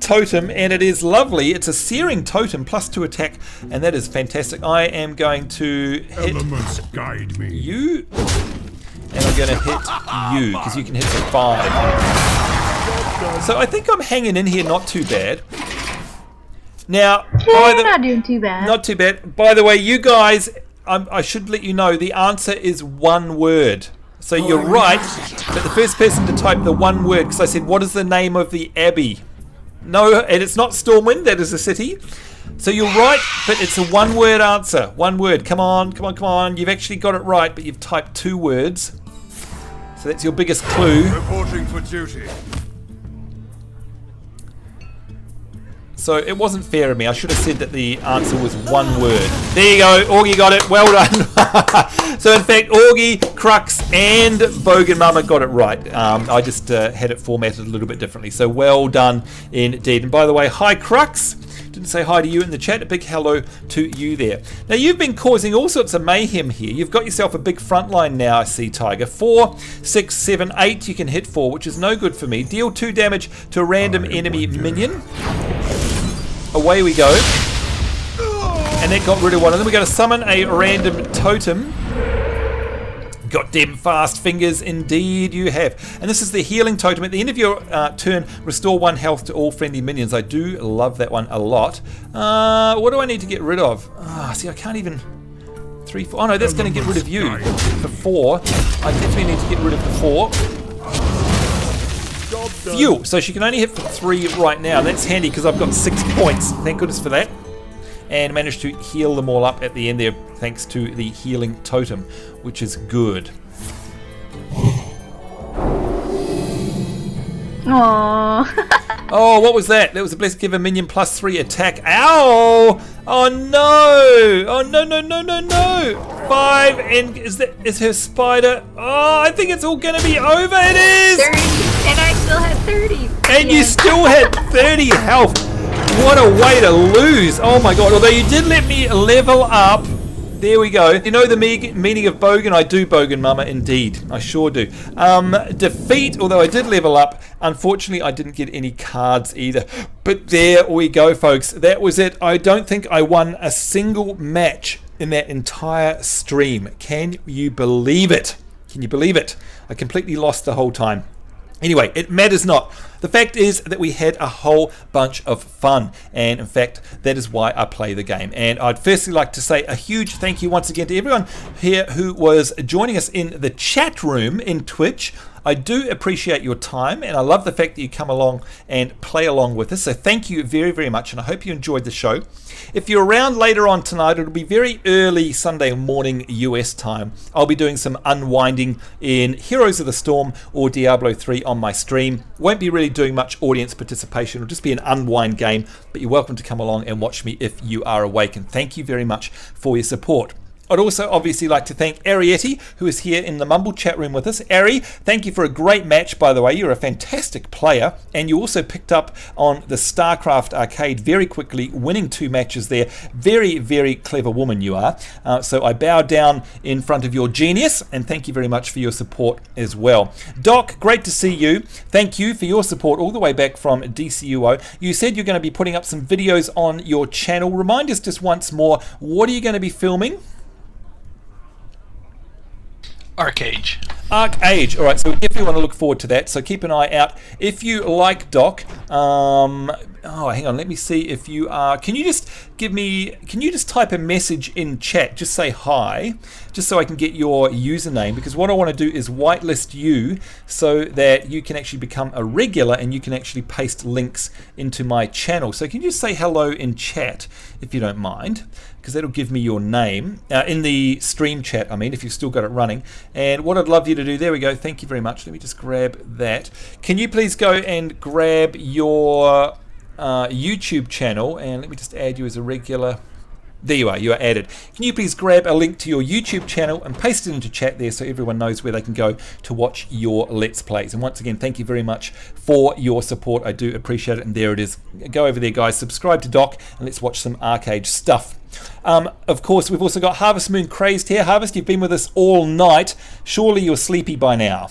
[SPEAKER 1] totem? And it is lovely. It's a searing totem, +2 attack, and that is fantastic. I am going to hit
[SPEAKER 5] Elements guide me.
[SPEAKER 1] you, and I'm going to hit you, because you can hit for 5. So I think I'm hanging in here not too bad. Now,
[SPEAKER 2] Yeah, you're not doing too bad.
[SPEAKER 1] not too bad. By the way, you guys, I should let you know the answer is one word. So you're right, but the first person to type the one word, because I said, what is the name of the abbey? No, and it's not Stormwind, that is a city. So you're right, but it's a one-word answer. One word. Come on, come on, come on. You've actually got it right, but you've typed 2 words. So that's your biggest clue.
[SPEAKER 5] Reporting for duty.
[SPEAKER 1] So it wasn't fair of me. I should have said that the answer was one word. There you go. Augie got it. Well done. So in fact, Augie, Crux, and Bogan Mama got it right. I just had it formatted a little bit differently. So well done indeed. And by the way, hi Crux. Didn't say hi to you in the chat. A big hello to you there. Now you've been causing all sorts of mayhem here. You've got yourself a big front line now, I see, Tiger. 4, 6, 7, 8 you can hit for, which is no good for me. Deal 2 damage to a random enemy minion. Away we go. And that got rid of one of them. We're going to summon a random totem. Goddamn fast fingers, indeed you have. And this is the healing totem. At the end of your turn, restore 1 health to all friendly minions. I do love that one a lot. What do I need to get rid of? See, I can't even... 3, 4... Oh no, that's going to get rid of you. For 4. I definitely need to get rid of the 4. Fuel. So she can only hit for 3 right now. That's handy because I've got 6 points. Thank goodness for that. And managed to heal them all up at the end there thanks to the healing totem, which is good.
[SPEAKER 2] Aww.
[SPEAKER 1] Oh, what was that? That was a blessed give a minion +3 attack. Ow! Oh no! Oh no no no no no! 5 and is her spider? Oh, I think it's all gonna be over. It is.
[SPEAKER 2] 30, and I still had 30.
[SPEAKER 1] And you still had 30 health. What a way to lose. Oh my god. Although you did let me level up. There we go. You know the meaning of Bogan? I do, Bogan Mama, indeed. I sure do. Defeat, although I did level up. Unfortunately, I didn't get any cards either. But there we go, folks. That was it. I don't think I won a single match in that entire stream. Can you believe it? Can you believe it? I completely lost the whole time. Anyway, it matters not. The fact is that we had a whole bunch of fun, and in fact that is why I play the game. And I'd firstly like to say a huge thank you once again to everyone here who was joining us in the chat room in Twitch. I do appreciate your time, and I love the fact that you come along and play along with us. So thank you very, very much, and I hope you enjoyed the show. If you're around later on tonight, it'll be very early Sunday morning US time. I'll be doing some unwinding in Heroes of the Storm or Diablo 3 on my stream. Won't be really doing much audience participation. It'll just be an unwind game, but you're welcome to come along and watch me if you are awake, and thank you very much for your support. I'd also obviously like to thank Arietti, who is here in the Mumble chat room with us. Ari, thank you for a great match, by the way. You're a fantastic player, and you also picked up on the StarCraft arcade very quickly, winning 2 matches there. Very, very clever woman you are. So I bow down in front of your genius, and thank you very much for your support as well. Doc, great to see you. Thank you for your support all the way back from DCUO. You said you're going to be putting up some videos on your channel. Remind us just once more, what are you going to be filming?
[SPEAKER 6] Arcade.
[SPEAKER 1] Arcade. All right, so we definitely want to look forward to that. So keep an eye out. If you like Doc, oh, hang on. Let me see if you are. Can you just type a message in chat? Just say hi, just so I can get your username. Because what I want to do is whitelist you so that you can actually become a regular and you can actually paste links into my channel. So can you just say hello in chat if you don't mind? Because that'll give me your name in the stream chat, I mean, if you've still got it running. And what I'd love you to do, there we go, thank you very much. Let me just grab that. Can you please go and grab your YouTube channel, and let me just add you as a regular. There you are added. Can you please grab a link to your YouTube channel and paste it into chat there so everyone knows where they can go to watch your Let's Plays. And once again, thank you very much for your support. I do appreciate it. And there it is. Go over there, guys. Subscribe to Doc and let's watch some arcade stuff. Of course, we've also got Harvest Moon Crazed here. Harvest, you've been with us all night. Surely you're sleepy by now.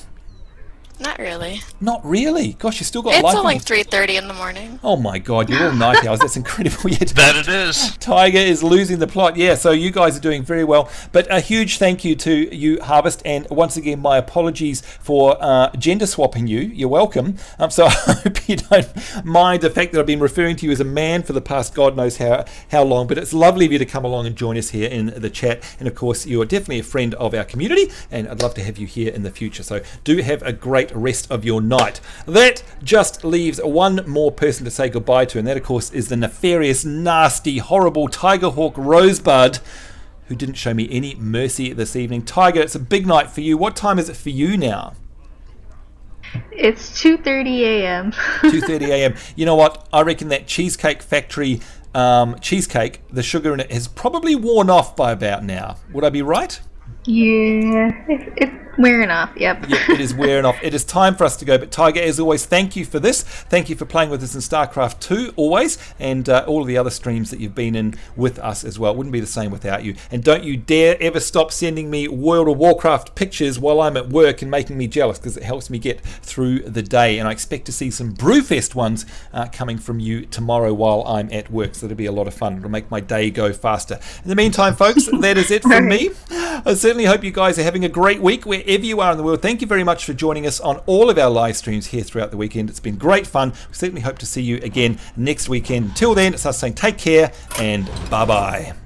[SPEAKER 3] Not really.
[SPEAKER 1] Not really. Gosh, you still got
[SPEAKER 3] It's
[SPEAKER 1] life.
[SPEAKER 3] only 3:30 in the morning.
[SPEAKER 1] Oh my God, you're all night owls. That's incredible. Yeah,
[SPEAKER 6] That it is.
[SPEAKER 1] Tiger is losing the plot. Yeah, so you guys are doing very well. But a huge thank you to you, Harvest, and once again, my apologies for gender swapping you. You're welcome. So I hope you don't mind the fact that I've been referring to you as a man for the past God knows how long. But it's lovely of you to come along and join us here in the chat. And of course, you are definitely a friend of our community, and I'd love to have you here in the future. So do have a great rest of your night. That just leaves one more person to say goodbye to, and that of course is the nefarious, nasty, horrible Tigerhawk Rosebud, who didn't show me any mercy this evening. Tiger, it's a big night for you. What time is it for you now?
[SPEAKER 2] It's 2:30 a.m.
[SPEAKER 1] 2:30 a.m. You know what? I reckon that Cheesecake Factory cheesecake, the sugar in it has probably worn off by about now. Would I be right?
[SPEAKER 2] Yeah, it's wearing off, yep.
[SPEAKER 1] Yep, it is wearing off. It is time for us to go. But Tiger, as always, thank you for this. Thank you for playing with us in StarCraft 2, always, and all of the other streams that you've been in with us as well. It wouldn't be the same without you. And don't you dare ever stop sending me World of Warcraft pictures while I'm at work and making me jealous, because it helps me get through the day. And I expect to see some Brewfest ones coming from you tomorrow while I'm at work. So it'll be a lot of fun. It'll make my day go faster. In the meantime, folks, that is it from me. I certainly hope you guys are having a great week wherever you are in the world. Thank you very much for joining us on all of our live streams here throughout the weekend. It's been great fun. We certainly hope to see you again next weekend. Until then, it's us saying take care and bye-bye.